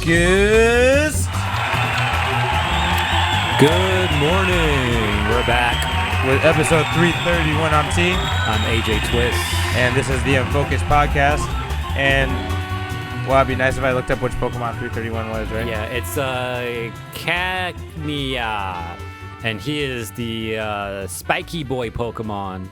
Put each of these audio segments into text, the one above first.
Unfocused. Good morning. We're back With episode 331 on T. I'm AJ Twist. And this is the Unfocused podcast. And, well, it'd be nice if I looked up which Pokemon 331 was, right? Yeah, it's Cacnea. And he is the spiky boy Pokemon.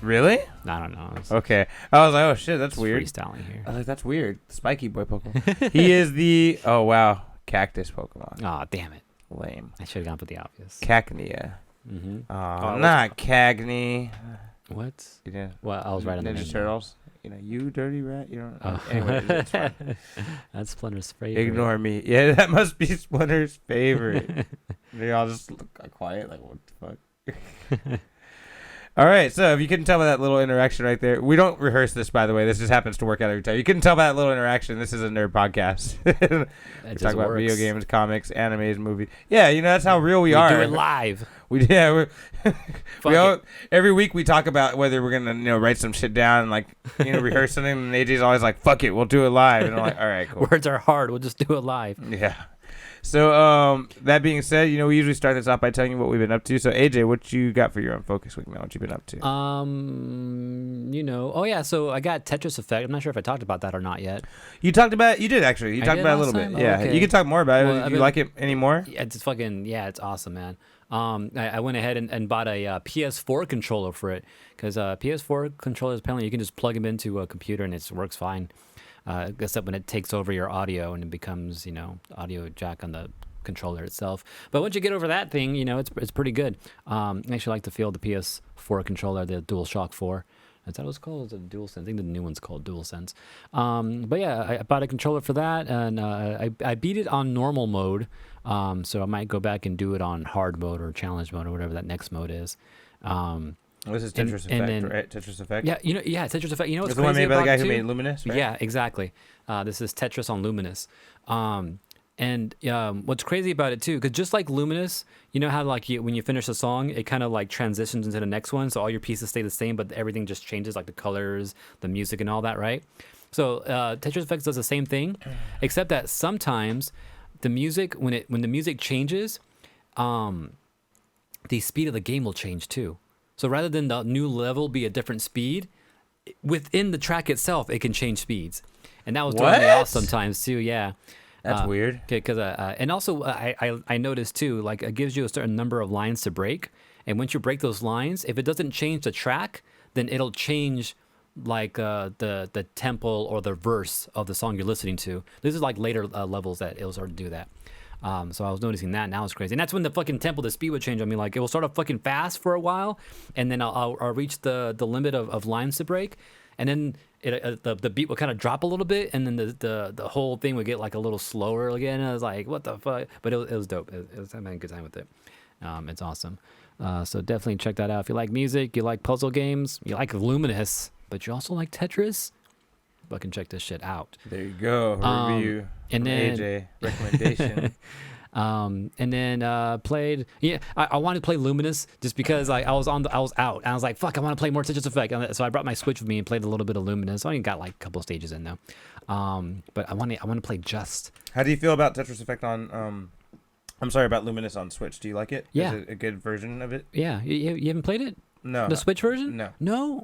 Really? I don't know. Okay. I was like, oh, shit, that's weird. Freestyling here. I was like, that's weird. Spiky boy Pokemon. He is the, oh, wow, cactus Pokemon. Aw, damn it. Lame. I should have gone for the obvious. Cacnea. Mm-hmm. Not Cagney. What? Yeah. Well, I was right on the Ninja Turtles. You know, you dirty rat. You don't. Oh. Anyway, it's fine. That's Splinter's favorite. Ignore me. Yeah, that must be Splinter's favorite. They all just look quiet, like, what the fuck? All right, so if you couldn't tell by that little interaction right there, we don't rehearse this, by the way. This just happens to work out every time. You couldn't tell by that little interaction. This is a nerd podcast. We talk about video games, comics, animes, movies. Yeah, you know, that's how real we are. Do it live. Every week we talk about whether we're gonna, write some shit down and rehearse something. And AJ's always like, "Fuck it, we'll do it live." And I'm like, "All right, cool." Words are hard. We'll just do it live. Yeah. So that being said, we usually start this off by telling you what we've been up to. So AJ, what you got for your Unfocused week, man? What you been up to? So I got Tetris Effect. I'm not sure if I talked about that or not yet. You talked about it. You did actually. You talked about it a little bit. Yeah. Okay. You can talk more about it. Do you like it anymore? It's it's awesome, man. I went ahead and bought a PS4 controller for it because PS4 controllers, apparently you can just plug them into a computer and it works fine. Except when it takes over your audio and it becomes, audio jack on the controller itself. But once you get over that thing, it's pretty good. I actually like to feel the PS4 controller, the DualShock 4. Is that what it's called? Is it DualSense? I think the new one's called DualSense. But yeah, I bought a controller for that, and I beat it on normal mode. So I might go back and do it on hard mode or challenge mode or whatever that next mode is. This is Tetris Effect, right? Tetris Effect? Yeah, Tetris Effect. You know what's the one crazy made by the guy too? who made Luminous, right? Yeah, exactly. This is Tetris on Luminous. What's crazy about it too, because just like Luminous, you know how when you finish a song, it kind of transitions into the next one, so all your pieces stay the same, but everything just changes, like the colors, the music, and all that, right? So Tetris Effect does the same thing, except that sometimes the music, when the music changes, the speed of the game will change too. So rather than the new level be a different speed, within the track itself, it can change speeds. And that was throwing me off sometimes too, yeah. That's weird. Because and also I noticed too, it gives you a certain number of lines to break. And once you break those lines, if it doesn't change the track, then it'll change the tempo or the verse of the song you're listening to. This is later levels that it'll start to do that. So I was noticing that, and now it's crazy. And that's when the fucking tempo, the speed would change on me. It will start off fucking fast for a while, and then I'll reach the limit of lines to break, and then the beat would kind of drop a little bit, and then the whole thing would get a little slower again. And I was like, what the fuck? But it was dope. I'm having a good time with it. It's awesome. So definitely check that out. If you like music, you like puzzle games, you like Luminous, but you also like Tetris, fucking check this shit out. There you go. Review. And then AJ recommendation. And then played. Yeah, I wanted to play Luminous just because I was out. And I was like, fuck, I want to play more Tetris Effect. So I brought my Switch with me and played a little bit of Luminous. I only got a couple stages in though. But I want to play Just. How do you feel about Tetris Effect on? I'm sorry, about Luminous on Switch. Do you like it? Yeah. Is it a good version of it? Yeah. You haven't played it? No. The Switch version? No. No.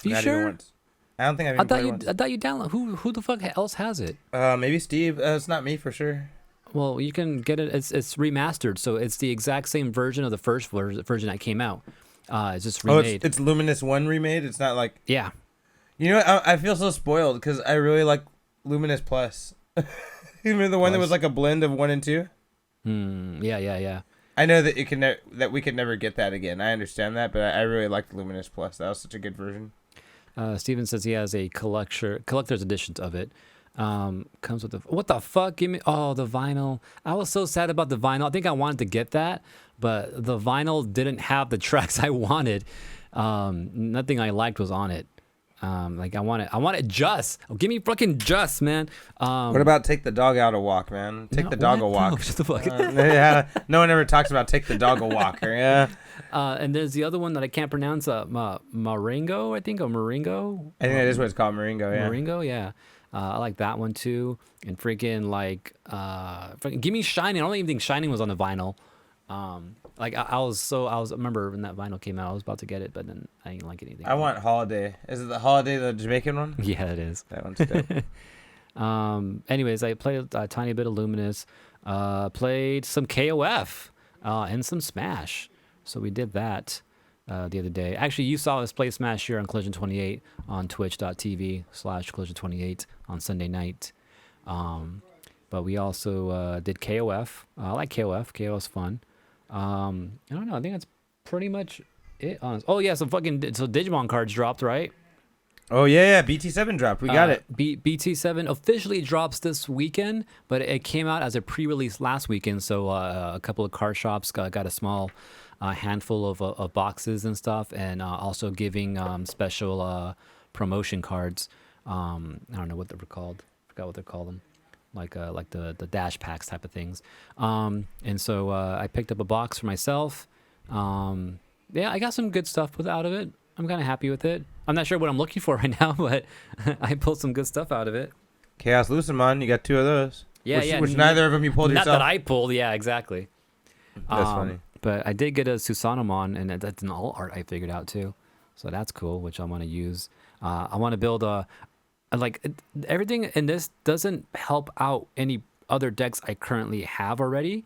Are you Not sure? even once. I don't think I've even played once. I thought you download. Who the fuck else has it? Maybe Steve. It's not me for sure. Well, you can get it. It's remastered, so it's the exact same version of the first version that came out. It's just remade. Oh, it's Luminous 1 remade. It's not like. Yeah. You know what? I feel so spoiled because I really like Luminous Plus. You remember the one that was a blend of 1 and 2? Yeah. I know that that we could never get that again. I understand that, but I really liked Luminous Plus. That was such a good version. Steven says he has a collector's edition of it. Comes with what the fuck? Give me the vinyl. I was so sad about the vinyl. I think I wanted to get that, but the vinyl didn't have the tracks I wanted. Nothing I liked was on it. I want it just. Give me fucking just, man. What about take the dog out a walk, man? Take the dog a walk. No, shut the fuck. Yeah, no one ever talks about take the dog a walk. Yeah. And there's the other one that I can't pronounce. Marengo, I think, or Marengo. I think that is what it's called, Marengo. Yeah. Marengo, yeah. I like that one too. And freaking like, give me Shining. I don't even think Shining was on the vinyl. Like I remember when that vinyl came out, I was about to get it, but then I didn't like anything. I want Holiday. Is it the Holiday, the Jamaican one? Yeah, it is. That one's dope. Anyways, I played a tiny bit of Luminous, played some KOF, and some Smash. So we did that the other day. Actually, you saw us play Smash here on Collision 28 on twitch.tv/Collision28 on Sunday night. But we also did KOF. I like KOF. KOF's fun. I don't know. I think that's pretty much it. Oh yeah, so Digimon cards dropped, right? Oh yeah, BT7 dropped. We got it. BT7 officially drops this weekend, but it came out as a pre-release last weekend. So a couple of card shops got a small handful of boxes and stuff, and also giving special promotion cards. I don't know what they were called. Forgot what they call them. Like the dash packs type of things. And so I picked up a box for myself. Yeah, I got some good stuff out of it. I'm kind of happy with it. I'm not sure what I'm looking for right now, but I pulled some good stuff out of it. Chaos Lucimon, you got 2 of those. Yeah, which neither of them you pulled yourself. Not that I pulled, yeah, exactly. That's funny. But I did get a Susanomon, and that's an all art I figured out too. So that's cool, which I want to use. I want to build everything in this doesn't help out any other decks I currently have already.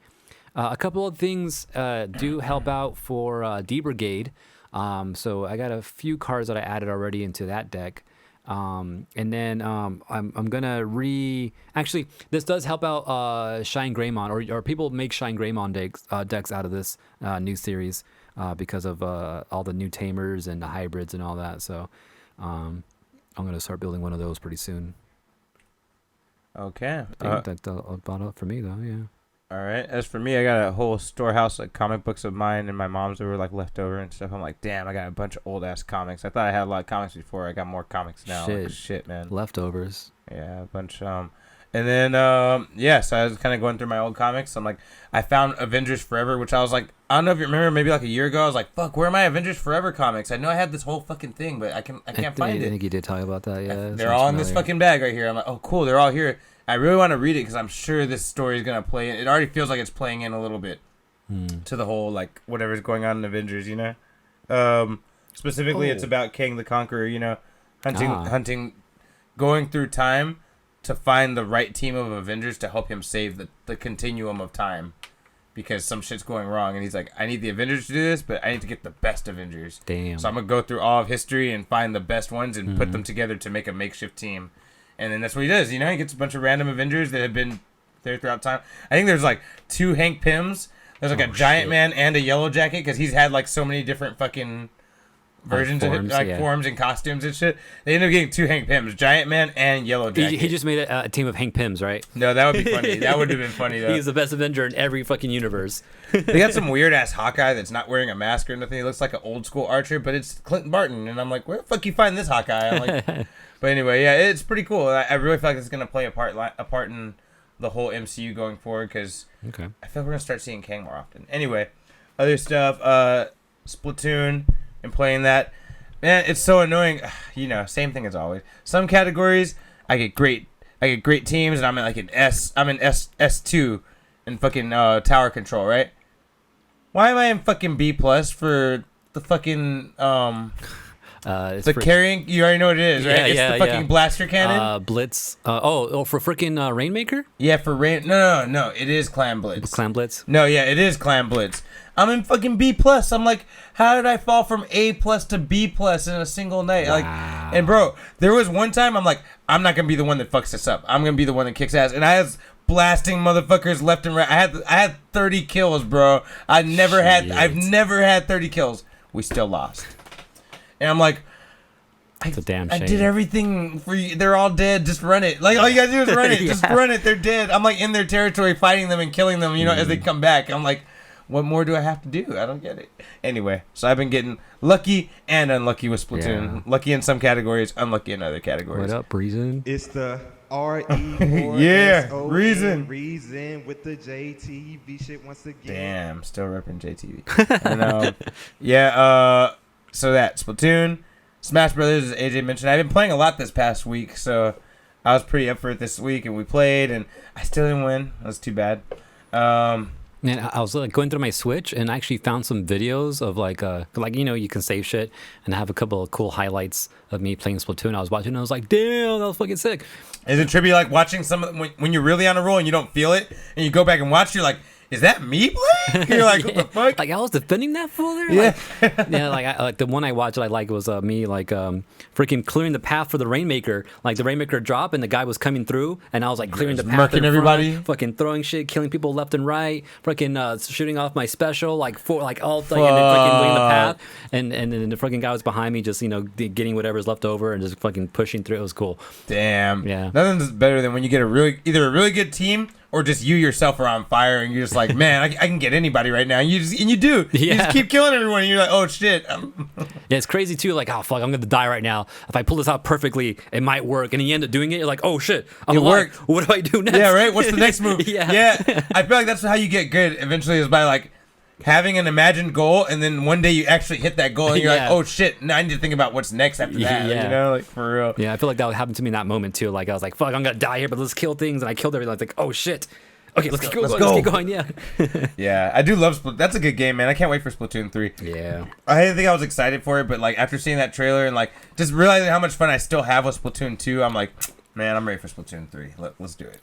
A couple of things do help out for D Brigade. So I got a few cards that I added already into that deck. And then I'm gonna actually this does help out Shine Greymon, or people make Shine Greymon decks out of this new series because of all the new tamers and the hybrids and all that. So I'm gonna start building one of those pretty soon. Okay. I think that's about it for me though. Yeah. All right. As for me, I got a whole storehouse of comic books of mine and my mom's that were like left over and stuff. I'm like, damn, I got a bunch of old ass comics. I thought I had a lot of comics before. I got more comics now. Shit, man. Leftovers. Yeah, a bunch. And then so I was kind of going through my old comics. I'm like, I found Avengers Forever, which I was like, I don't know if you remember, maybe like a year ago. I was like, fuck, where are my Avengers Forever comics? I know I had this whole fucking thing, but I can't find it. I think you did talk about that. Yeah, they're all in this fucking bag right here. I'm like, oh cool, they're all here. I really want to read it because I'm sure this story is going to play in. It already feels like it's playing in a little bit to the whole, like, whatever's going on in Avengers, you know? Specifically, it's about Kang the Conqueror, you know? Hunting, going through time to find the right team of Avengers to help him save the continuum of time. Because some shit's going wrong. And he's like, I need the Avengers to do this, but I need to get the best Avengers. Damn. So I'm going to go through all of history and find the best ones and put them together to make a makeshift team. And then that's what he does, you know? He gets a bunch of random Avengers that have been there throughout time. I think there's like 2 Hank Pyms. There's like a Giant Man and a Yellow Jacket because he's had like so many different fucking versions of it, forms and costumes and shit. They end up getting 2 Hank Pyms, Giant Man and Yellow Jacket. He just made a team of Hank Pyms, right? No, that would be funny. That would have been funny though. He's the best Avenger in every fucking universe. They got some weird ass Hawkeye that's not wearing a mask or nothing. He looks like an old school archer, but it's Clinton Barton, and I'm like, where the fuck you find this Hawkeye? I'm like. But anyway, yeah, it's pretty cool. I really feel like it's going to play a part in the whole MCU going forward because I feel like we're going to start seeing Kang more often. Anyway, other stuff, Splatoon and playing that. Man, it's so annoying. You know, same thing as always. Some categories, I get great teams, and I'm in like an S2 in fucking tower control, right? Why am I in fucking B+ for the fucking carrying, you already know what it is, right? It's the fucking blaster cannon. Blitz. For freaking Rainmaker? Yeah, for Rain. No. It is Clan Blitz. Clan Blitz? No, yeah, it is Clan Blitz. I'm in fucking B+. I'm like, how did I fall from A+ to B+ in a single night? Wow. Like, and bro, there was one time I'm like, I'm not gonna be the one that fucks this up. I'm gonna be the one that kicks ass. And I was blasting motherfuckers left and right. I had 30 kills, bro. I've never had 30 kills. We still lost. And I'm like, it's a damn shame. I did everything for you. They're all dead. Just run it. Like, all you gotta do is run it. Just run it. They're dead. I'm like in their territory fighting them and killing them, you know, as they come back. I'm like, what more do I have to do? I don't get it. Anyway, so I've been getting lucky and unlucky with Splatoon. Yeah. Lucky in some categories, unlucky in other categories. What up, Reason? It's the R-E yeah, Reason with the JTV shit once again. Damn, still repping JTV. And, so that Splatoon, Smash Brothers, as AJ mentioned, I've been playing a lot this past week, so I was pretty up for it this week, and we played, and I still didn't win. That was too bad. And I was like going through my Switch and I actually found some videos of like you can save shit, and I have a couple of cool highlights of me playing Splatoon. I was watching and I was like, damn, that was fucking sick. Is it trippy like watching when you're really on a roll and you don't feel it, and you go back and watch, you're like, is that me playing? You're like, what the fuck? Like I was defending that fool there. Yeah, Like the one I watched that I like was me freaking clearing the path for the Rainmaker. Like the Rainmaker drop and the guy was coming through, and I was like clearing the path, murking everybody, fucking throwing shit, killing people left and right, freaking shooting off my special and then freaking laying the path, and then the freaking guy was behind me, just getting whatever's left over and just fucking pushing through. It was cool. Damn. Yeah. Nothing's better than when you get either a really good team, or just you yourself are on fire and you're just like, man, I can get anybody right now. And you do. Yeah. You just keep killing everyone. And you're like, oh shit. Yeah, it's crazy too. Like, oh fuck, I'm gonna die right now. If I pull this out perfectly, it might work. And then you end up doing it. You're like, oh shit, I'm alive. What do I do next? Yeah, right. What's the next move? Yeah. I feel like that's how you get good eventually, is by like having an imagined goal, and then one day you actually hit that goal, and you're like, oh shit, now I need to think about what's next after that. Yeah. You know, like for real. Yeah, I feel like that would happen to me in that moment too. Like I was like, fuck, I'm gonna die here, but let's kill things, and I killed everything. I was like, oh shit. Okay, let's keep going. Yeah. Yeah, I do love Splatoon. That's a good game, man. I can't wait for Splatoon 3. Yeah. I didn't think I was excited for it, but like after seeing that trailer and like just realizing how much fun I still have with Splatoon 2, I'm like, man, I'm ready for Splatoon 3. Let's do it.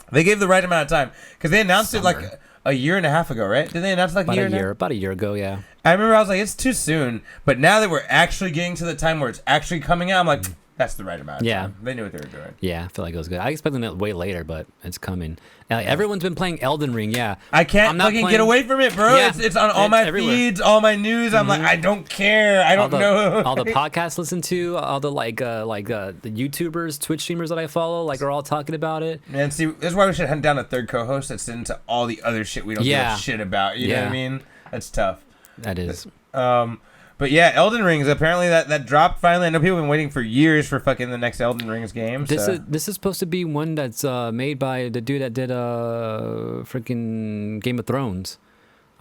They gave the right amount of time because they announced it like a year and a half ago, right? Did they announce it like about a year ago? Yeah. I remember I was like, it's too soon, but now that we're actually getting to the time where it's actually coming out, I'm like, that's the right amount of time. They knew what they were doing. Yeah, I feel like it was good. I expected it way later, but it's coming. Everyone's been playing Elden Ring. Yeah, I can't fucking get away from it, bro. Yeah, it's on all my everywhere. feeds, all my news. I'm like, I don't care. I don't know. All the podcasts listen to, all the the YouTubers, Twitch streamers that I follow, are all talking about it. Man, see, this is why we should hunt down a third co-host that's into all the other shit we don't give a shit about. You know what I mean? That's tough. That is. But yeah, Elden Rings, apparently that dropped finally. I know people have been waiting for years for fucking the next Elden Rings game. This is supposed to be one that's made by the dude that did freaking Game of Thrones.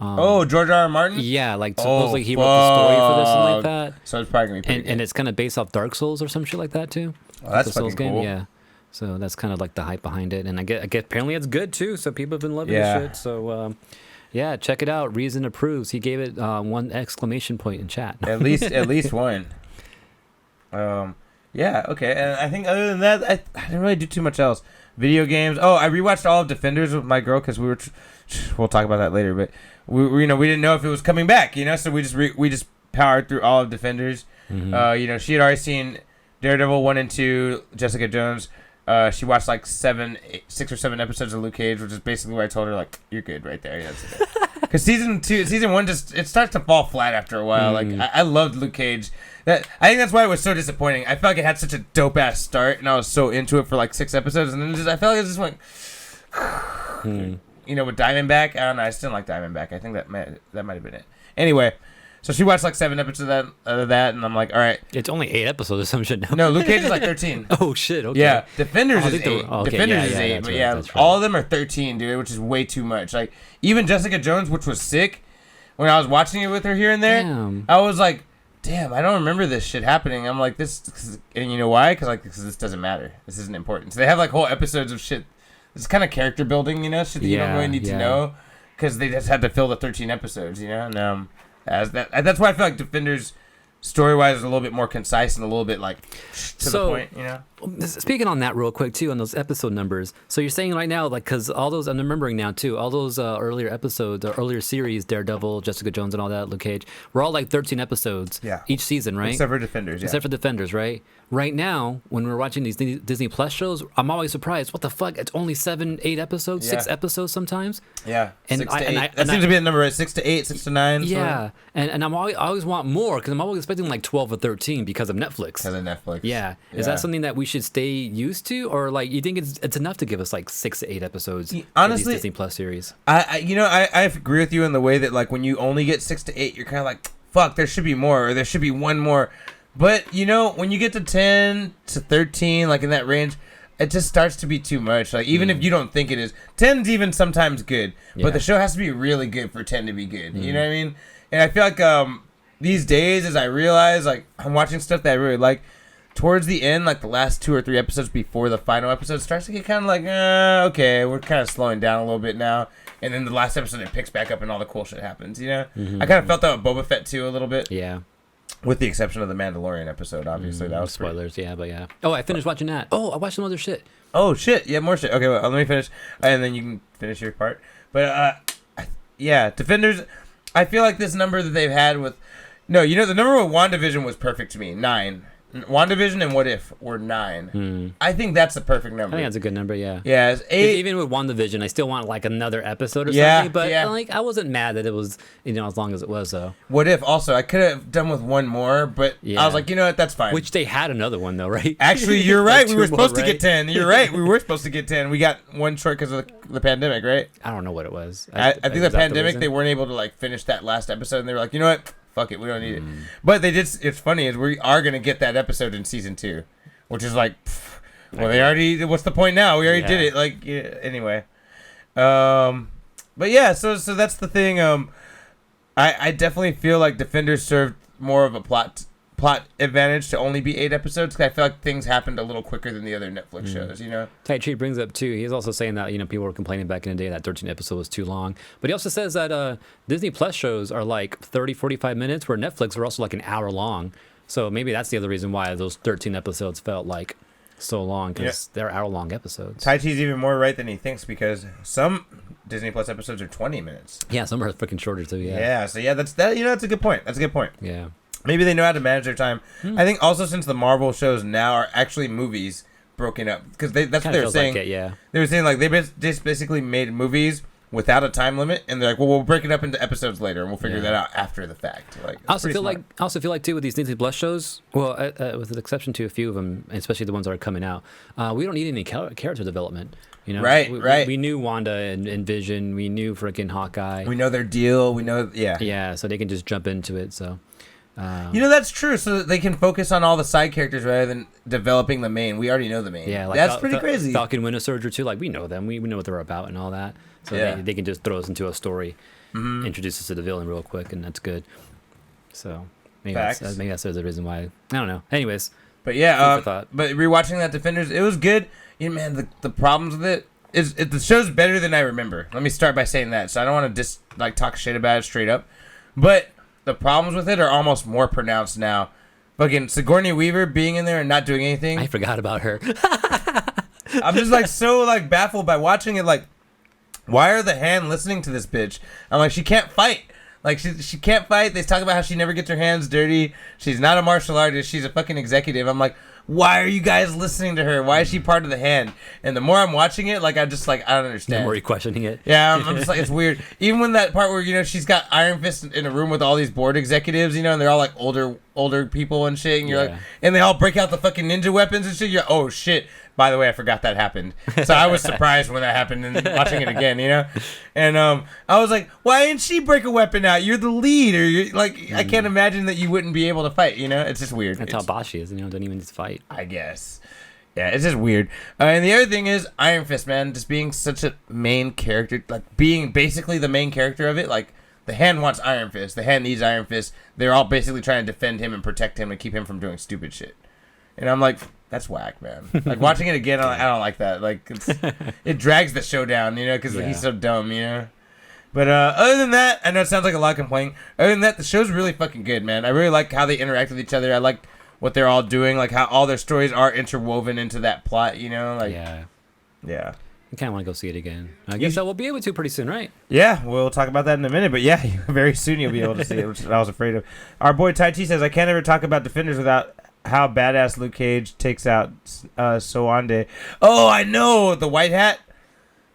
George R.R. Martin? Yeah, supposedly he wrote the story for this and like that. So it's probably gonna be pretty good. And it's kind of based off Dark Souls or some shit like that too. Oh, that's fucking cool. Yeah. So that's kind of like the hype behind it, and I get apparently it's good too. So people have been loving this shit. So. Yeah, check it out. Reason approves. He gave it 1 exclamation point in chat. at least one. Yeah, okay. And I think other than that, I didn't really do too much else. Video games. Oh, I rewatched all of Defenders with my girl because we were. We'll talk about that later, but we didn't know if it was coming back. So we just powered through all of Defenders. Mm-hmm. She had already seen Daredevil 1 and 2, Jessica Jones. She watched 6 or 7 episodes of Luke Cage, which is basically where I told her you're good right there. Because season 1 it starts to fall flat after a while. I loved Luke Cage. I think that's why it was so disappointing. I felt like it had such a dope ass start, and I was so into it for 6 episodes, and then I felt like it just went. With Diamondback, I don't know. I still don't like Diamondback. I think that might have been it. Anyway. So she watched 7 episodes of that, and I'm like, all right. It's only 8 episodes or some shit now. No, Luke Cage is 13. Oh, shit, okay. Yeah, Defenders is 8. Defenders is 8, but right. all of them are 13, dude, which is way too much. Even Jessica Jones, which was sick, when I was watching it with her here and there, I was like, damn, I don't remember this shit happening. I'm like, this, and you know why? Because this doesn't matter. This isn't important. So they have whole episodes of shit. It's kind of character building, shit that you don't really need to know, because they just had to fill the 13 episodes, and that's why I feel like Defenders story-wise is a little bit more concise and a little bit to the point, Speaking on that real quick too, on those episode numbers. So you're saying right now, because all those, I'm remembering now too, all those earlier episodes, earlier series, Daredevil, Jessica Jones, and all that, Luke Cage, were all 13 episodes each season, right? Except for Defenders, Except for Defenders, right? Right now, when we're watching these Disney Plus shows, I'm always surprised. What the fuck? It's only 7, 8 episodes, 6 episodes sometimes. Yeah, and 6 to 8. That seems to be the number, right? 6 to 8, 6 to 9. Yeah, and I always want more because I'm always expecting 12 or 13 because of Netflix. Because of Netflix. Yeah. Is that something that we should stay used to, or you think it's enough to give us 6 to 8 episodes? Honestly, of these Disney Plus series. I agree with you in the way that when you only get 6 to 8, you're kind of like, fuck, there should be more, or there should be one more. But when you get to 10 to 13, in that range, it just starts to be too much. Even if you don't think it is, 10's even sometimes good, but the show has to be really good for 10 to be good. You know what I mean? And I feel like these days, as I realize, I'm watching stuff that I really like, towards the end, like the last 2 or 3 episodes before the final episode, starts to get kind of like, okay, we're kind of slowing down a little bit now. And then the last episode, it picks back up and all the cool shit happens, you know? I kind of felt that with Boba Fett, too, a little bit. Yeah. With the exception of the Mandalorian episode, obviously. That was spoilers, yeah, but yeah. Oh, I finished watching that. Oh, I watched some other shit. Oh, shit. Yeah, more shit. Okay, well, let me finish. And then you can finish your part. But, yeah, Defenders, I feel like this number that they've had with... No, you know, the number with WandaVision was perfect to me. 9. WandaVision and What If were 9. I think that's the perfect number. I think that's a good number, yeah. Yeah, it's 8. Even with WandaVision, I still want like another episode or Yeah, something. But yeah. like, I wasn't mad that it was, you know, as long as it was though. What If also, I could have done with one more, but I was like, you know what, that's fine. Which they had another one though, right? Actually, you're right. Like We were 2 more, supposed to get 10. You're right. We were supposed to get 10. We got one short because of the pandemic, right? I don't know what it was. I think the pandemic, they weren't able to like finish that last episode, and they were like, you know what? Fuck it, we don't need it. But they did. It's funny is we are gonna get that episode in season 2, which is like, well, they already. What's the point now? We already did it. Like, yeah, anyway. But yeah, so that's the thing. I definitely feel like Defenders served more of a plot advantage to only be 8 episodes, because I feel like things happened a little quicker than the other Netflix shows, you know? Tai Chi brings up too, he's also saying that, you know, people were complaining back in the day that 13 episode was too long, but he also says that Disney Plus shows are like 30-45 minutes, where Netflix are also like an hour long, so maybe that's the other reason why those 13 episodes felt like so long, because they're hour long episodes. Tai Chi's even more right than he thinks, because some Disney Plus episodes are 20 minutes. Yeah, some are freaking shorter too. Yeah, so yeah, that's a good point. That's a good point. Yeah. Maybe they know how to manage their time. I think also since the Marvel shows now are actually movies broken up, because that's what they were saying. Like it, yeah. They were saying like they just basically made movies without a time limit, and they're like, well, we'll break it up into episodes later, and we'll figure that out after the fact. Like, I also feel like too with these Disney Plus shows, well, with the exception to a few of them, especially the ones that are coming out, we don't need any character development. You know, right. We knew Wanda and Vision. We knew freaking Hawkeye. We know their deal. We know, Yeah, so they can just jump into it. So. You know, that's true, so that they can focus on all the side characters rather than developing the main. We already know the main. Yeah, like that's pretty crazy. Falcon Winter Soldier too, like we know them. We know what they're about and all that. So they can just throw us into a story, introduce us to the villain real quick, and that's good. So maybe that's the reason why. I don't know. Anyways. But yeah, but rewatching that Defenders, it was good. You know, man, the problems with it is the show's better than I remember. Let me start by saying that. So I don't want to talk shit about it straight up. But the problems with it are almost more pronounced now. Fucking Sigourney Weaver being in there and not doing anything. I forgot about her. I'm just like so like baffled by watching it. Like, why are the hand listening to this bitch? I'm like, she can't fight. Like, she can't fight. They talk about how she never gets her hands dirty. She's not a martial artist. She's a fucking executive. I'm like, why are you guys listening to her? Why is she part of the hand? And the more I'm watching it, like, I'm just like, I don't understand. The more you're questioning it. Yeah, I'm just like, it's weird. Even when that part where, you know, she's got Iron Fist in a room with all these board executives, you know, and they're all like older people and shit, and you're like, and they all break out the fucking ninja weapons and shit. You're like, oh shit. By the way, I forgot that happened. So I was surprised when that happened and watching it again, you know? And I was like, why didn't she break a weapon out? You're the lead. Or you're like, I can't imagine that you wouldn't be able to fight, you know? It's just weird. That's how boss she is, you know, doesn't even need to fight. I guess. Yeah, it's just weird. And the other thing is Iron Fist, man, just being such a main character, like being basically the main character of it. Like, the hand wants Iron Fist. The hand needs Iron Fist. They're all basically trying to defend him and protect him and keep him from doing stupid shit. And I'm like, that's whack, man. Like, watching it again, I don't like that. Like, it drags the show down, you know, because he's so dumb, you know. But other than that, I know it sounds like a lot of complaining. Other than that, the show's really fucking good, man. I really like how they interact with each other. I like what they're all doing, like how all their stories are interwoven into that plot, you know. Like, yeah. I kind of want to go see it again. I guess I will be able to pretty soon, right? Yeah, we'll talk about that in a minute. But yeah, very soon you'll be able to see it, which I was afraid of. Our boy Tai Chi says, I can't ever talk about Defenders without how badass Luke Cage takes out Soande. Oh, I know, the white hat.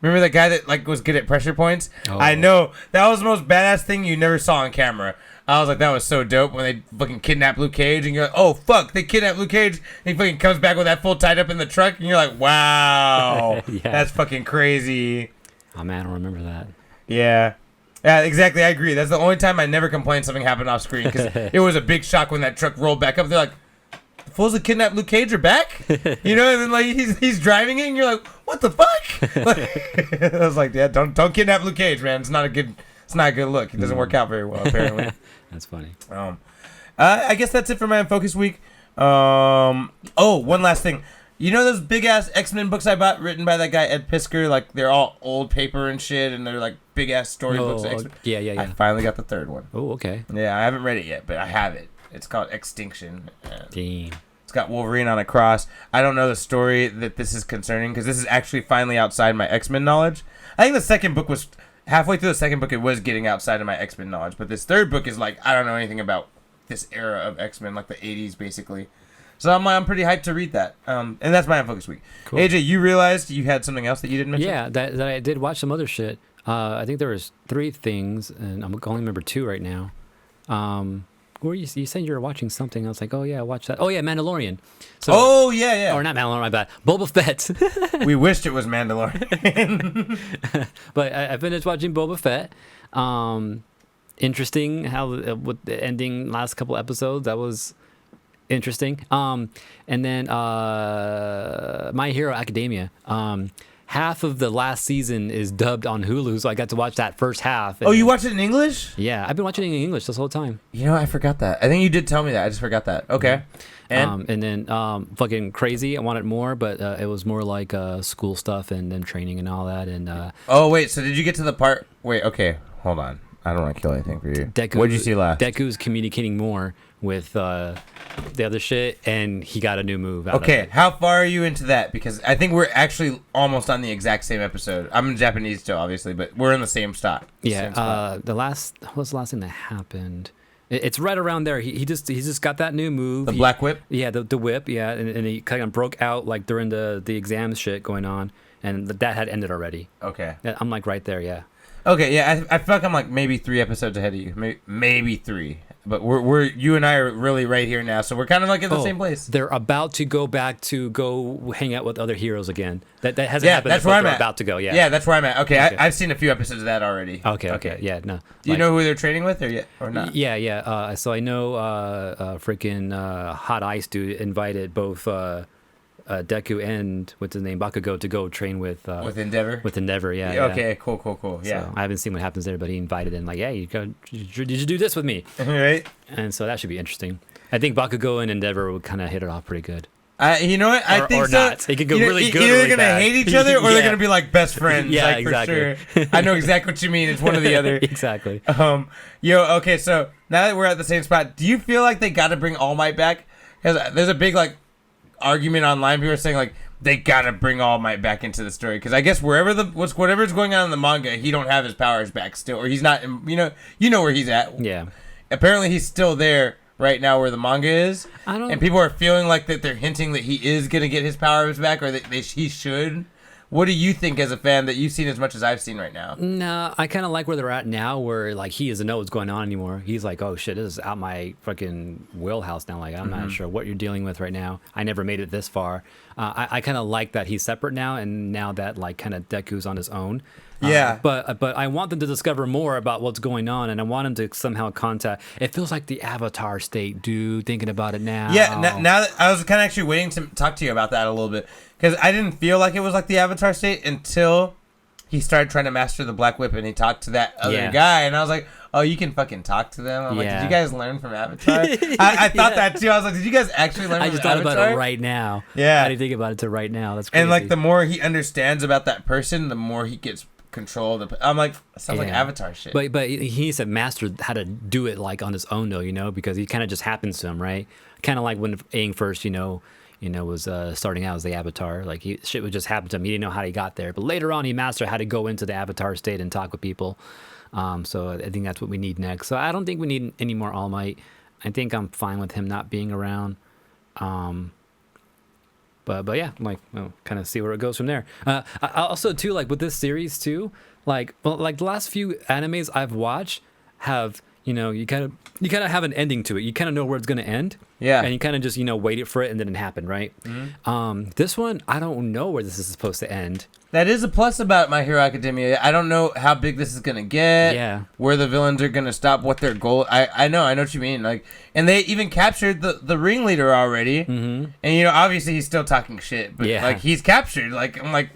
Remember that guy that like was good at pressure points? Oh. I know. That was the most badass thing you never saw on camera. I was like, that was so dope when they fucking kidnapped Luke Cage, and you're like, oh fuck, they kidnapped Luke Cage, and he fucking comes back with that full tied up in the truck, and you're like, wow, that's fucking crazy. Oh man, I don't remember that. Yeah, exactly. I agree. That's the only time I never complained something happened off screen, because it was a big shock when that truck rolled back up. They're like, the fools that kidnapped Luke Cage are back, you know, and then like he's driving it, and you're like, what the fuck? Like, I was like, yeah, don't kidnap Luke Cage, man. It's not a good look. It doesn't work out very well, apparently. That's funny. I guess that's it for my Unfocused week. Oh, one last thing. You know those big ass X-Men books I bought written by that guy Ed Piskor? Like they're all old paper and shit, and they're like big ass storybooks. Of X-Men. Yeah. I finally got the third one. Oh, okay. Yeah, I haven't read it yet, but I have it. It's called Extinction. Damn. It's got Wolverine on a cross. I don't know the story that this is concerning because this is actually finally outside my X-Men knowledge. I think the second book was halfway through the second book. It was getting outside of my X-Men knowledge, but this third book is like I don't know anything about this era of X-Men, like the 80s basically. So I'm pretty hyped to read that. And that's my Unfocused week. Cool. AJ, you realized you had something else that you didn't mention? Yeah, that I did watch some other shit. I think there was 3 things, and I'm only remember 2 right now. Where you said you were watching something. I was like, oh yeah, watch that. Oh yeah, Mandalorian. So, oh yeah. Or not Mandalorian, my bad. Boba Fett. We wished it was Mandalorian. But I finished watching Boba Fett. Interesting how with the ending last couple episodes. That was interesting. And then My Hero Academia. Half of the last season is dubbed on Hulu, so I got to watch that first half. Oh, you watched it in English? Yeah, I've been watching it in English this whole time. You know, I forgot that. I think you did tell me that. I just forgot that. Okay. And then fucking crazy. I wanted more, but it was more like school stuff and then training and all that. And oh wait, so did you get to the part? Wait, okay, hold on. I don't want to kill anything for you. What did you see last? Deku's communicating more with the other shit, and he got a new move out of Okay, it. how far are you into that? Because I think we're actually almost on the exact same episode. I'm in Japanese still, obviously, but we're in the same spot. Yeah, Same spot. what was the last thing that happened? It's right around there. He just got that new move. The black whip? Yeah, the whip, yeah, and he kind of broke out like during the exam shit going on, and that had ended already. Okay. I'm like right there, yeah. Okay, yeah, I feel like I'm like maybe 3 episodes ahead of you. Maybe 3. But we're you and I are really right here now, so we're kind of like in the same place. They're about to go back to go hang out with other heroes again. That hasn't Yeah, happened. that's yet, where but I'm they're at. About to go. Yeah. Yeah, that's where I'm at. Okay, Okay. I've seen a few episodes of that already. Okay. Yeah. No. Do you know who they're training with or not? Yeah. So I know freaking Hot Ice dude invited both Deku and what's his name Bakugo to go train with Endeavor. With Endeavor, yeah. Okay, cool. Yeah. So I haven't seen what happens there, but he invited in like, yeah, did you do this with me? Right. And so that should be interesting. I think Bakugo and Endeavor would kind of hit it off pretty good. You know what? I think or so. not. It could go really good. Either or they're really gonna bad. hate each other, or they're Yeah. gonna be like best friends. Yeah, like, exactly. For sure. I know exactly what you mean. It's one or the other. Exactly. Okay. So now that we're at the same spot, do you feel like they got to bring All Might back? Because there's a big like argument online. People are saying like they gotta bring All Might back into the story because I guess whatever's going on in the manga, he don't have his powers back still, or he's not. You know where he's at. Yeah. Apparently, he's still there right now where the manga is, I don't. and people are feeling like that they're hinting that he is gonna get his powers back, or that he should. What do you think as a fan that you've seen as much as I've seen right now? No, I kind of like where they're at now, where like he doesn't know what's going on anymore. He's like, oh shit, this is out my fucking wheelhouse now. Like I'm not sure what you're dealing with right now. I never made it this far. I kind of like that he's separate now, and now that like kind of Deku's on his own. Yeah. But I want them to discover more about what's going on, and I want them to somehow contact. It feels like the Avatar state, dude. Thinking about it now. Yeah. Now that I was kind of actually waiting to talk to you about that a little bit because I didn't feel like it was like the Avatar state until he started trying to master the Black Whip and he talked to that other guy, and I was like, oh, you can fucking talk to them. I'm like, did you guys learn from Avatar? I thought that too. I was like, did you guys actually learn? I from just thought Avatar? about it right now. Yeah. I didn't think about it till right now. That's crazy. And like the more he understands about that person, the more he gets control of the. I'm like, sounds like Avatar shit. But he needs to master how to do it like on his own though, because he kind of just happens to him, right? Kind of like when Aang first, was starting out as the Avatar. Like shit would just happen to him. He didn't know how he got there, but later on he mastered how to go into the Avatar state and talk with people. So I think that's what we need next. So I don't think we need any more All Might. I think I'm fine with him not being around. But yeah, like kind of see where it goes from there. I also too like with this series too, like the last few animes I've watched have you kind of have an ending to it. You kind of know where it's gonna end. Yeah. And you kind of just waited for it and then it happened, right? Mm-hmm. This one I don't know where this is supposed to end. That is a plus about My Hero Academia. I don't know how big this is gonna get. Yeah. Where the villains are gonna stop. What their goal. I know what you mean. Like, and they even captured the ringleader already. Mm-hmm. And obviously he's still talking shit, but like he's captured. Like I'm like,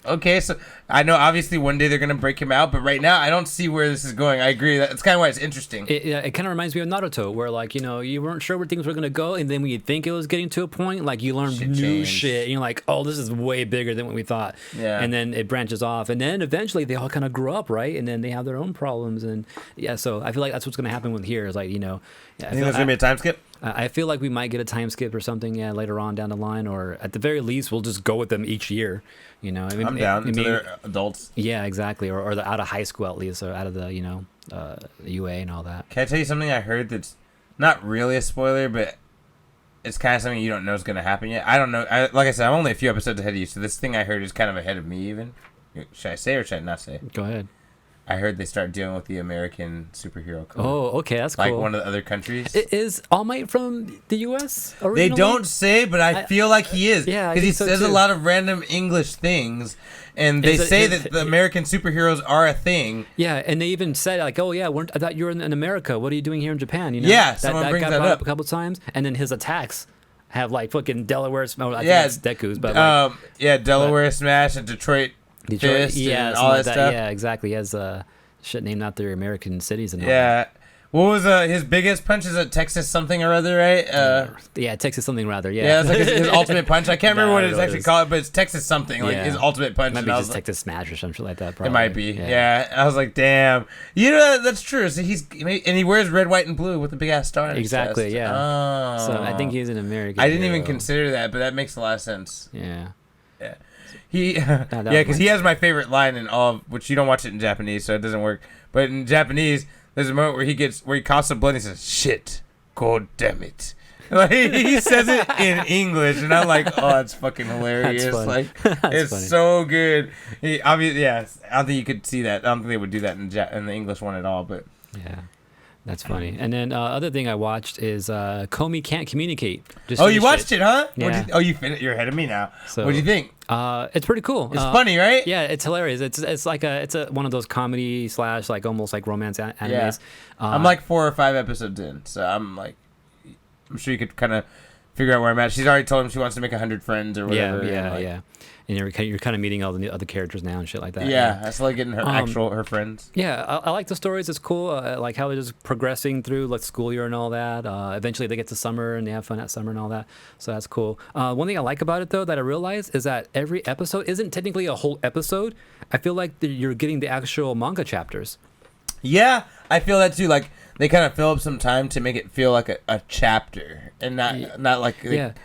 okay, so I know obviously one day they're gonna break him out, but right now I don't see where this is going. I agree. That's kind of why it's interesting. It kind of reminds me of Naruto, where like you weren't sure where things were gonna go, and then when you think it was getting to a point, like you learn Shit new changed. shit, and you're like, oh, this is way bigger than what we thought. Yeah. And then it branches off, and then eventually they all kind of grow up, right? And then they have their own problems, and so I feel like that's what's gonna happen with here. Is like You think there's gonna be a time skip? I feel like we might get a time skip or something, later on down the line, or at the very least, we'll just go with them each year. I mean, I'm down until they're adults. Yeah, exactly, or they're out of high school at least, or out of the UA and all that. Can I tell you something I heard that's not really a spoiler, but it's kind of something you don't know is gonna happen yet? I don't know. Like I said, I'm only a few episodes ahead of you, so this thing I heard is kind of ahead of me even. Should I say or should I not say? Go ahead. I heard they start dealing with the American superhero code. Oh, okay, that's cool. Like one of the other countries. Is All Might from the U.S. They originally? don't say, but I feel like he is. Yeah, I because he think so, says a too. lot of random English things, and they say that the American superheroes are a thing. Yeah, and they even said like, "Oh yeah, I thought you were in America. What are you doing here in Japan?" Yeah, someone brings got that brought up a couple times, and then his attacks have like fucking Delaware. I think Yeah, that's Deku's, but like, Delaware Smash and Detroit Fist yeah, and all that like stuff. Yeah, exactly. He has shit named after American cities and all Yeah. What was his biggest punch? Is it Texas something or other, right? yeah, Texas something rather. Yeah, Yeah, it's like his ultimate punch. I can't remember what I it's know actually is. called, but it's Texas something, like Yeah. his ultimate punch. Might and be I just was like, Texas Smash or something like that. it Probably. might be. Yeah. I was like, damn. That's true. So and he wears red, white, and blue with a big ass star. On his Exactly, chest. yeah. Oh. So I think he's an American. I didn't even hero. consider that, but that makes a lot of sense. Yeah. Yeah. He, that yeah, was because he has my favorite line in all of, which you don't watch it in Japanese, so it doesn't work. But in Japanese, there's a moment where he coughs some blood and he says, "Shit, god damn it." Like, he says it in English, and I'm like, oh, that's fucking hilarious. That's funny. Like, That's it's funny. so good. He obviously, yeah, I don't think you could see that. I don't think they would do that in the English one at all. But Yeah. That's funny. And then other thing I watched is Komi Can't Communicate. Just you finished watched it, huh? Yeah. You're ahead of me now. So, What do you think? It's pretty cool. It's funny, right? Yeah, it's hilarious. It's like one of those comedy / like almost like romance animes. Yeah. I'm like 4 or 5 episodes in, so I'm sure you could kind of figure out where I'm at. She's already told him she wants to make 100 friends or whatever. Yeah. And you're kind of meeting all the new other characters now and shit like that. Yeah, that's like getting her friends. Yeah, I like the stories. It's cool. I like how they're just progressing through like school year and all that. Eventually they get to summer and they have fun at summer and all that. So that's cool. One thing I like about it though that I realized is that every episode isn't technically a whole episode. I feel like you're getting the actual manga chapters. Yeah, I feel that too. Like they kind of fill up some time to make it feel like a chapter and not like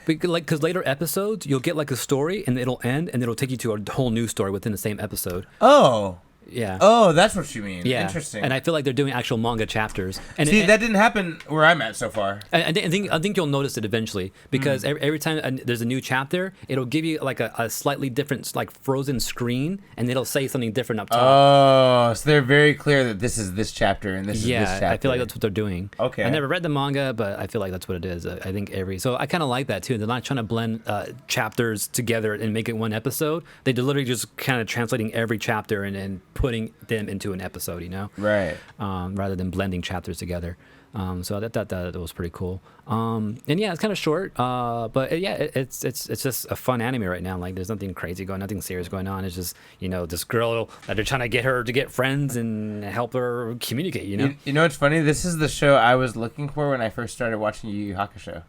because later episodes you'll get like a story and it'll end and it'll take you to a whole new story within the same episode. Oh. Yeah. Oh, that's what you mean. Yeah. Interesting. And I feel like they're doing actual manga chapters. And that didn't happen where I'm at so far. I think you'll notice it eventually because every time there's a new chapter, it'll give you like a slightly different like frozen screen, and it'll say something different up top. Oh, so they're very clear that this is this chapter and this is this chapter. I feel like that's what they're doing. Okay. I never read the manga, but I feel like that's what it is. I think so I kind of like that too. They're not trying to blend chapters together and make it one episode. They're literally just kind of translating every chapter and putting them into an episode, Right. Rather than blending chapters together. So I thought that was pretty cool. And yeah, it's kind of short, but it's just a fun anime right now. Like there's nothing crazy nothing serious going on. It's just this girl that they're trying to get her to get friends and help her communicate. You know what's funny? This is the show I was looking for when I first started watching Yu Yu Hakusho.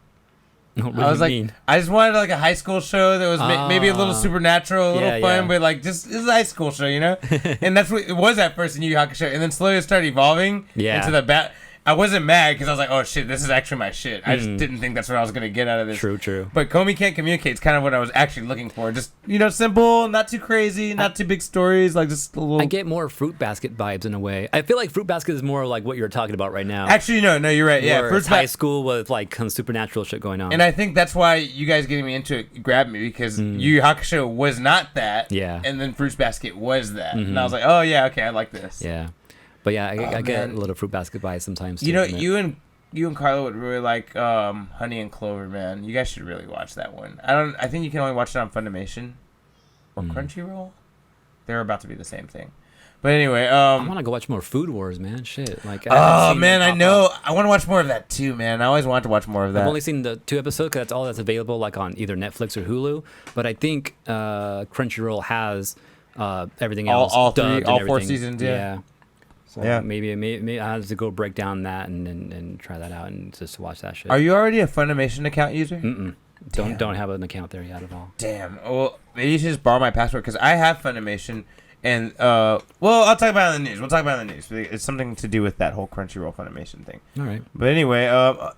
What I was like, mean? I just wanted like a high school show that was maybe a little supernatural, a little fun, but like just this is a high school show, And that's what it was at first in Yu Yu Hakusho, and then slowly it started evolving into the I wasn't mad because I was like, oh shit, this is actually my shit. I just didn't think that's what I was gonna get out of this. True. But Komi Can't Communicate is kind of what I was actually looking for. Just simple, not too crazy, not too big stories, like just a little. I get more Fruit Basket vibes in a way. I feel like Fruit Basket is more like what you're talking about right now. Actually, no, you're right. Yeah, It's high school with like some supernatural shit going on. And I think that's why you guys getting me into it grabbed me because Yu Yu Hakusho was not that. Yeah. And then Fruits Basket was that. And I was like, oh yeah, okay, I like this. Yeah. But yeah, I get a little Fruit Basket vibes sometimes. Too, You and Carla would really like Honey and Clover, man. You guys should really watch that one. I think you can only watch it on Funimation or Crunchyroll. They're about to be the same thing. But anyway, I want to go watch more Food Wars, man. Shit, like. Oh man, I know. I want to watch more of that too, man. I always wanted to watch more of that. I've only seen the 2 episodes because that's all that's available, like on either Netflix or Hulu. But I think Crunchyroll has everything All- else. all three- dubbed and all four everything. seasons, yeah. So Yeah. maybe I have to go break down that and try that out and just watch that shit. Are you already a Funimation account user? Mm-mm. Damn. Don't have an account there yet at all. Damn. Well, maybe you should just borrow my password because I have Funimation. And, well, I'll talk about it in the news. We'll talk about it in the news. It's something to do with that whole Crunchyroll Funimation thing. All right. But anyway,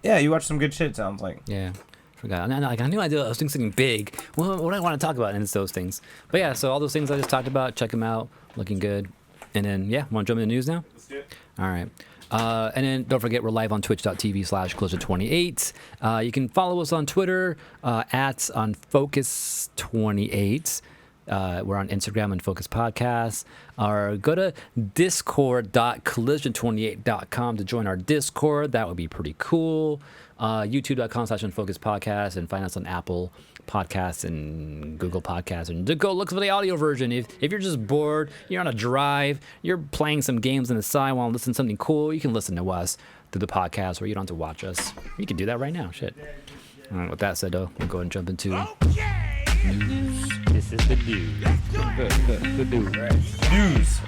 yeah, you watched some good shit, sounds like. Yeah. Forgot. I knew I was doing something big. Well, what do I want to talk about? And it's those things. But yeah, so all those things I just talked about, check them out. Looking good. And then, yeah, want to jump into the news now? Let's do it. All right. And then don't forget, we're live on twitch.tv/collision28. You can follow us on Twitter at Unfocused28. We're on Instagram, Unfocused Podcast. Or go to discord.collision28.com to join our Discord. That would be pretty cool. YouTube.com/Unfocused Podcast, and find us on Apple Podcasts and Google Podcasts, and go look for the audio version. If you're just bored, you're on a drive, you're playing some games on the side while listening to something cool, you can listen to us through the podcast, or you don't have to watch us. You can do that right now. Shit. All right, with that said, though, we'll go ahead and jump into news. This is the news. The news. Right. News.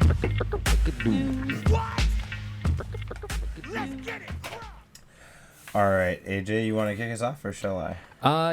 All right, AJ, you want to kick us off, or shall I?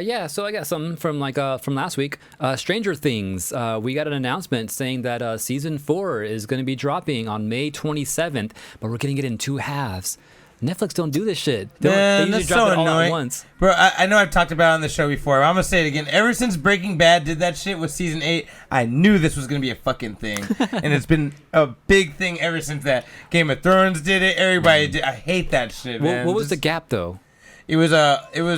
Yeah, so I got something from from last week. Stranger Things. We got an announcement saying that season 4 is going to be dropping on May 27th, but we're getting it in 2 halves. Netflix don't do this shit. They usually that's drop so it all annoying. at once. Bro, I know I've talked about it on the show before, but I'm going to say it again. Ever since Breaking Bad did that shit with season 8, I knew this was going to be a fucking thing. And it's been a big thing ever since that. Game of Thrones did it. Everybody did. I hate that shit, man. What was the gap, though? It was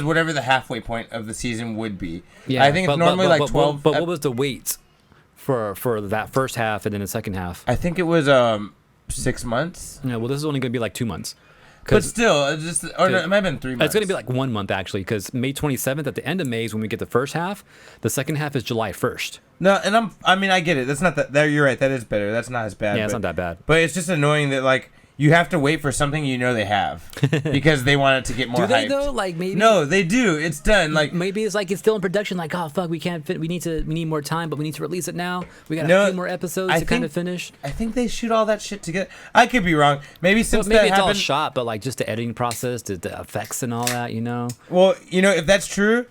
whatever the halfway point of the season would be. Yeah, I think it's normally like 12. But what was the wait for that first half and then the second half? I think it was 6 months. No, well, this is only going to be like 2 months. But still, it's just no, it might have been 3 months. It's going to be like 1 month, actually, because May 27th, at the end of May, is when we get the first half. The second half is July 1st. No, and I get it. That's not that. There, you're right. That is better. That's not as bad. Yeah, it's not that bad. But it's just annoying that like you have to wait for something you know they have because they want it to get more. Do they hyped. though? Like maybe. No, they do. It's done. Like maybe it's like it's still in production. Like, oh fuck, we can't fit. We need more time, but we need to release it now. We got a few more episodes to kind of finish. I think they shoot all that shit together. I could be wrong. Maybe since maybe that it's happened, all shot, but like just the editing process, the effects and all that, you know. Well, if that's true,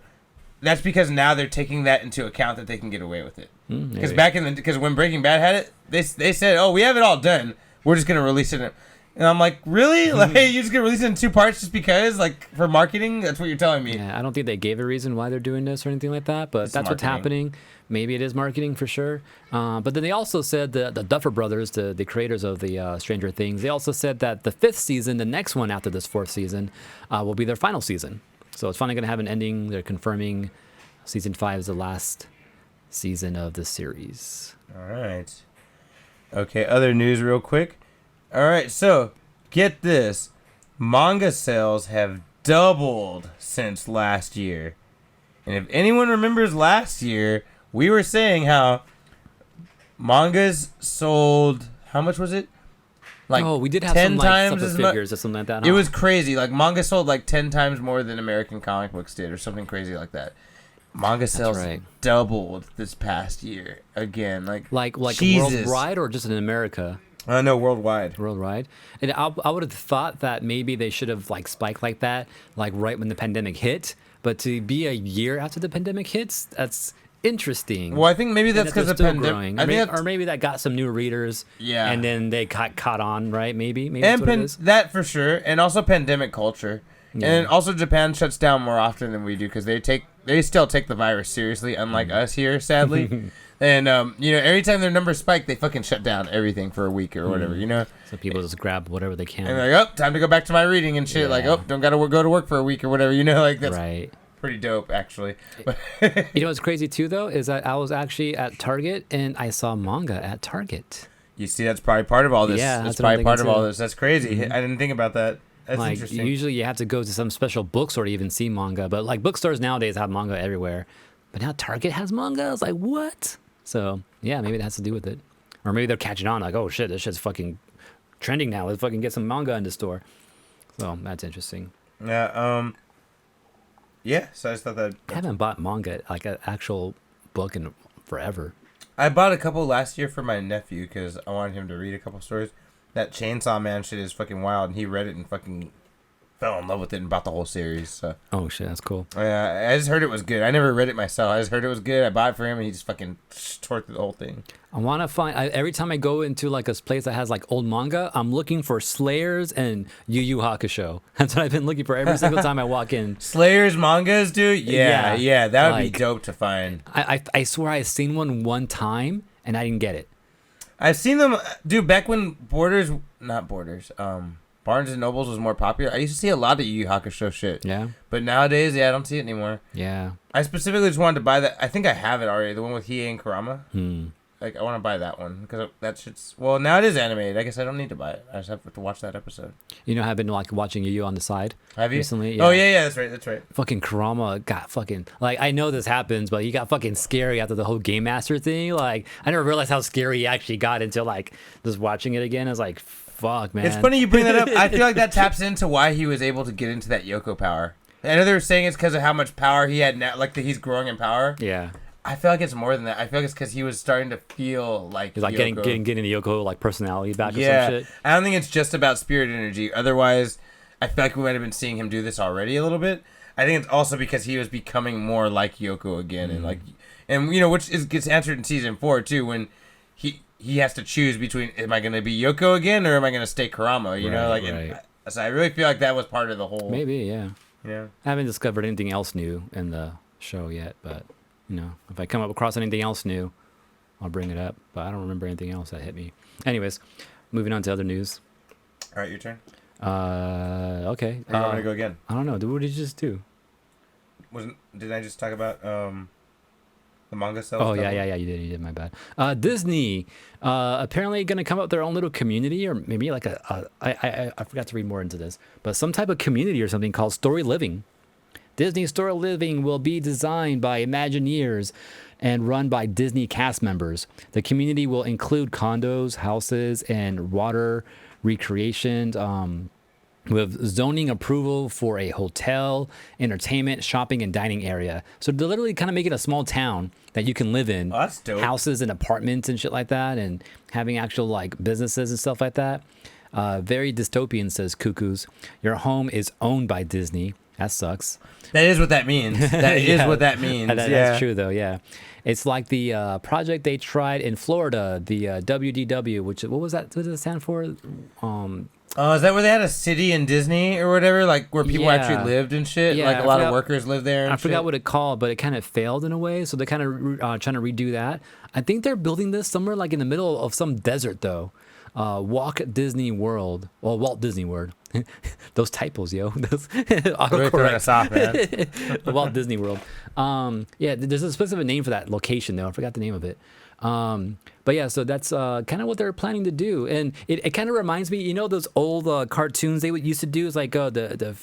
that's because now they're taking that into account that they can get away with it. Because when Breaking Bad had it, they said, oh, we have it all done. We're just gonna release it. And I'm like, really? Like, you're just gonna release it in 2 parts just because, like, for marketing? That's what you're telling me. Yeah, I don't think they gave a reason why they're doing this or anything like that, but that's what's happening. Maybe it is marketing for sure. But then they also said the Duffer Brothers, the creators of the Stranger Things, they also said that the 5th season, the next one after this 4th season, will be their final season. So it's finally gonna have an ending. They're confirming season 5 is the last season of the series. All right. Okay, other news real quick. All right, so get this. Manga sales have doubled since last year. And if anyone remembers last year, we were saying how mangas sold, how much was it? Like we did have 10 some times like, as figures or something like that. It was crazy. Like manga sold like 10 times more than American comic books did or something crazy like that. Manga sales doubled this past year again. Like worldwide or just in America? No, worldwide. Worldwide. And I would have thought that maybe they should have like spiked like that, like right when the pandemic hit. But to be a year after the pandemic hits, that's interesting. Well, I think maybe that's because of the pandemic. Or maybe that got some new readers. Yeah. And then they caught on, right? Maybe and that's what it is. That for sure. And also pandemic culture. Yeah. And also Japan shuts down more often than we do because they still take the virus seriously, unlike us here, sadly. And, every time their numbers spike, they fucking shut down everything for a week or whatever, So people just grab whatever they can. And they're like, oh, time to go back to my reading and shit. Yeah. Like, oh, don't got to go to work for a week or whatever, like that's pretty dope, actually. You know what's crazy, too, though, is that I was actually at Target and I saw manga at Target. You see, that's probably part of all this. Yeah, that's probably part of all this. That's crazy. I didn't think about that. That's like, interesting. Usually you have to go to some special bookstore to even see manga, but like bookstores nowadays have manga everywhere. But now Target has manga? I was like, what? So, yeah, maybe it has to do with it. Or maybe they're catching on, like, oh, shit, this shit's fucking trending now. Let's fucking get some manga in the store. So, that's interesting. Yeah, so I just thought that... I haven't bought manga, like an actual book, in forever. I bought a couple last year for my nephew because I wanted him to read a couple stories. That Chainsaw Man shit is fucking wild, and he read it and fucking fell in love with it and bought the whole series. So. Oh shit, that's cool. Yeah, I just heard it was good. I never read it myself. I just heard it was good. I bought it for him, and he just fucking tore through the whole thing. I want to find every time I go into like a place that has like old manga, I'm looking for Slayers and Yu Yu Hakusho. That's what I've been looking for every single time I walk in. Slayers mangas, dude. Yeah, that would be like, dope to find. I swear I seen one time and I didn't get it. I've seen them, dude. Back when Barnes and Nobles was more popular, I used to see a lot of Yu Yu Hakusho shit. Yeah. But nowadays, I don't see it anymore. Yeah. I specifically just wanted to buy that. I think I have it already. The one with Hiei and Kurama. Hmm. Like, I want to buy that one because that shit's. Well, now it is animated. I guess I don't need to buy it. I just have to watch that episode. You know, I've been like watching Yu Yu on the side. Have you recently? Oh yeah, that's right. Fucking Kurama got fucking like I know this happens, but he got fucking scary after the whole Game Master thing. Like I never realized how scary he actually got until like just watching it again. I was like, fuck, man. It's funny you bring that up. I feel like that taps into why he was able to get into that Yoko power. I know they were saying it's because of how much power he had now, like that he's growing in power. Yeah. I feel like it's more than that. I feel like it's because he was starting to feel like He's like Yoko. getting the Yoko like personality back or some shit. I don't think it's just about spirit energy. Otherwise, I feel like we might have been seeing him do this already a little bit. I think it's also because he was becoming more like Yoko again, and you know, which gets answered in season 4 too, when he has to choose between am I going to be Yoko again or am I going to stay Kurama? You know, like right. so I really feel like that was part of the whole. Maybe, yeah. Yeah. I haven't discovered anything else new in the show yet, but you know, if I come up across anything else new, I'll bring it up. But I don't remember anything else that hit me. Anyways, moving on to other news. All right, your turn. Okay. Or you want me to go again? I don't know. What did you just do? Didn't I just talk about the manga stuff? Oh yeah. You did. My bad. Disney apparently going to come up with their own little community, or maybe like I forgot to read more into this, but some type of community or something called Story Living. Disney Story Living will be designed by Imagineers and run by Disney cast members. The community will include condos, houses, and water recreations. With zoning approval for a hotel, entertainment, shopping, and dining area. So they're literally kind of making a small town that you can live in. Oh, that's dope. Houses and apartments and shit like that, and having actual like businesses and stuff like that. Very dystopian, says Cuckoos. Your home is owned by Disney. That sucks. That is what that means. That is what that means. That's true, though, yeah. It's like the project they tried in Florida, the WDW, which, what was that? What does it stand for? Is that where they had a city in Disney or whatever? Like where people actually lived and shit? Yeah, like a lot of workers lived there and I forgot what it called, but it kind of failed in a way. So they're kind of trying to redo that. I think they're building this somewhere like in the middle of some desert, though. Walt Disney World. Well, Walt Disney World. Those typos, yo. Those really throwing us off, man. Walt Disney World. Yeah, there's a specific name for that location, though. I forgot the name of it. But yeah, so that's kind of what they're planning to do, and it kind of reminds me, you know, those old cartoons they used to do is like the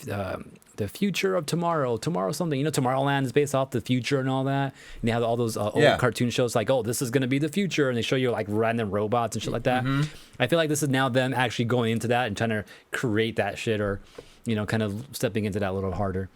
future of tomorrow something, you know, Tomorrowland is based off the future and all that, and they have all those old cartoon shows like, oh, this is gonna be the future, and they show you like random robots and shit like that. Mm-hmm. I feel like this is now them actually going into that and trying to create that shit, or you know, kind of stepping into that a little harder.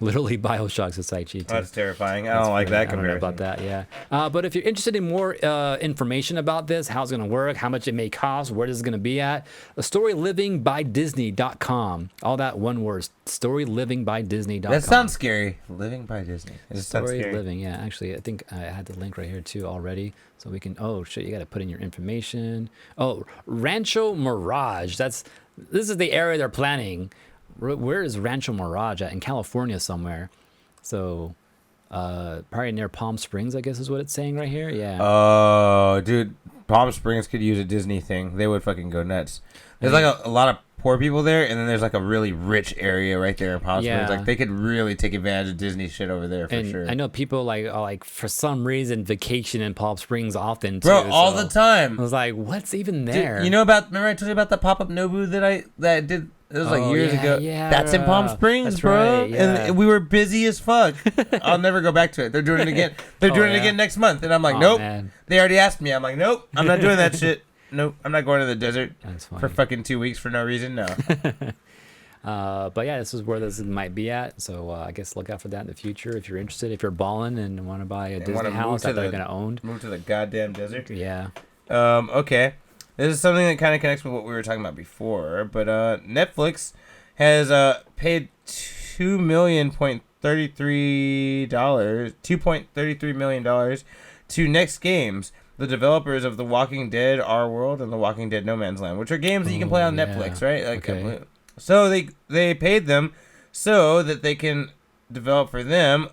Literally BioShock Society. That's terrifying. I don't like that comparison. I don't know about that, yeah. But if you're interested in more information about this, how it's going to work, how much it may cost, where this is going to be at, storylivingByDisney.com. All that one word, storylivingByDisney.com. That sounds scary. Living by Disney. Story Living, yeah. Actually, I think I had the link right here too already. So we can, oh shit, you got to put in your information. Oh, Rancho Mirage. This is the area they're planning. Where is Rancho Mirage at? In California somewhere. So probably near Palm Springs, I guess is what it's saying right here. Yeah. Oh, dude. Palm Springs could use a Disney thing. They would fucking go nuts. There's like a lot of poor people there, and then there's like a really rich area right there in Palm Springs. Like they could really take advantage of Disney shit over there for sure. I know people like for some reason vacation in Palm Springs often too. Bro, all the time. I was like, what's even there? Dude, you know remember I told you about the pop-up Nobu that I did? It was like years ago. Yeah, that's in Palm Springs, bro. Right, yeah. And we were busy as fuck. I'll never go back to it. They're doing it again. They're doing it again next month. And I'm like, nope. Man. They already asked me. I'm like, nope. I'm not doing that shit. Nope. I'm not going to the desert for fucking 2 weeks for no reason. No. But yeah, this is where this might be at. So I guess look out for that in the future if you're interested. If you're balling and want to buy a Disney house that they're gonna own. Move to the goddamn desert. Yeah. Okay. This is something that kind of connects with what we were talking about before, but Netflix has paid $2.33 million to Next Games, the developers of The Walking Dead: Our World and The Walking Dead: No Man's Land, which are games that you can play on Netflix, right? Like, okay. So they paid them so that they can develop for them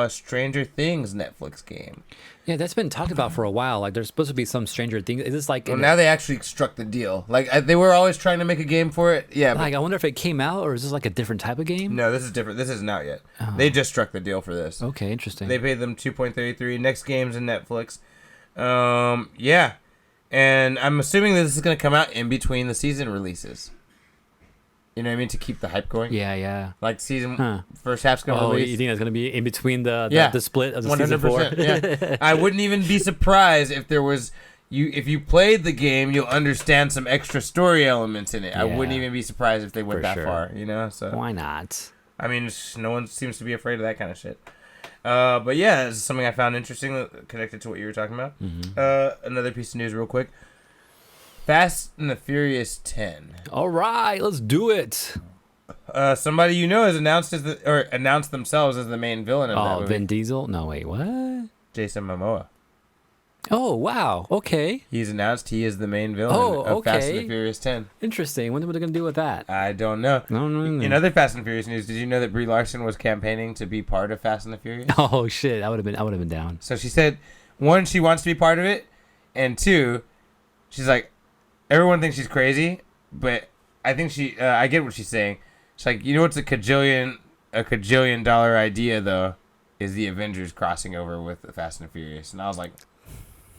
Stranger Things Netflix game. Yeah, that's been talked about for a while. Like, there's supposed to be some Stranger Things. Is this like? Well, now they actually struck the deal. Like, they were always trying to make a game for it. Yeah. Like, I wonder if it came out, or is this like a different type of game? No, this is different. This isn't out yet. They just struck the deal for this. Okay, interesting. They paid them 2.33. Next Games and Netflix. Yeah. And I'm assuming that this is going to come out in between the season releases. You know what I mean? To keep the hype going. Yeah. Like first half's going to release. You think that's going to be in between the split of the 100%, season 4? Yeah. I wouldn't even be surprised if there was... If you played the game, you'll understand some extra story elements in it. Yeah. I wouldn't even be surprised if they went For that sure. far, you know? So Why not? I mean, no one seems to be afraid of that kind of shit. But yeah, this is something I found interesting connected to what you were talking about. Mm-hmm. Another piece of news real quick. Fast and the Furious 10. All right, let's do it. Somebody you know has announced announced themselves as the main villain of that Oh, movie. Vin Diesel? No, wait, what? Jason Momoa. Oh, wow. Okay. He's announced he is the main villain of Fast and the okay. Furious 10. Interesting. What are they going to do with that? I don't know. No. In other Fast and Furious news, did you know that Brie Larson was campaigning to be part of Fast and the Furious? Oh, shit. I would have been down. So she said, one, she wants to be part of it, and two, she's like, everyone thinks she's crazy, but I think I get what she's saying. She's like, you know what's a cajillion dollar idea though, is the Avengers crossing over with the Fast and the Furious, and I was like,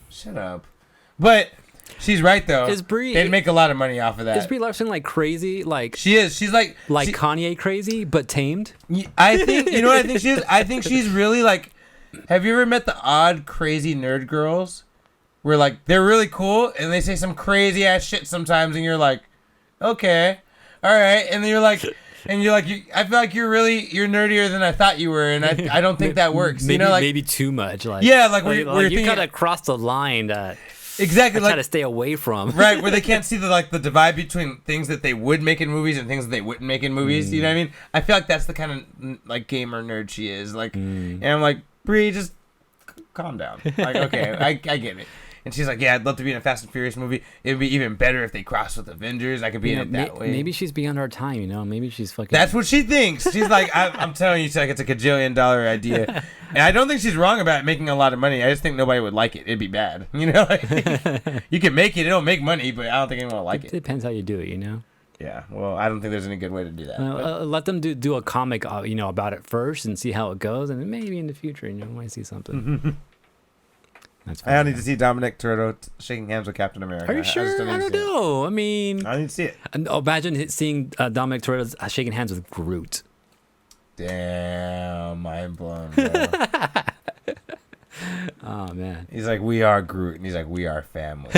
shut up. But she's right though. They'd make a lot of money off of that. Is Brie Larson like crazy? Like she is. She's like Kanye crazy, but tamed. I think you know what I think she is. I think she's really like. Have you ever met the odd, crazy nerd girls? Where like they're really cool and they say some crazy ass shit sometimes, and you're like, okay, all right, and then you're like, I feel like you're nerdier than I thought you were, and I don't think that works. Maybe, you know, like maybe too much. Like yeah, like you thinking, kind of crossed the line. Exactly, try to stay away from. Right, where they can't see the divide between things that they would make in movies and things that they wouldn't make in movies. You know what I mean? I feel like that's the kind of like gamer nerd she is. Like, and I'm like, Brie, just calm down. Like, okay, I get it. And she's like, yeah, I'd love to be in a Fast and Furious movie. It would be even better if they crossed with Avengers. I could be in it that way. Maybe she's beyond our time, you know? Maybe she's fucking... That's what she thinks. She's like, I'm telling you, she's like, it's a cajillion dollar idea. And I don't think she's wrong about making a lot of money. I just think nobody would like it. It'd be bad. You know? Like, you can make it. It'll make money, but I don't think anyone will like it. It depends how you do it, you know? Yeah. Well, I don't think there's any good way to do that. Let them do a comic, about it first and see how it goes. And then maybe in the future, we might see something. I don't need to see Dominic Toretto shaking hands with Captain America. Are you sure? I don't know. I mean... I need to see it. Imagine seeing Dominic Toretto shaking hands with Groot. Damn, mind blown, bro. Oh, man. He's like, we are Groot, and he's like, we are family.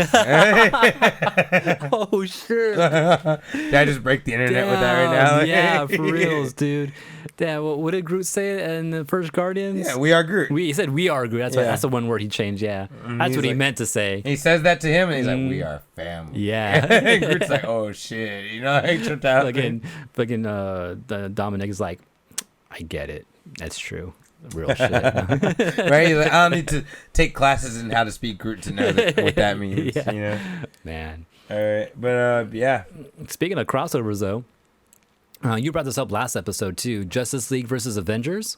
Oh, shit. Did I just break the internet with that right now? Yeah, for reals, dude. Damn, what did Groot say in the first Guardians? Yeah, we are Groot. He said we are Groot. That's the one word he changed, yeah. That's what he meant to say. He says that to him, and he's like, we are family. Yeah. And Groot's like, oh, shit. You know, I tripped out. The Dominic is like, I get it. That's true. Real shit. Right? He's like, I don't need to take classes in how to speak Groot to know what that means. Yeah. You know? Man. All right. But, yeah. Speaking of crossovers, though, you brought this up last episode, too. Justice League versus Avengers.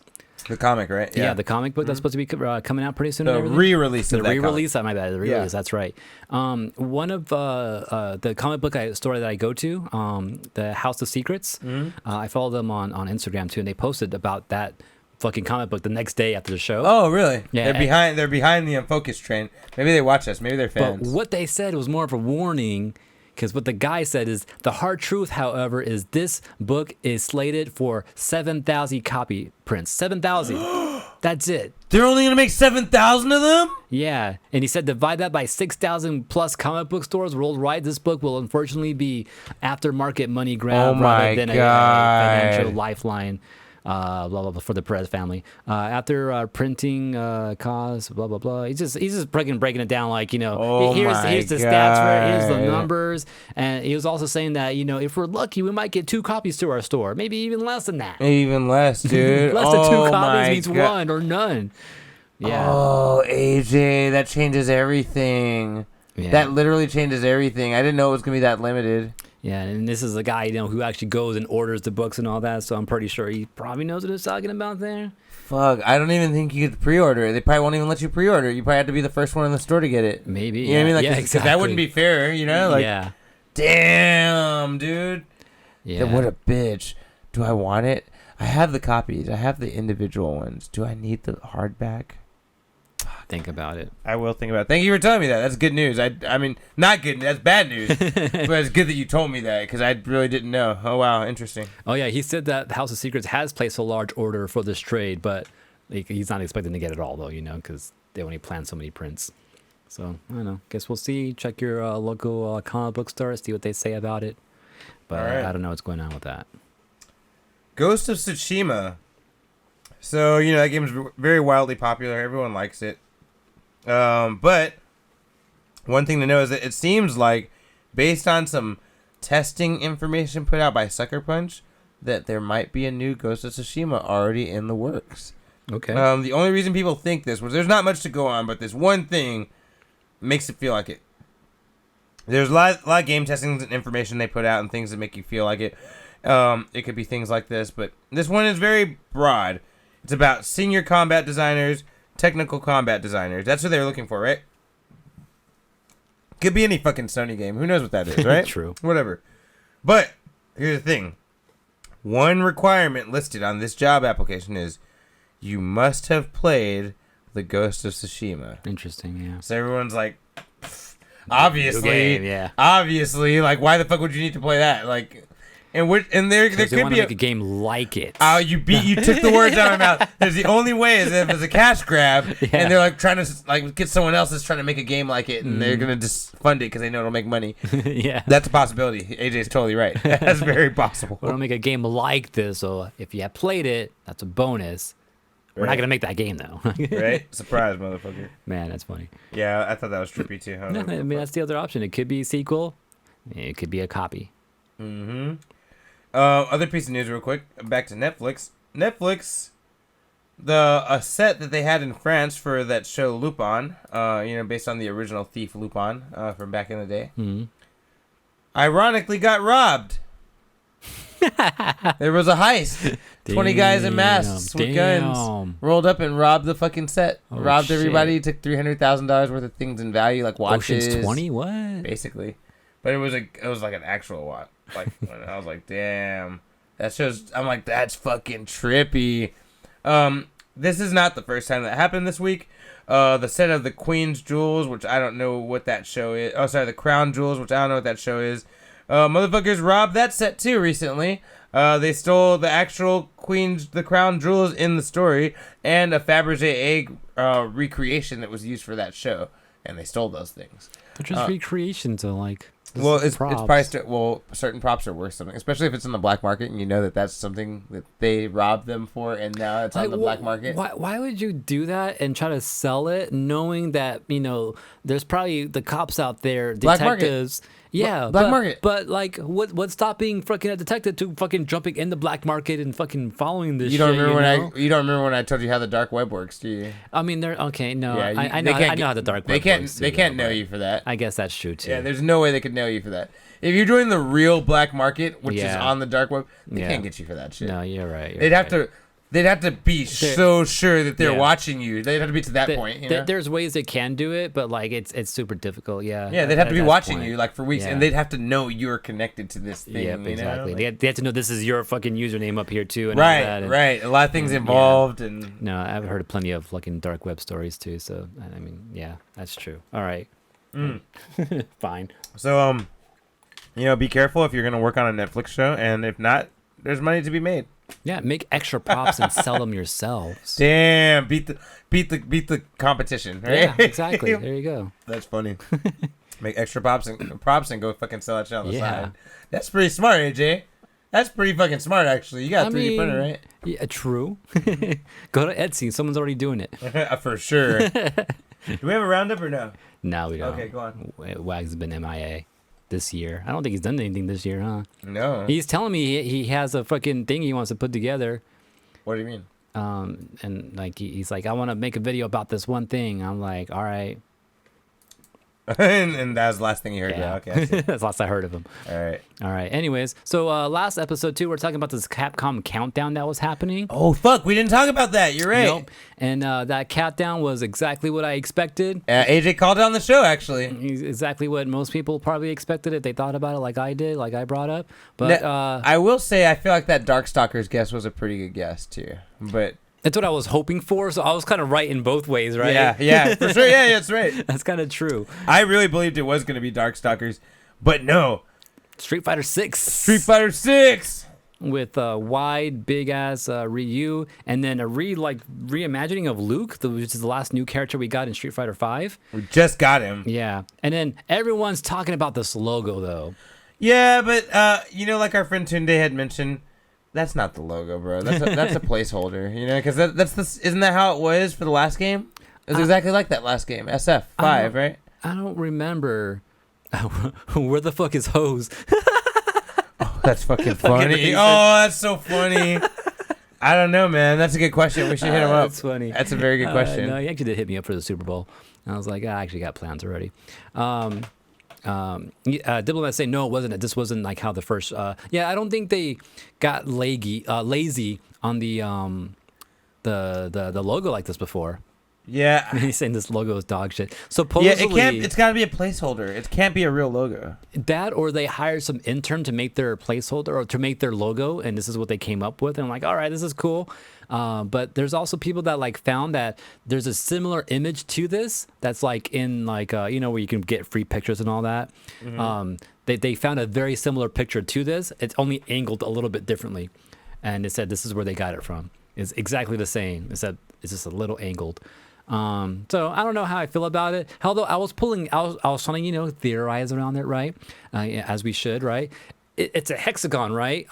The comic, right? Yeah, the comic book that's supposed to be coming out pretty soon. The re-release of that re-release, my bad. The re-release, that's right. One of the comic book store that I go to, the House of Secrets, I follow them on Instagram, too, and they posted about that fucking comic book the next day after the show. Oh, really? Yeah. They're behind the Unfocused train. Maybe they watch us. Maybe they're fans. But what they said was more of a warning, because what the guy said is, the hard truth, however, is this book is slated for 7,000 copy prints. 7,000. That's it. They're only gonna make 7,000 of them. Yeah, and he said divide that by 6,000 plus comic book stores worldwide. This book will unfortunately be aftermarket money grab rather than a financial lifeline. Blah, blah, blah, for the Perez family. After printing costs, blah, blah, blah. He's just breaking it down like, here's the stats for it, here's the numbers. And he was also saying that, if we're lucky, we might get 2 copies to our store. Maybe even less than that. Even less, dude. Less than 2 copies means 1 or none. Yeah. Oh, AJ, that changes everything. Yeah. That literally changes everything. I didn't know it was going to be that limited. Yeah, and this is a guy, who actually goes and orders the books and all that, so I'm pretty sure he probably knows what he's talking about there. Fuck, I don't even think you could pre-order. They probably won't even let you pre-order. You probably have to be the first one in the store to get it. Maybe, you know what I mean? Like, because that wouldn't be fair, yeah. Damn, dude. Yeah. What a bitch. Do I want it? I have the copies. I have the individual ones. Do I need the hardback? Think about it. I will think about it. Thank you for telling me that. That's good news. I mean, not good. That's bad news. But it's good that you told me that because I really didn't know. Oh, wow. Interesting. Oh, yeah. He said that House of Secrets has placed a large order for this trade, but he's not expecting to get it all, though, because they only plan so many prints. So, I don't know. Guess we'll see. Check your local comic book store, see what they say about it. But right. I don't know what's going on with that. Ghost of Tsushima. So, that game is very wildly popular. Everyone likes it. But one thing to know is that it seems like, based on some testing information put out by Sucker Punch, that there might be a new Ghost of Tsushima already in the works. Okay. The only reason people think this was there's not much to go on, but this one thing makes it feel like it. There's a lot of game testing and information they put out and things that make you feel like it. It could be things like this, but this one is very broad. It's about senior combat designers, technical combat designers. That's what they're looking for, right? Could be any fucking Sony game. Who knows what that is, right? True. Whatever. But here's the thing. One requirement listed on this job application is you must have played the Ghost of Tsushima. Interesting, yeah. So everyone's like, obviously, game, yeah. Obviously, like, why the fuck would you need to play that? Like, and there could be make a game like it. Oh, you took the words out of my mouth. There's the only way is if it's a cash grab, and they're like trying to get someone else that's trying to make a game like it, and they're gonna just fund it because they know it'll make money. Yeah, that's a possibility. AJ's totally right. That's very possible. We're gonna make a game like this, so if you have played it, that's a bonus. We're not gonna make that game though. Right? Surprise, motherfucker. Man, that's funny. Yeah, I thought that was trippy too. No, I mean that's the other option. It could be a sequel. It could be a copy. Mm-hmm. Other piece of news real quick. Back to Netflix. Netflix, a set that they had in France for that show Lupin, based on the original thief Lupin from back in the day, ironically got robbed. There was a heist. 20 guys in masks with guns rolled up and robbed the fucking set. Robbed everybody. Took $300,000 worth of things in value, like watches. Ocean's 20? What? Basically. But it was like an actual watch. Like, I was like, damn. I'm like, that's fucking trippy. This is not the first time that happened this week. The set of the Queen's Jewels, which I don't know what that show is. Oh, sorry, the Crown Jewels, which I don't know what that show is. Motherfuckers robbed that set too recently. They stole the actual the Crown Jewels in the story and a Fabergé egg recreation that was used for that show. And they stole those things. They're just recreations of like... Well, it's probably certain props are worth something, especially if it's in the black market and you know that that's something that they robbed them for and now it's on the black market. Why would you do that and try to sell it knowing that, there's probably the cops out there, detectives. Yeah, black market. But like, what's stopping fucking a detective to fucking jumping in the black market and fucking following this? You don't remember when I told you how the dark web works, do you? I mean, they're okay. No, yeah, I know how the dark web works. They can't know you for that. I guess that's true too. Yeah, there's no way they could know you for that. If you're doing the real black market, which is on the dark web, they can't get you for that shit. No, you're right. They'd have to be so sure that they're watching you. They'd have to be to that point. There's ways they can do it, but like it's super difficult. Yeah. Yeah, they'd have to be watching you like for weeks, and they'd have to know you're connected to this thing. Yeah, exactly. They have to know this is your fucking username up here too. And right, all that, right. A lot of things involved, and no, I've heard plenty of fucking dark web stories too. So I mean, yeah, that's true. All right, fine. So be careful if you're gonna work on a Netflix show, and if not, there's money to be made. Yeah, make extra props and sell them yourselves. Damn, beat the competition, right? Yeah, exactly. There you go. That's funny. Make extra props and go fucking sell that shit on the Yeah. side. That's pretty smart, AJ. That's pretty fucking smart, actually. You got a 3D printer, right? Yeah, true. Go to Etsy. Someone's already doing it. For sure. Do we have a roundup or no? No, we don't. Okay, go on. Wags has been MIA this year. I don't think he's done anything this year, huh? No. He's telling me he has a fucking thing he wants to put together. What do you mean? And like he's like, I want to make a video about this one thing. I'm like, all right. and that was the last thing you heard. Yeah, okay. I see. That's the last I heard of him. All right. Anyways, so last episode too, we're talking about this Capcom Countdown that was happening. Oh, fuck. We didn't talk about that. You're right. Nope. And that countdown was exactly what I expected. AJ called it on the show, actually. Exactly what most people probably expected if they thought about it like I did, like I brought up. But I will say, I feel like that Darkstalkers guess was a pretty good guess, too. But that's what I was hoping for, so I was kind of right in both ways, right? Yeah, for sure. Yeah, that's right. That's kind of true. I really believed it was going to be Darkstalkers, but no. Street Fighter 6. Street Fighter 6! With a wide, big-ass Ryu, and then a reimagining of Luke, which is the last new character we got in Street Fighter 5. We just got him. Yeah, and then everyone's talking about this logo, though. Yeah, but, like our friend Tunde had mentioned, that's not the logo, bro. That's a placeholder, because isn't that how it was for the last game? It was exactly like that last game, SF5, right? I don't remember. Where the fuck is Hose? Oh, that's fucking funny. Oh, that's so funny. I don't know, man. That's a good question. We should hit him up. That's funny. That's a very good question. No, he actually did hit me up for the Super Bowl. And I was like, I actually got plans already. Diplomat say no, it wasn't. This wasn't like how the first. I don't think they got lazy on the logo like this before. Yeah, He's saying this logo is dog shit. Supposedly, it's got to be a placeholder. It can't be a real logo. That, or they hired some intern to make their placeholder or to make their logo, and this is what they came up with. And I'm like, all right, this is cool. But there's also people that like found that there's a similar image to this that's like in like where you can get free pictures and all that. Mm-hmm. They found a very similar picture to this. It's only angled a little bit differently, and it said this is where they got it from. It's exactly the same. It said it's just a little angled. So I don't know how I feel about it. Although I was trying to theorize around it, right? As we should, right? It's a hexagon, right?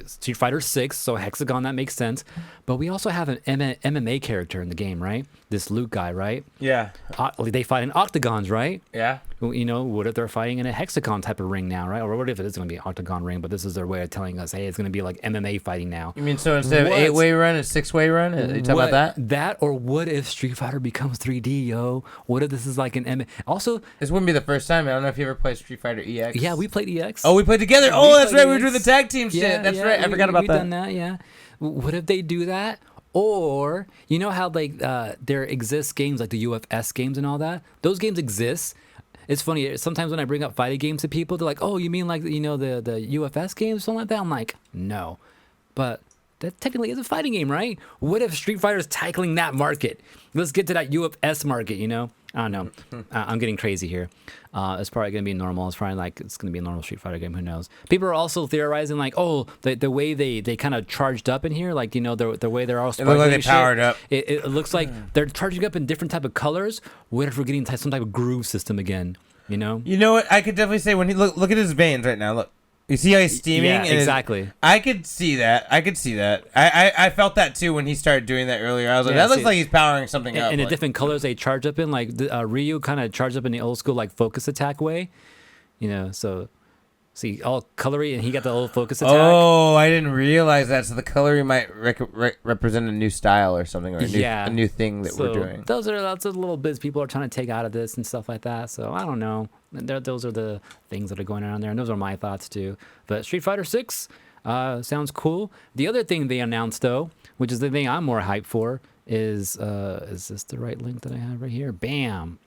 Street Fighter 6, so hexagon, that makes sense. But we also have an MMA character in the game, right? This Luke guy, right? Yeah. They fight in octagons, right? Yeah. What if they're fighting in a hexagon type of ring now, right? Or what if it is going to be an octagon ring, but this is their way of telling us, hey, it's going to be like MMA fighting now. You mean so instead of 8-way run, it's 6-way run? You talking about that? That, or what if Street Fighter becomes 3D, yo? What if this is like an MMA? Also, this wouldn't be the first time. I don't know if you ever played Street Fighter EX. Yeah, we played EX. Oh, we played together. Oh, that's right. We were doing the tag team shit. Yeah, that's right. I forgot about that. We've done that, yeah. What if they do that? Or, you know how like there exists games like the UFS games and all that? Those games exist. It's funny, sometimes when I bring up fighting games to people, they're like, oh, you mean like, the UFS games, something like that? I'm like, no. But that technically is a fighting game, right? What if Street Fighter is tackling that market? Let's get to that UFS market, I don't know. I'm getting crazy here. It's probably going to be normal. It's probably like it's going to be a normal Street Fighter game. Who knows? People are also theorizing like, oh, the way they kind of charged up in here, like, the way they're all it looks like they powered up. It looks like they're charging up in different type of colors. What if we're getting some type of groove system again? You know what? I could definitely say when he look at his veins right now. Look. You see how he's steaming? Yeah, exactly. I could see that. I felt that too when he started doing that earlier. I was like, that looks like he's powering something up. And the different colors they charge up in, like Ryu kind of charged up in the old school like focus attack way, so see all colory, and he got the old focus attack. Oh, I didn't realize that. So the colory might represent a new style or something, or a new thing that we're doing. Those are lots of little bits people are trying to take out of this and stuff like that. So I don't know. Those are the things that are going on there, and those are my thoughts too. But Street Fighter 6 sounds cool. The other thing they announced, though, which is the thing I'm more hyped for, is this the right link that I have right here? Bam!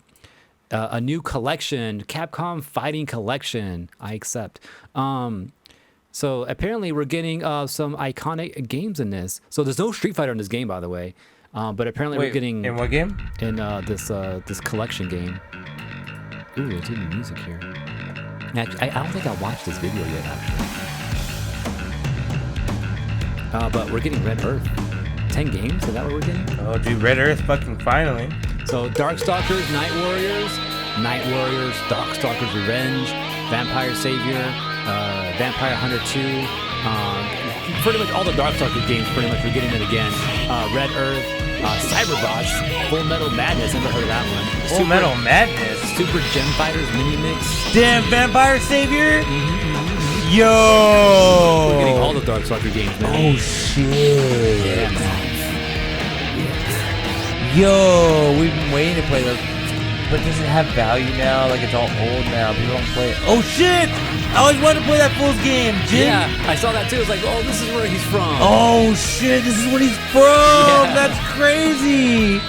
A new collection, Capcom Fighting Collection. I accept. So apparently we're getting some iconic games in this. So there's no Street Fighter in this game, by the way. But apparently we're getting in what game? In this collection game. Ooh, there's even music here. Actually, I don't think I watched this video yet, actually. But we're getting Red Earth. 10 games? Is that what we're getting? Oh, dude, Red Earth fucking finally. So Darkstalkers, Night Warriors, Darkstalkers Revenge, Vampire Savior, Vampire Hunter 2. Pretty much all the Darkstalkers games, pretty much we're getting it again. Red Earth, Cyberbots, Full Metal Madness, never heard of that one. Full Metal Madness. Super Gem Fighters Mini Mix. Damn, Vampire Savior. Yo. We're getting all the Darkstalker games, man. Oh shit. Yeah, man. Yo, we've been waiting to play those. But does it have value now? Like, it's all old now. People don't play it. Oh, shit! I always wanted to play that Fool's game, Jim. Yeah, I saw that too. It's like, oh, this is where he's from. Oh, shit, this is where he's from. Yeah. That's crazy.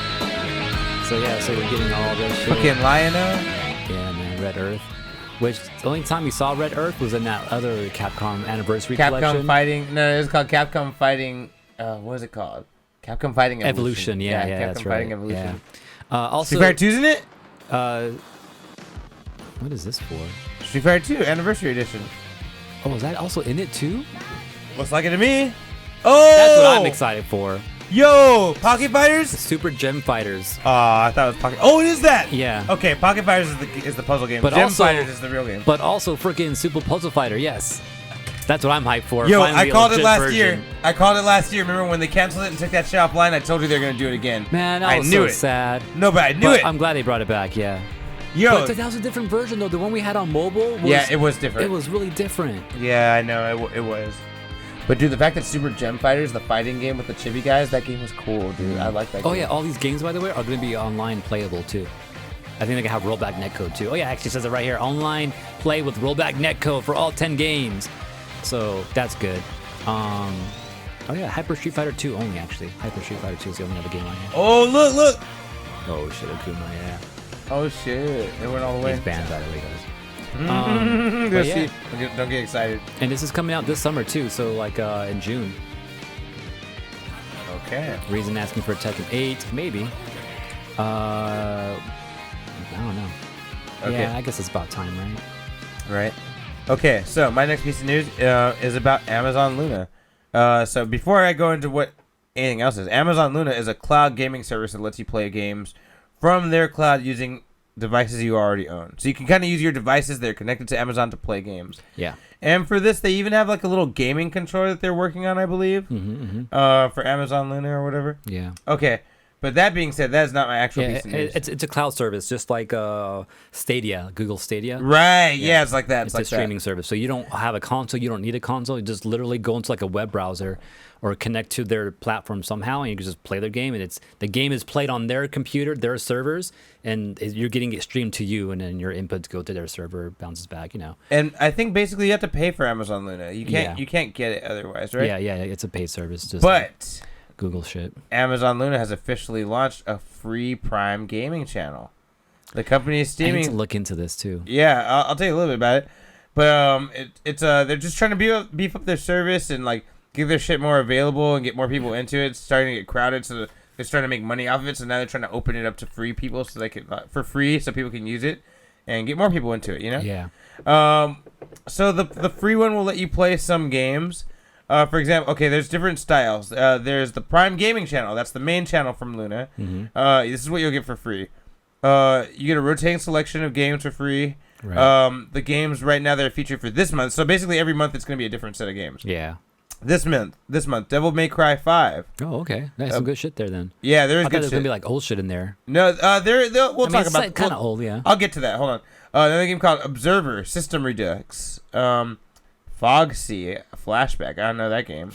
So, yeah, so we're getting all this shit. Fucking Lion-O? Yeah, man, Red Earth. Which, the only time we saw Red Earth was in that other Capcom Anniversary Capcom Collection. Fighting. No, it was called Capcom Fighting. What is it called? Capcom Fighting Evolution. Yeah, Capcom that's Fighting right. Evolution. Yeah. Also, Street Fighter 2's in it? What is this for? Street Fighter 2 Anniversary Edition. Oh, is that also in it too? Looks like it to me. Oh! That's what I'm excited for. Yo, Pocket Fighters? Super Gem Fighters. I thought it was Pocket. Oh, it is that. Yeah. Okay, Pocket Fighters is the puzzle game. But Gem also- Fighters is the real game. But also freaking Super Puzzle Fighter, yes. That's what I'm hyped for. Yo, Finally, I called a it legit last version. year. I called it last year. Remember when they canceled it and took that shit offline? I told you they were gonna do it again. Man, that I was knew so it. sad. No, but I knew But it. I'm glad they brought it back, yeah. Yo, But that was a different version, though. The one we had on mobile was... yeah, it was different. It was really different. Yeah, I know it was. But dude, the fact that Super Gem Fighters, the fighting game with the chibi guys, that game was cool, dude. I like that. Oh, game. yeah, all these games, by the way, are going to be online playable, too. I think they can have rollback netcode, too. Oh, yeah, it actually says it right here. Online play with rollback netcode for all 10 games. So, that's good. Oh, yeah, Hyper Street Fighter 2 only, actually. Hyper Street Fighter 2 is the only other game I have. Oh, look. Oh, shit, Akuma, yeah. Oh shit, it went all the way. He's banned, by the way, guys. Go but see. yeah. Don't get excited. And this is coming out this summer, too. So, like, in June. Okay. Reason asking for Tekken 8, maybe. I don't know. Okay. Yeah, I guess it's about time, right? Right. Okay, so my next piece of news is about Amazon Luna. So before I go into what anything else is, Amazon Luna is a cloud gaming service that lets you play games from their cloud using devices you already own. So you can kind of use your devices that are connected to Amazon to play games. Yeah. And for this, they even have like a little gaming controller that they're working on, I believe, for Amazon Luna or whatever. Yeah. Okay. But that being said, that is not my actual Yeah, piece of news. it's a cloud service, just like Stadia, Google Stadia. Right. Yeah, it's like that. It's like a streaming service. So you don't have a console. You don't need a console. You just literally go into like a web browser or connect to their platform somehow, and you can just play their game. And the game is played on their computer, their servers, and you're getting it streamed to you, and then your inputs go to their server, bounces back, you know. And I think basically you have to pay for Amazon Luna. You can't get it otherwise, right? Yeah, it's a paid service. Just like But Google shit. Amazon Luna has officially launched a free Prime gaming channel. The company is I need to steaming. look into this too. Yeah, I'll tell you a little bit about it. But it's they're just trying to beef up their service and like give their shit more available and get more people into it. It's starting to get crowded, so they're starting to make money off of it. So now they're trying to open it up to free people, so they can for free, so people can use it and get more people into it. You know? Yeah. So the free one will let you play some games. For example, okay, there's different styles. There's the Prime Gaming channel. That's the main channel from Luna. This is what you'll get for free. You get a rotating selection of games for free. Right. The games right now that are featured for this month. So basically every month it's going to be a different set of games. Yeah. This month, Devil May Cry 5. Oh, okay. That's some good shit there then. Yeah, there is I thought good there was shit. gonna be like old shit in there. No, we'll talk about kind of old, yeah. I'll get to that. Hold on. Another game called Observer System Redux. Fogsy Flashback. I don't know that game.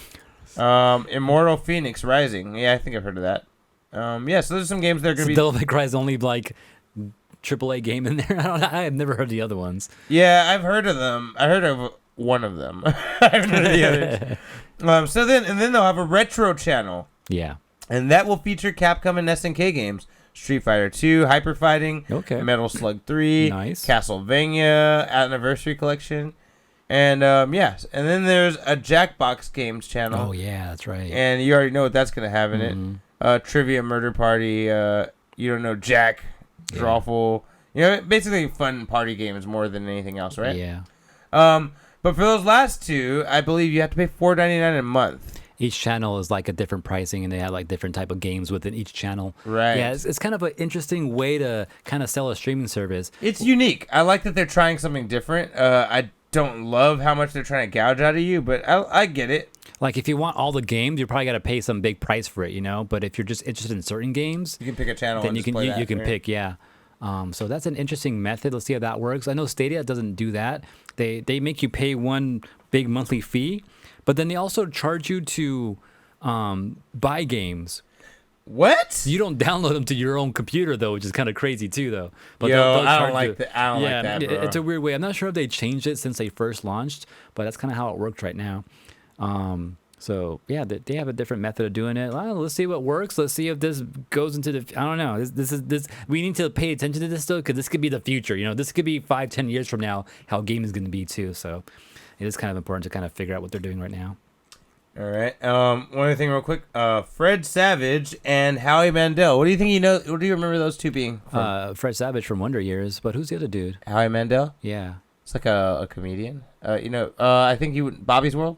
Immortal Phoenix Rising. Yeah, I think I've heard of that. Yeah, so there's some games that are gonna be. Devil May Cry is only like AAA game in there. I have never heard the other ones. Yeah, I've heard of them. I heard of one of them. I haven't heard of the others. So then they'll have a retro channel. Yeah. And that will feature Capcom and SNK games. Street Fighter 2, Hyper Fighting, Okay. Metal Slug 3, Nice. Castlevania Anniversary Collection. And yes, and then there's a Jackbox Games channel. Oh yeah, that's right. And you already know what that's going to have in it. Trivia Murder Party, you don't know Jack, Drawful. You know, basically fun party games more than anything else, right? Yeah. But for those last two, I believe you have to pay $4.99 a month. each channel is like a different pricing, and they have like different type of games within each channel. Right. Yeah, it's kind of an interesting way to kind of sell a streaming service. It's unique. I like that they're trying something different. I don't love how much they're trying to gouge out of you, but I get it. Like if you want all the games, you probably got to pay some big price for it, you know. But if you're just interested in certain games, You can pick a channel then and you just can play that, you can right? pick, yeah. So that's an interesting method. Let's see how that works. I know Stadia doesn't do that. They make you pay one big monthly fee, but then they also charge you to buy games. What? You don't download them to your own computer though, which is kind of crazy too, though. But Yo, they'll I charge don't like you. that. I don't like that, bro. It's a weird way. I'm not sure if they changed it since they first launched, but that's kind of how it worked right now. So yeah, they have a different method of doing it. Well, let's see what works. Let's see if this goes into the. I don't know. This. We need to pay attention to this though, because this could be the future. You know, this could be 5-10 years from now how gaming is going to be too. So it is kind of important to kind of figure out what they're doing right now. All right. One other thing, real quick. Fred Savage and Howie Mandel. What do you think? What do you remember those two being? From? Fred Savage from Wonder Years, but who's the other dude? Howie Mandel. Yeah. It's like a comedian. I think Bobby's World.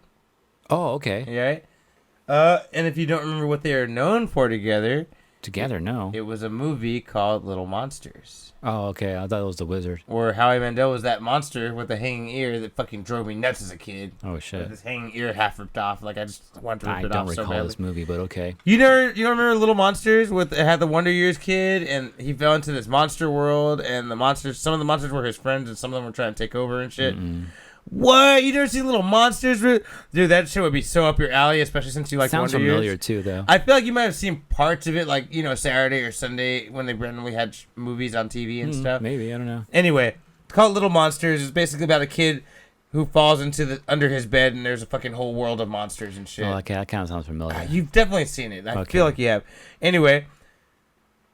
Oh, okay. Yeah. Right? And if you don't remember what they are known for together, Together, no. it was a movie called Little Monsters, Oh, okay. I thought it was the Wizard. where Howie Mandel was that monster with the hanging ear that fucking drove me nuts as a kid. Oh With shit. his hanging ear half ripped off. Like I just wanted to rip I it don't off so recall badly. this movie, but okay. You don't remember Little Monsters with it had the Wonder Years kid and he fell into this monster world and some of the monsters were his friends and some of them were trying to take over and shit. What? You never seen Little Monsters? Dude, that shit would be so up your alley, especially since you like Sounds Wonder familiar Years. too, though. I feel like you might have seen parts of it, like, Saturday or Sunday when they randomly had movies on TV and stuff. Maybe, I don't know. Anyway, it's called Little Monsters. It's basically about a kid who falls into under his bed and there's a fucking whole world of monsters and shit. Oh, okay, that kind of sounds familiar. You've definitely seen it. I Okay. feel like you have. Anyway,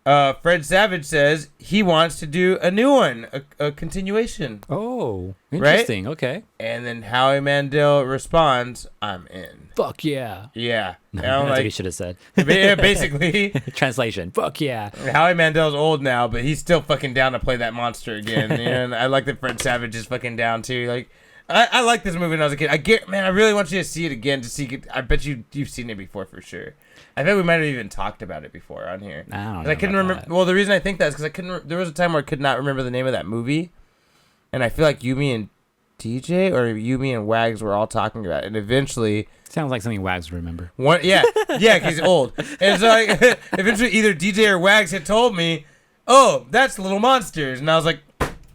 Fred Savage says he wants to do a new one, a continuation. Oh, interesting. Okay. And then Howie Mandel responds, "I'm in." Fuck yeah. Yeah. And That's I'm what he like, should have said. yeah, basically, Translation. Fuck yeah. Howie Mandel's old now, but he's still fucking down to play that monster again. And I like that Fred Savage is fucking down too. Like, I like this movie when I was a kid. I really want you to see it again to see. I bet you've seen it before for sure. I bet we might have even talked about it before on here. I don't 'Cause know I couldn't about remember. that. Well, the reason I think that is because I couldn't. There was a time where I could not remember the name of that movie, and I feel like Yumi and DJ or Yumi and Wags were all talking about it, and eventually Sounds like something Wags would remember. one, yeah, because he's old, and so like, eventually either DJ or Wags had told me, "Oh, that's Little Monsters," and I was like,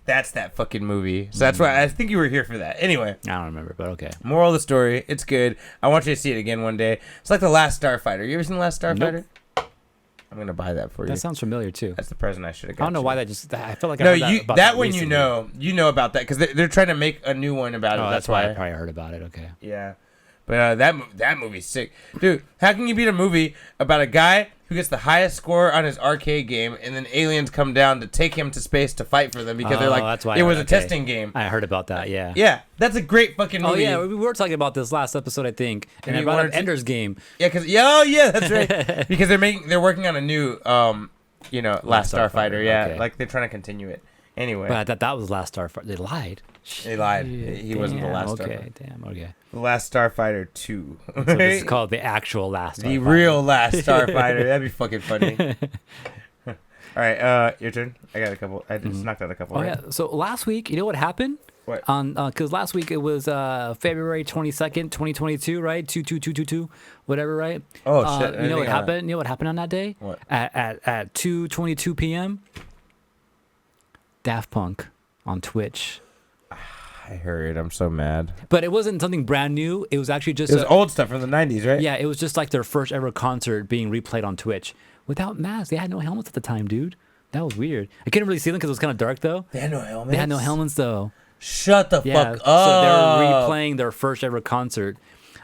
"That's that fucking movie." So that's why I think you were here for that. Anyway. I don't remember, but okay. Moral of the story, it's good. I want you to see it again one day. It's like The Last Starfighter. You ever seen The Last Starfighter? I'm going to buy that for you. That sounds familiar too. That's the present I should have got. I don't know you. why that just. I feel like I No, heard that, about that one recently. you know about that because they're trying to make a new one about it. Oh, that's that's why I why. probably heard about it. Okay. Yeah. But that movie's sick. Dude, how can you beat a movie about a guy who gets the highest score on his arcade game and then aliens come down to take him to space to fight for them because they're like, that's why it I was heard- a okay. testing game. I heard about that. Yeah. Yeah, that's a great fucking Oh movie. yeah, we were talking about this last episode, I think, and you I brought wanted up to- Ender's Game. Yeah, yeah, that's right. Because they're working on a new, Last Starfighter. Yeah, okay. like they're trying to continue it. Anyway, But I thought that was Last Starfighter. They lied. they lied. He wasn't the last Okay, Starfighter. damn. Okay. The Last Starfighter 2. So this is called the actual Last. The Starfighter. real Last Starfighter. That'd be fucking funny. All right, your turn. I got a couple. I just knocked out a couple. Oh right? yeah. So last week, you know what happened? What? Because last week it was February 22nd, 2022, right? 22222, whatever, right? Oh, shit. You know what Anything on happened? You know what happened on that day? What? At 2:22 p.m. Daft Punk on Twitch. I heard. I'm so mad. But it wasn't something brand new. It was actually just It was old stuff from the 90s, right? yeah, it was just like their first ever concert being replayed on Twitch without masks. They had no helmets at the time, dude. That was weird. I couldn't really see them because it was kind of dark though. They had no helmets. They had no helmets though. Shut the Yeah, fuck up. so they're replaying their first ever concert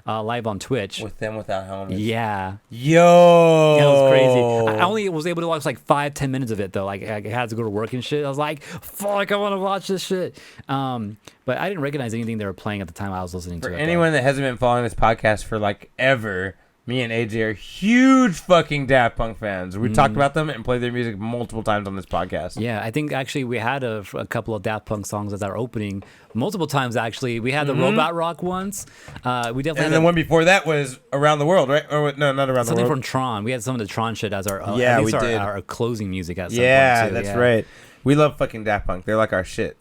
live on Twitch. With them without helmets. Yeah, Yo. it was crazy. I only was able to watch like 5-10 minutes of it though. Like I had to go to work and shit. I was like, "Fuck, I want to watch this shit." But I didn't recognize anything they were playing at the time I was listening For to it. anyone that hasn't been following this podcast for like ever, Me and AJ are huge fucking Daft Punk fans. We talked about them and played their music multiple times on this podcast. Yeah, I think actually we had a couple of Daft Punk songs as our opening multiple times. Actually, we had the Robot Rock once. We definitely And had the one before that was Around the World, right? Or no, not Around the something World. from Tron. We had some of the Tron shit as our Yeah, at least we did. our closing music at some Yeah, point too. that's right. We love fucking Daft Punk. They're like our shit.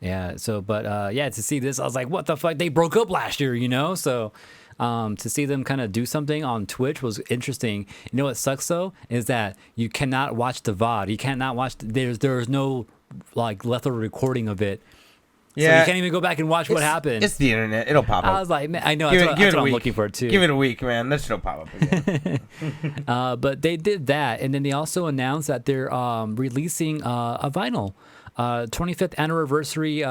Yeah. So, but yeah, to see this, I was like, what the fuck? They broke up last year, you know? So, to see them kind of do something on Twitch was interesting. You know what sucks though is that you cannot watch the VOD. You cannot watch. There's no like leftover recording of it. Yeah. So you can't even go back and watch what happened. It's the internet. It'll pop up. I was like, man, I know Give that's it what a I'm week. looking for too. Give it a week, man. That shit'll pop up again. But they did that, and then they also announced that they're releasing a vinyl, 25th anniversary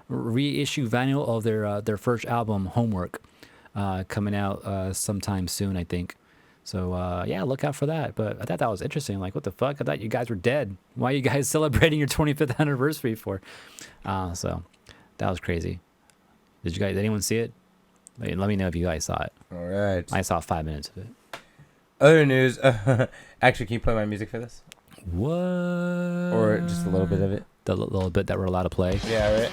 reissue vinyl of their first album, Homework, coming out sometime soon, I think. So yeah, look out for that. But I thought that was interesting. Like, what the fuck? I thought you guys were dead. Why are you guys celebrating your 25th anniversary for? So that was crazy. Did anyone see it? Let me know if you guys saw it. All right. I saw 5 minutes of it. Other news. Actually, can you play my music for this? What? Or just a little bit of it? The little bit that we're allowed to play. Yeah,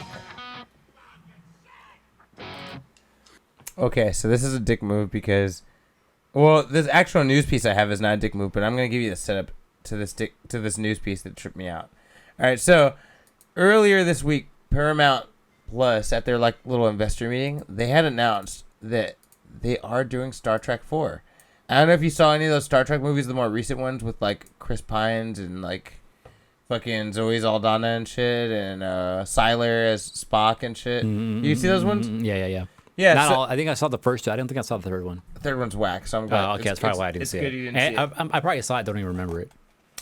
right. Okay, so this is a dick move because, well, this actual news piece I have is not a dick move, but I'm gonna give you the setup to this news piece that tripped me out. All right, so earlier this week, Paramount Plus at their like little investor meeting, they had announced that they are doing Star Trek 4. I don't know if you saw any of those Star Trek movies, the more recent ones with like Chris Pines and like fucking Zoe Saldana and shit, and Siler as Spock and shit. You see those ones? Yeah. Yeah. Not so, all. I think I saw the first two. I don't think I saw the third one. the third one's whack, so I'm glad. Oh, okay. That's probably why I didn't it's see good it. you didn't see it. I probably saw it. Don't even remember it.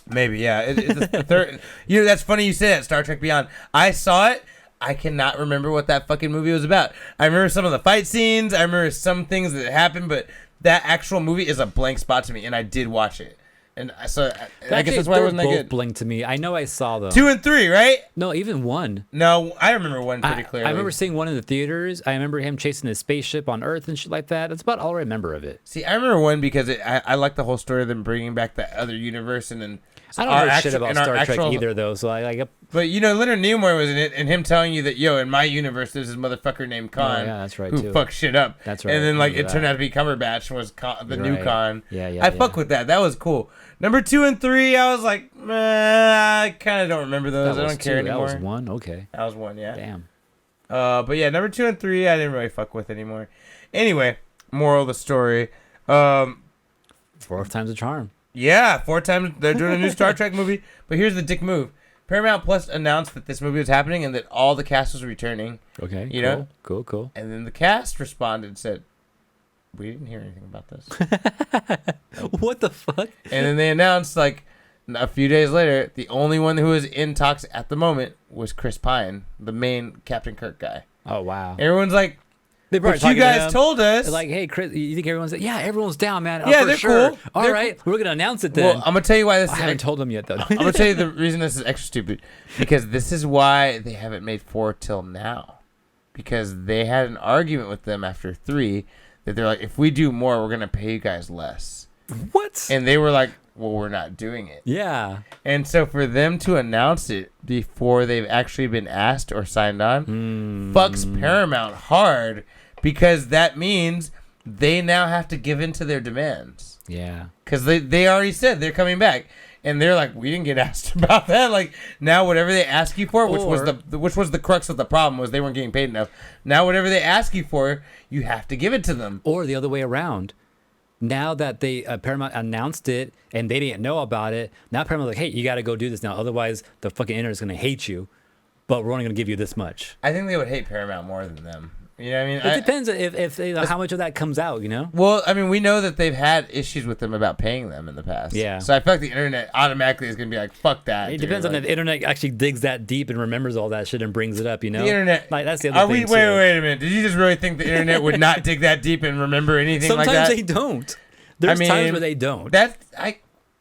Maybe, yeah. It's the third. You know, that's funny you say that. Star Trek Beyond. I saw it. I cannot remember what that fucking movie was about. I remember some of the fight scenes. I remember some things that happened, but that actual movie is a blank spot to me, and I did watch it. And so I guess that's why it wasn't that both good. blank to me. I know I saw them. 2 and 3, right? No, even one. No, I remember one pretty clearly. I remember seeing one in the theaters. I remember him chasing his spaceship on Earth and shit like that. That's about all I remember of it. See, I remember one because I like the whole story of them bringing back that other universe and then. I don't know shit about Star Trek either, though. So I like. But you know, Leonard Nimoy was in it, and him telling you that, yo, in my universe, there's this motherfucker named Khan. Oh, yeah, that's right, who too. fucks shit up. That's right, And then I like it remember turned that. out to be Cumberbatch was the new Right. Khan. Yeah. I fuck with that. That was cool. Number 2 and 3, I was like, I kind of don't remember those. I don't care anymore. That was one. Okay. That was one, yeah. Damn. But yeah, number 2 and 3, I didn't really fuck with anymore. Anyway, moral of the story. Fourth time's a charm. Yeah, 4 times they're doing a new Star Trek movie. But here's the dick move. Paramount Plus announced that this movie was happening and that all the cast was returning. Okay. You know? Cool. And then the cast responded and said, we didn't hear anything about this. What the fuck? And then they announced, like, a few days later, the only one who was in talks at the moment was Chris Pine, the main Captain Kirk guy. Oh wow. Everyone's like, They but you guys told us. Like, hey, Chris, you think everyone's yeah, everyone's down, man. Oh, Yeah, for they're sure. cool. All They're right, we're gonna announce it then. Well, I'm going to tell you why this I is... haven't told them yet though. I'm going to tell you the reason this is extra stupid. Because this is why they haven't made 4 till now. Because they had an argument with them after 3 that they're like, if we do more, we're going to pay you guys less. What? And they were like, well, we're not doing it. Yeah. And so for them to announce it before they've actually been asked or signed on fucks Paramount hard, because that means they now have to give in to their demands. Yeah. Because they already said they're coming back. And they're like, we didn't get asked about that. Like, now whatever they ask you for, which was the crux of the problem, was they weren't getting paid enough. Now whatever they ask you for, you have to give it to them. Or the other way around. Now that they Paramount announced it and they didn't know about it, now Paramount's like, hey, you got to go do this now. Otherwise, the fucking internet's going to hate you. But we're only going to give you this much. I think they would hate Paramount more than them. You know what I mean? It depends if they, how much of that comes out, you know? Well, I mean, we know that they've had issues with them about paying them in the past. Yeah. So I feel like the internet automatically is going to be like, fuck that. It dude. depends on like, if the internet actually digs that deep and remembers all that shit and brings it up, you know? the internet. Like, that's the other thing, too. Wait a minute. Did you just really think the internet would not dig that deep and remember anything like that? Sometimes they don't. There's times where they don't.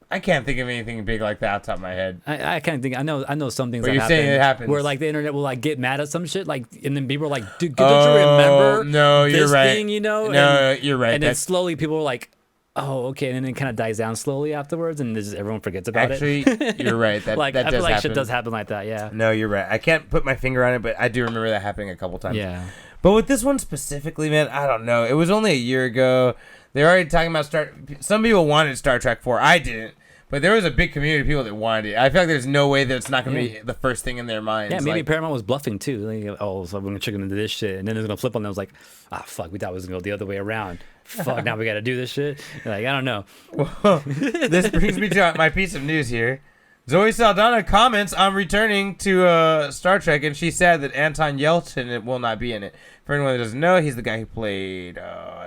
I I can't think of anything big like that off the top of my head. I kind of think I know some things But that you're saying it happens. where like the internet will like get mad at some shit like, and then people are like, dude, don't you remember? No, this you're right. thing, you know? No, you're right. And then That's slowly people are like, oh, okay, and then it kind of dies down slowly afterwards, and everyone forgets about actually it. you're right. That Like that I does feel like happen. shit does happen like that. Yeah. No, you're right. I can't put my finger on it, but I do remember that happening a couple times. Yeah. But with this one specifically, man, I don't know. It was only a year ago. They're already talking about some people wanted Star Trek 4. I didn't. But there was a big community of people that wanted it. I feel like there's no way that it's not going to be the first thing in their minds. Yeah, maybe like, Paramount was bluffing too. Like, oh, so we're going to chicken into this shit. And then they're going to flip on them. I was like, ah, fuck, we thought it was going to go the other way around. Fuck, now we got to do this shit. Like, I don't know. Well, this brings me to my piece of news here. Zoe Saldana comments on returning to Star Trek, and she said that Anton Yelchin will not be in it. For anyone that doesn't know, he's the guy who played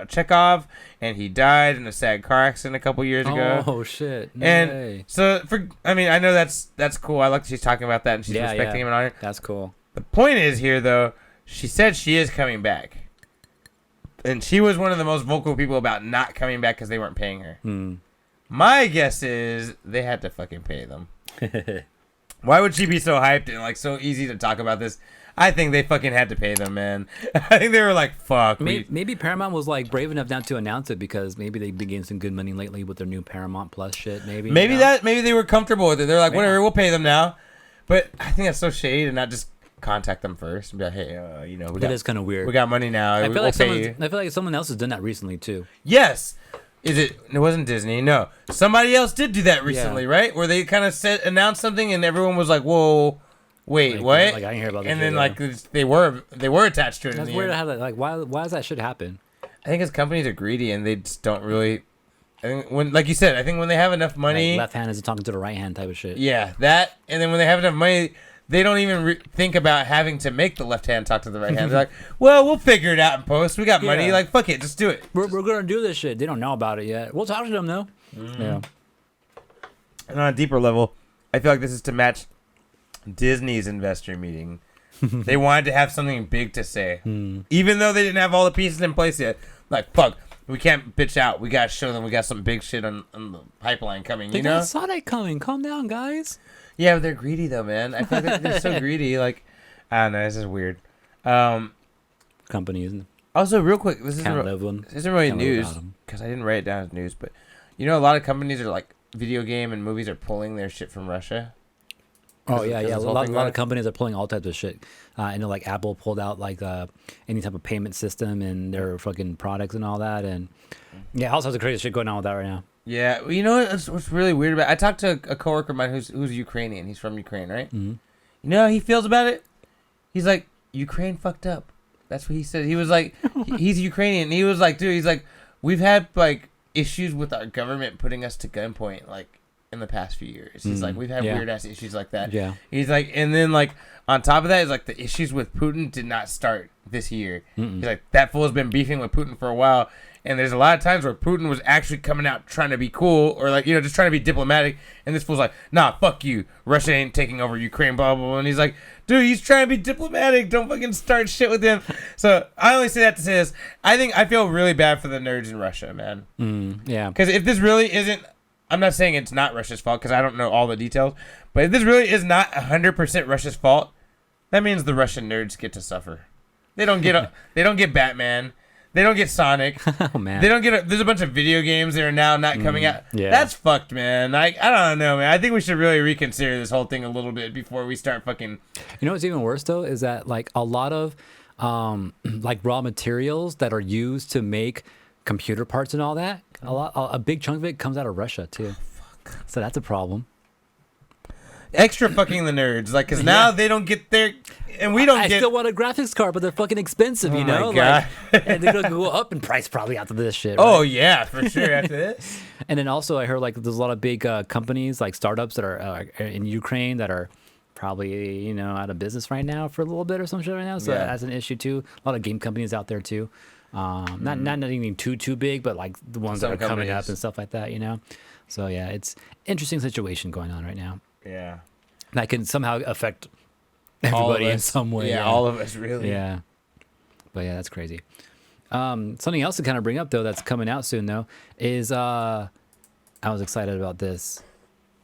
Chekhov, and he died in a sad car accident a couple years ago. Oh shit! No and way. so, I know that's cool. I like that she's talking about that, and she's respecting him and honoring. That's cool. The point is here, though, she said she is coming back, and she was one of the most vocal people about not coming back because they weren't paying her. My guess is they had to fucking pay them. Why would she be so hyped and like so easy to talk about this? I think they fucking had to pay them, man. I think they were like, fuck. Maybe Paramount was like brave enough not to announce it because maybe they been getting some good money lately with their new Paramount Plus shit. Maybe you know? Maybe they were comfortable with it. They're like, whatever, we'll pay them now. But I think that's so shady to not just contact them first and be like, hey, that is kind of weird. We got money now. I feel we'll like someone else has done that recently too. Yes. It wasn't Disney. No, somebody else did do that recently, right? Where they kind of announced something and everyone was like, "Whoa, wait, like, what?" Like I didn't hear about that. And then like they were attached to it. That's weird how that like why does that shit happen? I think as companies are greedy and they just don't really. I think when, like you said, I think when they have enough money, like left hand is talking to the right hand type of shit. Yeah, that, and then when they have enough money, they don't even think about having to make the left hand talk to the right hand. They're like, well, we'll figure it out in post. We got money. Like, fuck it, just do it. We're gonna do this shit. They don't know about it yet. We'll talk to them though. Yeah. And on a deeper level, I feel like this is to match Disney's investor meeting. They wanted to have something big to say, even though they didn't have all the pieces in place yet. Like, fuck, we can't bitch out. We gotta show them we got some big shit on the pipeline coming. They got Sonic coming. Calm down, guys. Yeah, but they're greedy though, man. I feel like they're so greedy. Like, I don't know. This is weird. Companies. Also, real quick, this isn't really Can't news because I didn't write it down as news. But a lot of companies are like video game and movies are pulling their shit from Russia. Oh yeah. A lot of companies are pulling all types of shit. I know like Apple pulled out like any type of payment system in their fucking products and all that, and all sorts of crazy shit going on with that right now. Yeah, well, you know what's really weird about it? I talked to a coworker of mine who's Ukrainian. He's from Ukraine, right? Mm-hmm. You know how he feels about it? He's like, Ukraine fucked up. That's what he said. He was like, he's Ukrainian. He was like, dude, he's like, we've had like issues with our government putting us to gunpoint like in the past few years. He's like, we've had weird ass issues like that. Yeah. He's like, and then like on top of that is like the issues with Putin did not start this year. He's like, that fool has been beefing with Putin for a while. And there's a lot of times where Putin was actually coming out trying to be cool or like, just trying to be diplomatic. And this fool's like, nah, fuck you. Russia ain't taking over Ukraine, blah, blah, blah. And he's like, dude, he's trying to be diplomatic. Don't fucking start shit with him. So I only say that to say this. I feel really bad for the nerds in Russia, man. Yeah. Because if this really isn't, I'm not saying it's not Russia's fault because I don't know all the details. But if this really is not 100% Russia's fault, that means the Russian nerds get to suffer. They don't get Batman. They don't get Sonic. Oh man. They don't get. There's a bunch of video games that are now not coming out. Yeah. That's fucked, man. I don't know, man. I think we should really reconsider this whole thing a little bit before we start fucking. You know what's even worse though is that like a lot of like raw materials that are used to make computer parts and all that, a big chunk of it comes out of Russia too. Fuck. So that's a problem. Extra fucking the nerds, like, because now they don't get their, and we don't I get. still want a graphics card, but they're fucking expensive, you know? My God. Like, and they're gonna go up in price probably after this shit. Oh right? yeah, for sure after this. And then also I heard like there's a lot of big companies like startups that are in Ukraine that are probably out of business right now for a little bit or some shit right now. So that's an issue too. A lot of game companies out there too. Not anything too big, but like the ones that are coming up and stuff like that. So yeah, it's interesting situation going on right now. Yeah. That can somehow affect everybody in some way. Yeah, all of us, really. Yeah. But yeah, that's crazy. Something else to kind of bring up, though, that's coming out soon, though, is I was excited about this.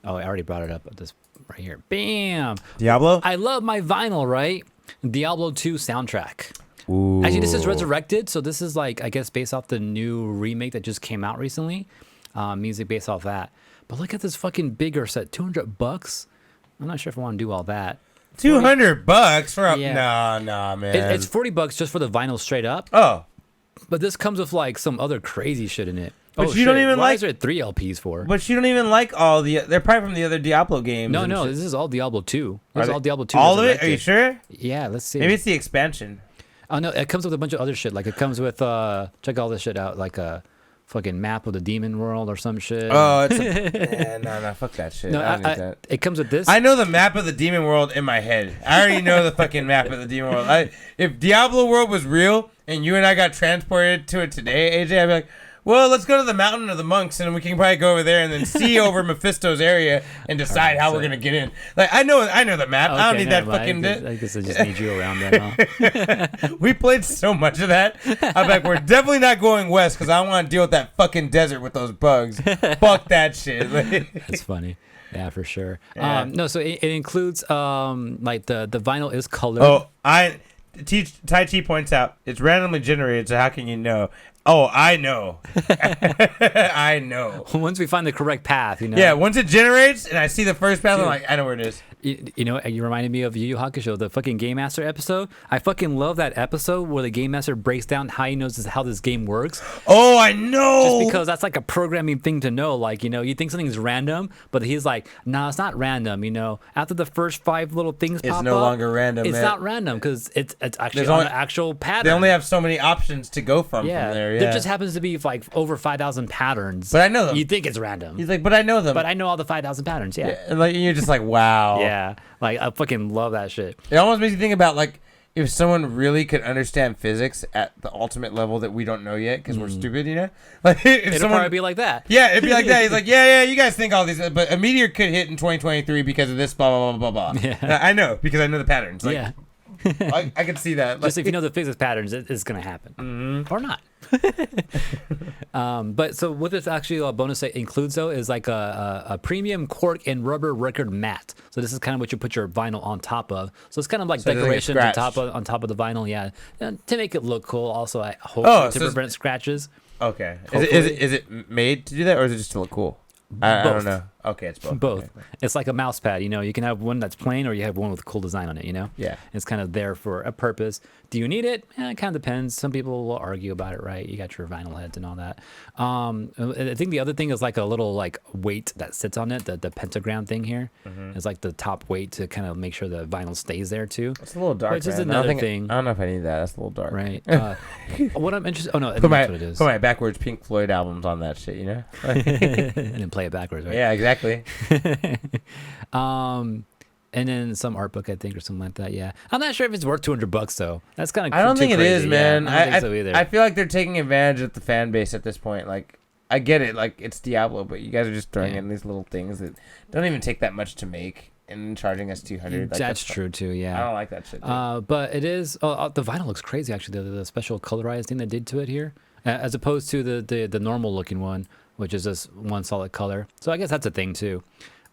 Oh, I already brought it up at this right here. Bam! Diablo. I love my vinyl, right? Diablo 2 soundtrack. Ooh. Actually, this is Resurrected, so this is like, I guess, based off the new remake that just came out recently. Music based off that. But look at this fucking bigger set, $200. I'm not sure if I want to do all that. $200 for a Yeah. nah, man. It's $40 just for the vinyl straight up. Oh, But this comes with like some other crazy shit in it. But you don't even Why like- is there 3 LPs for? but you don't even like all the. They're probably from the other Diablo games. No, and no, shit. this is all Diablo 2. This Are is they- all Diablo 2. All of it? Are you Resurrected. sure? Yeah, let's see. Maybe it's the expansion. Oh no, it comes with a bunch of other shit. Like it comes with check all this shit out, like a fucking map of the demon world or some shit. Oh, it's no, fuck that shit. no, I don't need that. it comes with this. I know the map of the demon world in my head. I already know the fucking map of the demon world. If Diablo world was real and you and I got transported to it today, AJ, I'd be like, well, let's go to the mountain of the monks and we can probably go over there and then see over Mephisto's area and decide how we're gonna get in. Like I know the map. I don't need that fucking. I guess I just need you around then. Huh? We played so much of that. I'm like, we're definitely not going west because I don't want to deal with that fucking desert with those bugs. Fuck that shit. That's funny. Yeah, for sure. Yeah. No, so it includes like the vinyl is colored. Oh, Tai Chi points out it's randomly generated, so how can you know? Oh, I know. I know. Once we find the correct path, you know. Yeah, once it generates and I see the first path, I'm like, I know where it is. You know, you reminded me of Yu Yu Hakusho, the fucking Game Master episode. I fucking love that episode where the Game Master breaks down how he knows how this game works. Oh, I know. Just because that's like a programming thing to know. Like, you know, you think something's random, but he's like, nah, it's not random. You know, after the first 5 little things It's pop up, no longer random. it's man. not random because it's actually There's on only- an actual pattern. They only have so many options to go from yeah. there. Yeah. There just happens to be like over 5,000 patterns. But I know them. You think it's random. He's like, but I know them. But I know all the 5,000 patterns. Yeah. Yeah, and like you're just like, wow. Yeah. Like, I fucking love that shit. It almost makes you think about like if someone really could understand physics at the ultimate level that we don't know yet because we're stupid, you know? Like if It'll someone probably be like that. yeah, it'd be like that. He's like, yeah, you guys think all these, but a meteor could hit in 2023 because of this, blah blah blah blah blah. Yeah. I know because I know the patterns. Like, Yeah. I could see that. Like, Just if you know the physics patterns, it's going to happen. Or not. But so what this actually bonus set includes, though, is like a premium cork and rubber record mat. So this is kind of what you put your vinyl on top of. So it's kind of like So it doesn't get decoration on scratched. top of the vinyl, yeah. And to make it look cool. Also, I hope Oh, to so prevent scratches. okay, Hopefully. is it made to do that or is it just to look cool? I don't Both. know. Okay, it's both. Both. Okay. It's like a mouse pad, you know. You can have one that's plain or you have one with a cool design on it, you know? Yeah. It's kind of there for a purpose. Do you need it? It kind of depends. Some people will argue about it, right? You got your vinyl heads and all that. I think the other thing is like a little like weight that sits on it, the pentagram thing here. It's like the top weight to kind of make sure the vinyl stays there too. It's a little dark. Which is man. another I don't thing. I don't know if I need that. That's a little dark. Right. What I'm interested. Oh no, I think Put that's what it is. my backwards Pink Floyd albums on that shit, you know? And then play it backwards, right? Yeah, exactly. And then some art book, I think, or something like that. Yeah, I'm not sure if it's worth $200 though. That's kind of. I don't think it is, man. I don't think so either. I feel like they're taking advantage of the fan base at this point. Like, I get it, like it's Diablo, but you guys are just throwing in these little things that don't even take that much to make and charging us 200. Like, that's true too. Yeah. I don't like that shit. Dude. But it is. The vinyl looks crazy actually. The special colorized thing they did to it here, as opposed to the normal looking one, which is just one solid color. So I guess that's a thing too.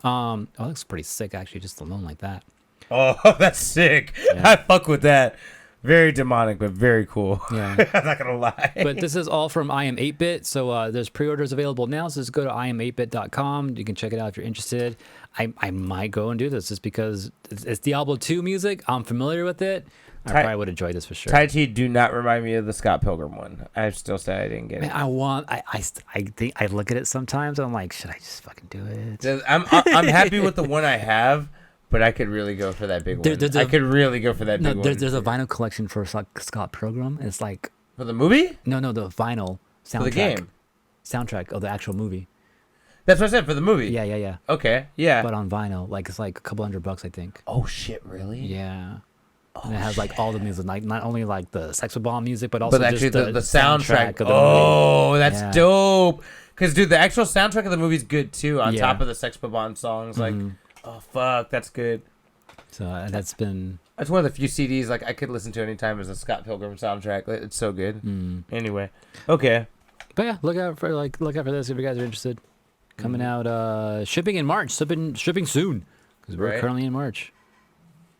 It looks pretty sick actually, just alone like that. Oh, that's sick. Yeah. I fuck with that. Very demonic, but very cool. Yeah. I'm not gonna lie. But this is all from I Am 8-Bit, so there's pre-orders available now. So just go to iam8bit.com. You can check it out if you're interested. I might go and do this just because it's Diablo 2 music. I'm familiar with it. I probably would enjoy this for sure. Tai Chi do not remind me of the Scott Pilgrim one. I still say I didn't get it. Man, I think I look at it sometimes and I'm like, should I just fucking do it? I'm happy with the one I have, but I could really go for that big one. I could really go for that big one. There's a vinyl collection for Scott Pilgrim. It's like For the movie? no, the vinyl soundtrack. For the game? Soundtrack of the actual movie. That's what I said, for the movie. Yeah. Okay, yeah. But on vinyl, like it's like a couple $100, I think. Oh, shit, really? Yeah. Oh, And it has like all the music, like not only like the Sex Bomb music, but also But actually, just the soundtrack. of the movie. Oh, that's Yeah. dope. Because, dude, the actual soundtrack of the movie's good, too, on Yeah. top of the Sex Bomb songs. Like, oh, fuck, that's good. So that's been. That's one of the few CDs like I could listen to anytime as a Scott Pilgrim soundtrack. It's so good. Anyway, okay. But yeah, look out for this if you guys are interested. coming out, shipping in March, shipping soon, because we're Right. currently in March.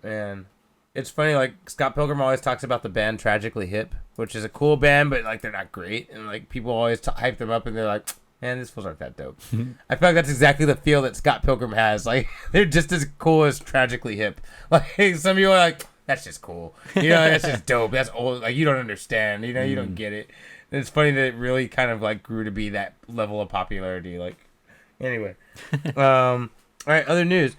And it's funny, like Scott Pilgrim always talks about the band Tragically Hip, which is a cool band, but like they're not great, and like people always hype them up, and they're like, man, these fools aren't that dope. I feel like that's exactly the feel that Scott Pilgrim has. Like they're just as cool as Tragically Hip. Like some people are like, that's just cool, you know, that's just dope. That's old. Like you don't understand, you know, you don't get it. And it's funny that it really kind of like grew to be that level of popularity. Like, anyway, all right, other news.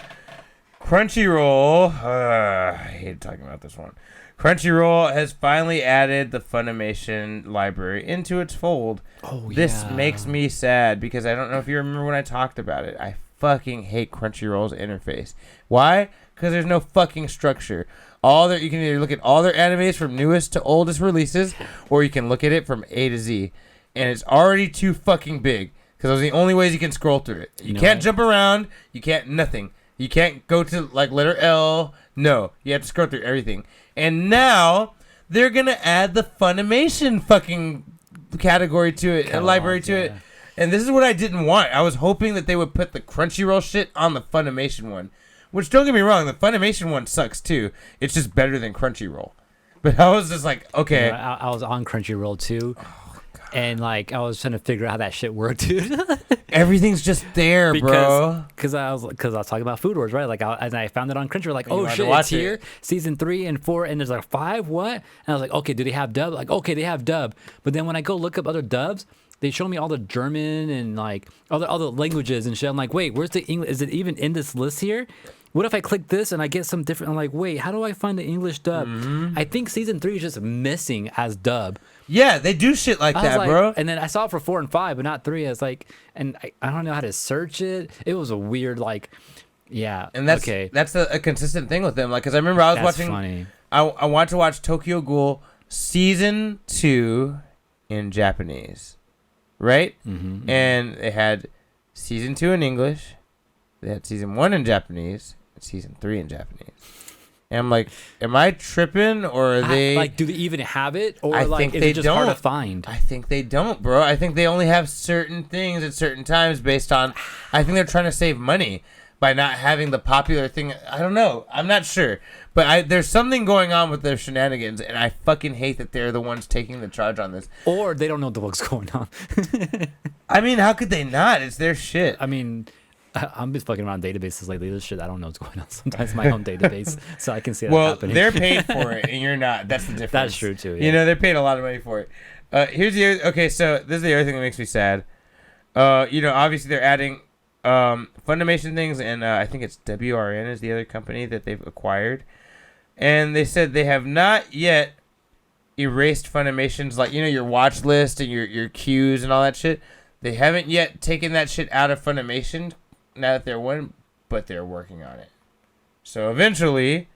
Crunchyroll, I hate talking about this one. Crunchyroll has finally added the Funimation library into its fold. Oh, This yeah. makes me sad because I don't know if you remember when I talked about it. I fucking hate Crunchyroll's interface. Why? Because there's no fucking structure. You can either look at all their animes from newest to oldest releases, or you can look at it from A to Z. And it's already too fucking big because those are the only ways you can scroll through it. You know can't what? jump around. You can't nothing. You can't go to like letter L. No, you have to scroll through everything. And now they're gonna add the Funimation fucking category to it, and library to it. And this is what I didn't want. I was hoping that they would put the Crunchyroll shit on the Funimation one. Which, don't get me wrong, the Funimation one sucks too. It's just better than Crunchyroll. But I was just like, okay. You know, I was on Crunchyroll too. And like I was trying to figure out how that shit worked, dude. Everything's just there, bro. Because I was talking about Food Wars, right? Like and I found it on Crunchyroll, like, You oh wanted to shit, watch it's here, it. season 3 and 4, and there's like 5. What? And I was like, okay, do they have dub? Like, okay, they have dub. But then when I go look up other dubs, they show me all the German and like all the languages and shit. I'm like, wait, where's the English? Is it even in this list here? What if I click this and I get some different? I'm like, wait, how do I find the English dub? I think season 3 is just missing as dub. Yeah, they do shit like I was that, like, bro. and then I saw it for 4 and 5, but not 3. I was like, and I don't know how to search it. It was a weird, like, yeah. And that's okay. that's a consistent thing with them. Like, cause I remember I was That's watching. funny. I want to watch Tokyo Ghoul season 2 in Japanese, right? Mm-hmm. And they had season 2 in English. They had season 1 in Japanese. And season 3 in Japanese. And I'm like, am I tripping, or are they like? Do they even have it, or I like think is they it just hard don't. to find? I think they don't, bro. I think they only have certain things at certain times based on. I think they're trying to save money by not having the popular thing. I don't know. I'm not sure, but there's something going on with their shenanigans, and I fucking hate that they're the ones taking the charge on this. Or they don't know what's going on. I mean, how could they not? It's their shit. I mean, I'm just fucking around databases lately. This shit, I don't know what's going on. Sometimes my own database, so I can see that Well, happening. they're paid for it, and you're not. That's the difference. That's true too. Yeah. You know, they're paid a lot of money for it. Here's the other, okay. So this is the other thing that makes me sad. You know, obviously they're adding Funimation things, and I think it's WRN is the other company that they've acquired, and they said they have not yet erased Funimation's, like, you know, your watch list and your queues and all that shit. They haven't yet taken that shit out of Funimation now that they're one, but they're working on it. So eventually,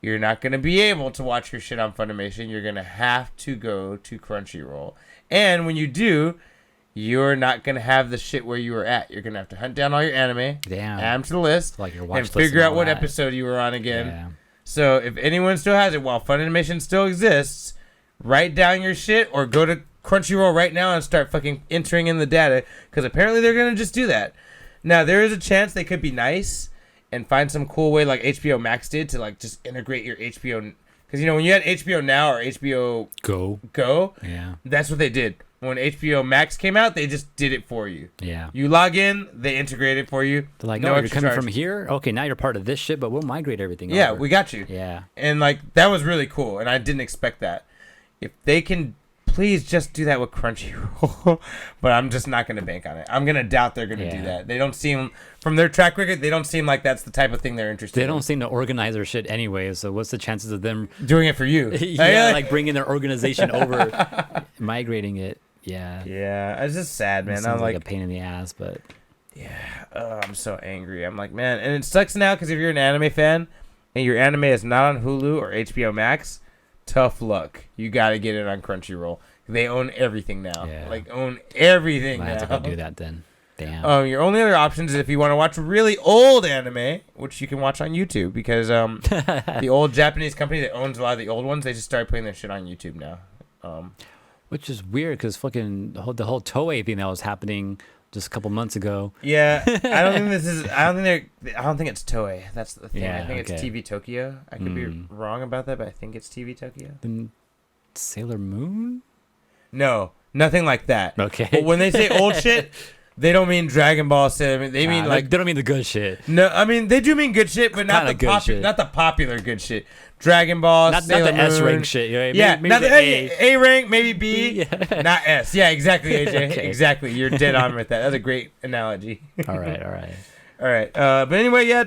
you're not going to be able to watch your shit on Funimation. You're going to have to go to Crunchyroll. And when you do, you're not going to have the shit where you were at. You're going to have to hunt down all your anime, Damn. add them to the list, Like your watch and list figure and out all what that. episode you were on again. Yeah. So if anyone still has it while Funimation still exists, write down your shit or go to Crunchyroll right now and start fucking entering in the data, because apparently they're going to just do that. Now, there is a chance they could be nice and find some cool way like HBO Max did to like just integrate your HBO. Because, you know, when you had HBO Now or HBO Go, Yeah. that's what they did. When HBO Max came out, they just did it for you. Yeah. You log in, they integrate it for you. They're like, no oh, you're extra coming charge. from here? Okay, now you're part of this shit, but we'll migrate everything Yeah, over. we got you. Yeah. And like that was really cool, and I didn't expect that. If they can please just do that with Crunchyroll, but I'm just not going to bank on it. I'm going to doubt they're going to do Yeah. that. They don't seem, from their track record, they don't seem like that's the type of thing they're interested They in. don't seem to organize their shit anyway, so what's the chances of them Doing it for you. yeah, like bringing their organization over, migrating it? Yeah. Yeah, it's just sad, It man. sounds I'm like like, a pain in the ass, but I'm so angry. I'm like, man, and it sucks now because if you're an anime fan and your anime is not on Hulu or HBO Max, tough luck. You got to get it on Crunchyroll. They own everything now. Yeah. Like, own everything I now. have to go do that then. Damn. Your only other options is if you want to watch really old anime, which you can watch on YouTube, because the old Japanese company that owns a lot of the old ones, they just started putting their shit on YouTube now. Which is weird because fucking the whole Toei thing that was happening just a couple months ago. Yeah, I don't think this is. I don't think it's Toei. That's the thing. Yeah, I think it's okay. TV Tokyo. I could be wrong about that, but I think it's TV Tokyo. Then Sailor Moon? No, nothing like that. Okay. But when they say old shit, they don't mean Dragon Ball Sailor. They mean like they don't mean the good shit. no. I mean they do mean good shit, but not Kinda the good shit. not the popular good shit. Dragon Ball, Not Sailor the S Moon. rank shit. You know? Yeah, maybe not the the A rank, maybe B, Yeah. not S. Yeah, exactly, AJ. Okay. Exactly. You're dead on with that. That's a great analogy. All right, all right. All right. But anyway, yeah,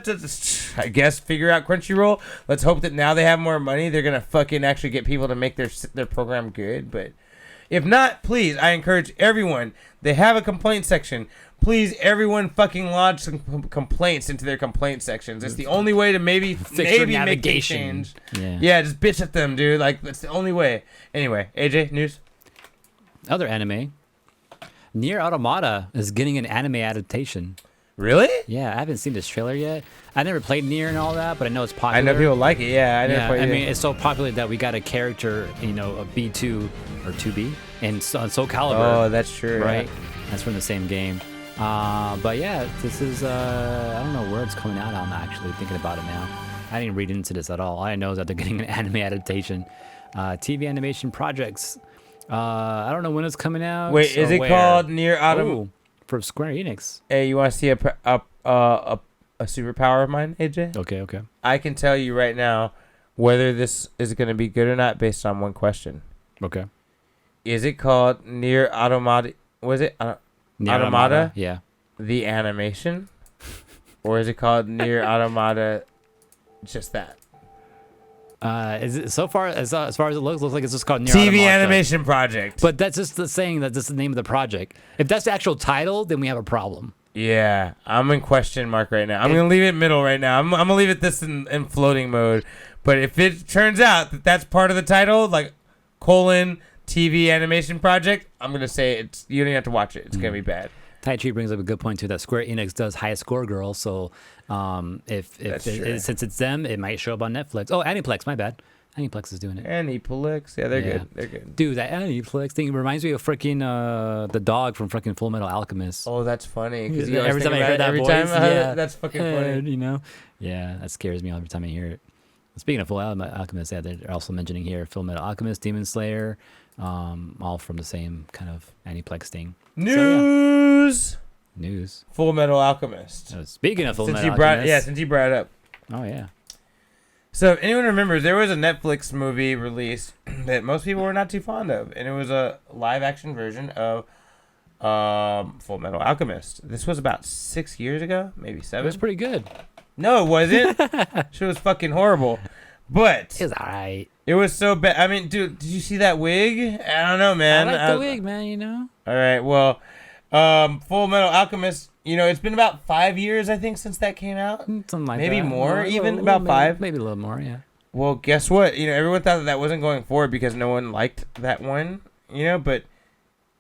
I guess figure out Crunchyroll. Let's hope that now they have more money, they're gonna fucking actually get people to make their program good. But if not, please, I encourage everyone. They have a complaint section. Please, everyone, fucking lodge some complaints into their complaint sections. It's the only way to maybe Fix your make a navigation. change. Yeah. Yeah, just bitch at them, dude. Like that's the only way. Anyway, AJ, news. Other anime. Nier Automata is getting an anime adaptation. Really? Yeah, I haven't seen this trailer yet. I never played Nier and all that, but I know it's popular. I know people like it. Yeah, I never Yeah, played I it. mean, it's so popular that we got a character, you know, a B2 or 2B, and Soul Calibur. Oh, that's true. right? Yeah. That's from the same game. But yeah, this is, I don't know where it's coming out on, actually, thinking about it now. I didn't read into this at all. All I know is that they're getting an anime adaptation. TV animation projects. I don't know when it's coming out. Wait, is it where. called Nier Automata? Oh, from Square Enix. Hey, you want to see a superpower of mine, AJ? Okay, okay. I can tell you right now whether this is going to be good or not based on one question. Okay. Is it called Nier Automata? Was it Nier Automata? Yeah. The animation? Or is it called Nier Automata just that? Is it so far as far as it looks like it's just called Nier TV Automata. animation project. But that's just the saying that this is the name of the project. If that's the actual title, then we have a problem. Yeah, I'm in question mark right now. I'm going to leave it middle right now. I'm going to leave it this in floating mode. But if it turns out that that's part of the title, like colon TV animation project, I'm going to say it's you don't have to watch it. It's going to be bad. Tai Chi brings up a good point too that Square Enix does Highest Score Girl, so if since it's them, it might show up on Netflix. Oh, Aniplex, my bad. Aniplex is doing it. Aniplex, yeah, they're good. They're good. Dude, that Aniplex thing reminds me of freaking the dog from freaking Full Metal Alchemist. Oh, that's funny. Because Every time I hear that voice, yeah, that's fucking funny. You know, yeah, that scares me every time I hear it. Speaking of Full Metal Alchemist, yeah, they're also mentioning here Full Metal Alchemist, Demon Slayer, all from the same kind of Aniplex thing. News. So, yeah. News. Full Metal Alchemist. Speaking of Full Since Metal you brought, Alchemist, yeah, since you brought it up. Oh yeah. So if anyone remembers, there was a Netflix movie released that most people were not too fond of, and it was a live-action version of Full Metal Alchemist. This was about 6 years ago, maybe 7. It was pretty good. No, it wasn't. Shit was fucking horrible. But It was alright. it was so bad. I mean, dude, did you see that wig? I don't know, man. I like the wig, man. You know. All right, well, Full Metal Alchemist. You know, it's been about 5 years, I think, since that came out. Something like Maybe that. more, A even little, about maybe, 5. Maybe a little more, yeah. Well, guess what? You know, everyone thought that wasn't going forward because no one liked that one. You know, but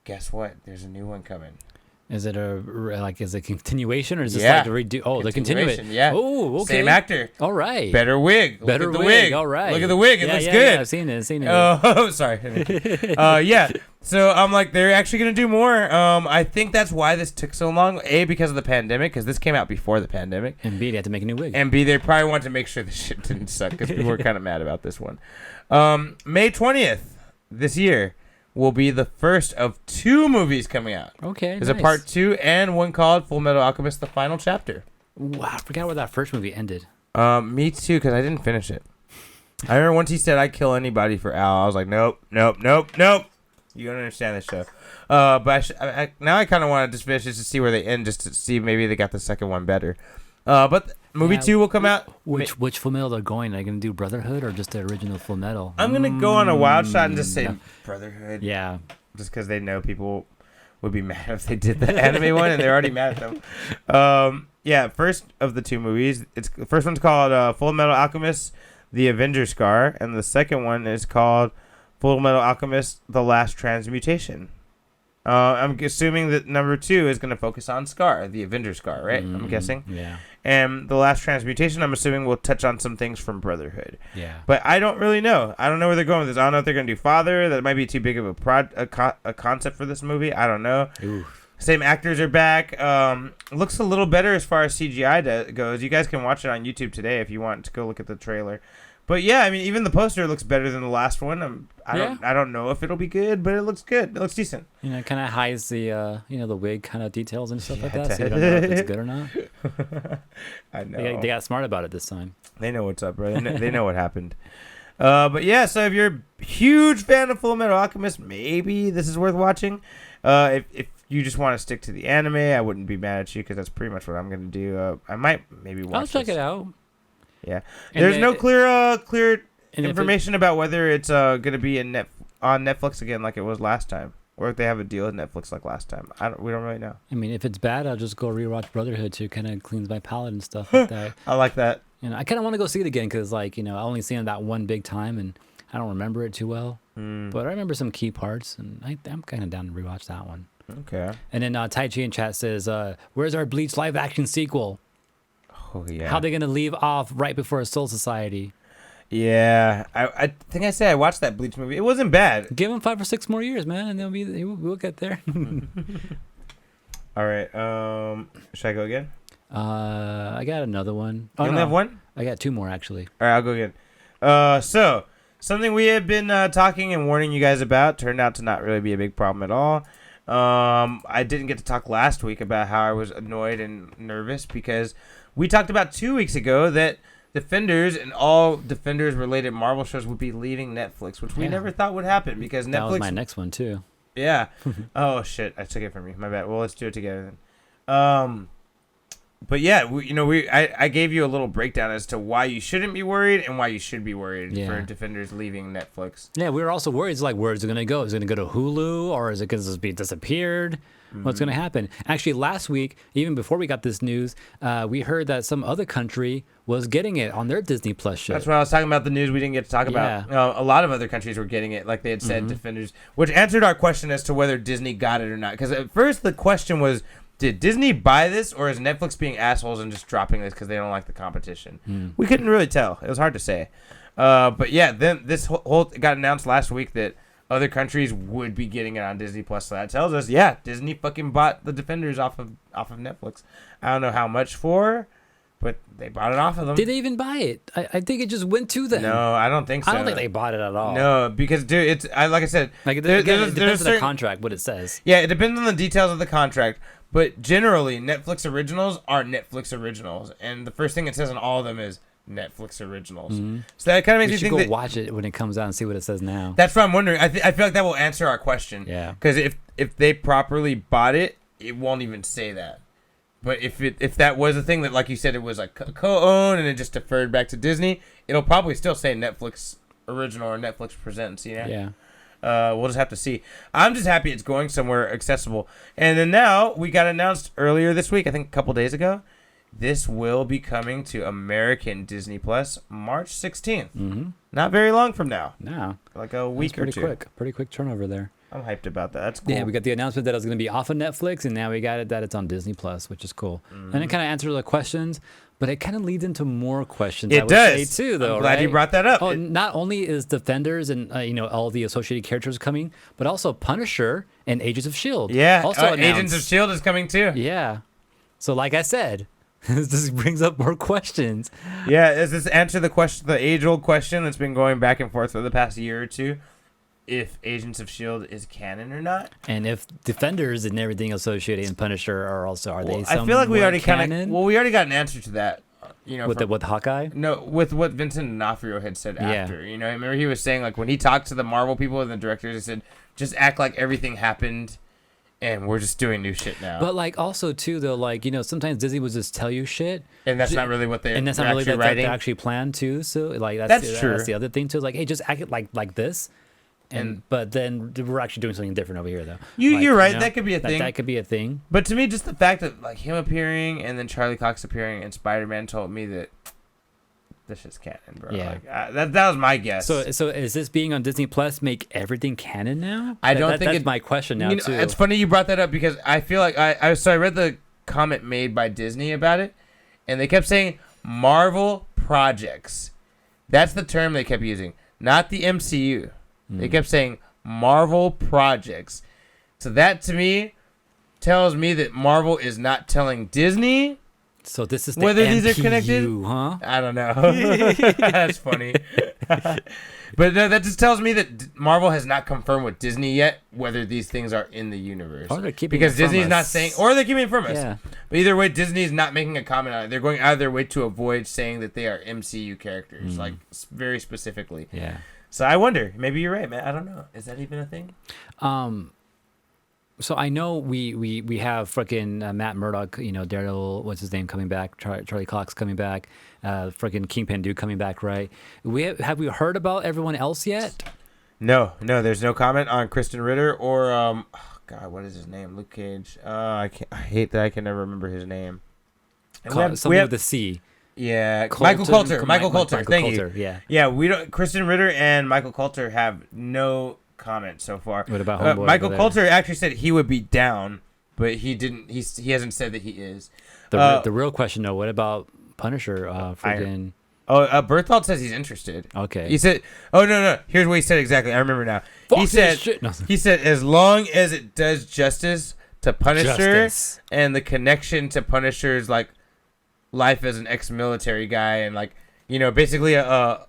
guess what? There's a new one coming. Is it is it continuation or is this Yeah. like the redo? Oh, the continuation. Continuation, yeah. Oh, okay. Same actor. All right. Better wig. Better Look at the wig. wig. All right. Look at the wig. It Yeah, looks yeah, good. Yeah, I've seen it. Oh, sorry. Yeah. So I'm like, they're actually gonna do more. I think that's why this took so long. A, because of the pandemic, because this came out before the pandemic. And B, they had to make a new wig. And B, they probably wanted to make sure the shit didn't suck because people were kind of mad about this one. May 20th this year will be the first of 2 movies coming out. Okay, There's nice. a part 2 and one called Full Metal Alchemist: The Final Chapter. Wow, I forgot where that first movie ended. Me too, because I didn't finish it. I remember once he said I'd kill anybody for Al. I was like, nope. You don't understand this show. But now I kind of want to just finish just to see where they end, just to see maybe they got the second one better. But movie 2 will come out. Which Full Metal they're going? Are they gonna do Brotherhood or just the original Full Metal? I'm gonna go on a wild shot and just say Brotherhood. Yeah. Just because they know people would be mad if they did the anime one, and they're already mad at them. Yeah, first of the 2 movies. The first one's called Full Metal Alchemist: The Avengers Scar, and the second one is called Full Metal Alchemist: The Last Transmutation. I'm assuming that number 2 is going to focus on Scar, the Avenger Scar, right? I'm guessing. Yeah. And The Last Transmutation, I'm assuming, will touch on some things from Brotherhood. Yeah. But I don't really know. I don't know where they're going with this. I don't know if they're going to do Father. That might be too big of a concept for this movie. I don't know. Oof. Same actors are back. Looks a little better as far as CGI goes. You guys can watch it on YouTube today if you want to go look at the trailer. But yeah, I mean, even the poster looks better than the last one. I don't know if it'll be good, but it looks good. It looks decent. You know, it kind of hides the the wig kind of details and stuff like that, so you don't know if it's good or not. I know. They got smart about it this time. They know what's up, bro. They know what happened. But yeah, so if you're a huge fan of Full Metal Alchemist, maybe this is worth watching. If you just want to stick to the anime, I wouldn't be mad at you because that's pretty much what I'm going to do. I might maybe watch I'll check it out. Yeah. And There's then- no clear and if information about whether it's going to be on Netflix again like it was last time, or if they have a deal with Netflix like last time. We don't really know. I mean, if it's bad, I'll just go rewatch Brotherhood too. Kind of cleans my palate and stuff like that. I like that. You know, I kind of want to go see it again because, I only seen it that one big time and I don't remember it too well. But I remember some key parts, and I'm kind of down to rewatch that one. Okay. And then Tai Chi in chat says, "Where's our Bleach live action sequel? Oh yeah. How they gonna leave off right before Soul Society? Yeah. I think I said I watched that Bleach movie. It wasn't bad. Give them 5 or 6 more years, man, and we'll get there." All right. Should I go again? I got another one. You only have one? I got 2 more actually. All right, I'll go again. So something we have been talking and warning you guys about turned out to not really be a big problem at all. I didn't get to talk last week about how I was annoyed and nervous because we talked about 2 weeks ago that Defenders and all Defenders-related Marvel shows would be leaving Netflix, which we never thought would happen because Netflix... That was my next one too. Yeah. Oh, shit. I took it from you. My bad. Well, let's do it together then. But yeah, I gave you a little breakdown as to why you shouldn't be worried and why you should be worried for Defenders leaving Netflix. Yeah, we were also worried. It's like, where's it going to go? Is it going to go to Hulu or is it going to be disappeared? What's going to happen? Actually, last week, even before we got this news, we heard that some other country was getting it on their Disney Plus show. That's what I was talking about, the news we didn't get to talk about. A lot of other countries were getting it, like they had said, Defenders, which answered our question as to whether Disney got it or not. Because at first the question was, did Disney buy this, or is Netflix being assholes and just dropping this because they don't like the competition? We couldn't really tell. It was hard to say. But yeah, then this whole got announced last week that other countries would be getting it on Disney Plus. So that tells us, Disney fucking bought the Defenders off of Netflix. I don't know how much for, but they bought it off of them. Did they even buy it? I think it just went to them. No, I don't think so. I don't think they bought it at all. No, because dude, it's like I said, it depends on the contract, what it says. Yeah, it depends on the details of the contract. But generally, Netflix originals are Netflix originals, and the first thing it says on all of them is Netflix originals. So that kind of makes me think go watch it when it comes out and see what it says now. That's what I'm wondering. I feel like that will answer our question. Yeah. Because if they properly bought it, it won't even say that. But if that was a thing that, like you said, it was like co-owned and it just deferred back to Disney, it'll probably still say Netflix original or Netflix presents. Yeah. We'll just have to see. I'm just happy it's going somewhere accessible. And then now we got announced earlier this week, I think a couple days ago, this will be coming to American Disney Plus March 16th. Not very long from now. No. Like a week or two. Pretty quick turnover there. I'm hyped about that. That's cool. Yeah, we got the announcement that it was going to be off of Netflix, and now we got it that it's on Disney Plus, which is cool. And it kind of answers the questions, but it kind of leads into more questions. It does. Say too, though. I'm glad you brought that up. Oh, not only is Defenders and all the associated characters coming, but also Punisher and Agents of Shield. Yeah. Also Agents of Shield is coming too. Yeah. So, like I said, this brings up more questions. Yeah. Does this answer the age-old question that's been going back and forth for the past year or two? If Agents of S.H.I.E.L.D. is canon or not. And if Defenders and everything associated in Punisher are they I feel like we already canon? we already got an answer to that. With Hawkeye? No, with what Vincent D'Onofrio had said after. Remember he was saying, like, when he talked to the Marvel people and the directors, he said, just act like everything happened and we're just doing new shit now. But, like, also, too, though, like, sometimes Disney will just tell you shit. And that's not really what they're And that's not really actually what writing. they actually plan to. So, like, That's true. That's the other thing, too. Like, hey, just act it like this. But then we're actually doing something different over here, though. You're right. That could be a thing. That could be a thing. But to me, just the fact that, like, him appearing and then Charlie Cox appearing and Spider-Man told me that this is canon, bro. Yeah. Like, that was my guess. So is this being on Disney Plus make everything canon now? I don't think that's my question now, too. It's funny you brought that up because I feel like I read the comment made by Disney about it, and they kept saying Marvel projects. That's the term they kept using, not the MCU. They kept saying Marvel projects. So that, to me, tells me that Marvel is not telling Disney So this is the whether MPU, these are connected, huh? I don't know. That's funny. But no, that just tells me that Marvel has not confirmed with Disney yet whether these things are in the universe. Or they're keeping because it from Disney's not us. saying, or they're keeping it from us. Yeah. But either way, Disney's not making a comment on it. They're going out of their way to avoid saying that they are MCU characters, like very specifically. Yeah. So I wonder. Maybe you're right, man. I don't know. Is that even a thing? So I know we have freaking Matt Murdock, Daredevil, what's his name, coming back, Charlie Cox coming back, freaking Kingpin dude coming back, right? Have we heard about everyone else yet? No. There's no comment on Kristen Ritter or God, what is his name? Luke Cage. I hate that I can never remember his name. And Something with a C. Yeah, Colton, Michael Coulter. Michael Michael Coulter. Thank Coulter, you. yeah. Yeah, we don't. Kristen Ritter and Michael Coulter have no comment so far. What about Homeboy Michael over there? Coulter actually said he would be down, but he didn't. He hasn't said that he is. The real question though, what about Punisher? Freaking. Berthold says he's interested. Okay. He said, "Oh no. Here's what he said exactly. I remember now. Fuck He this said, shit. No. he said, as long as it does justice to Punisher Justice. and the connection to Punisher's like life as an ex-military guy and like basically a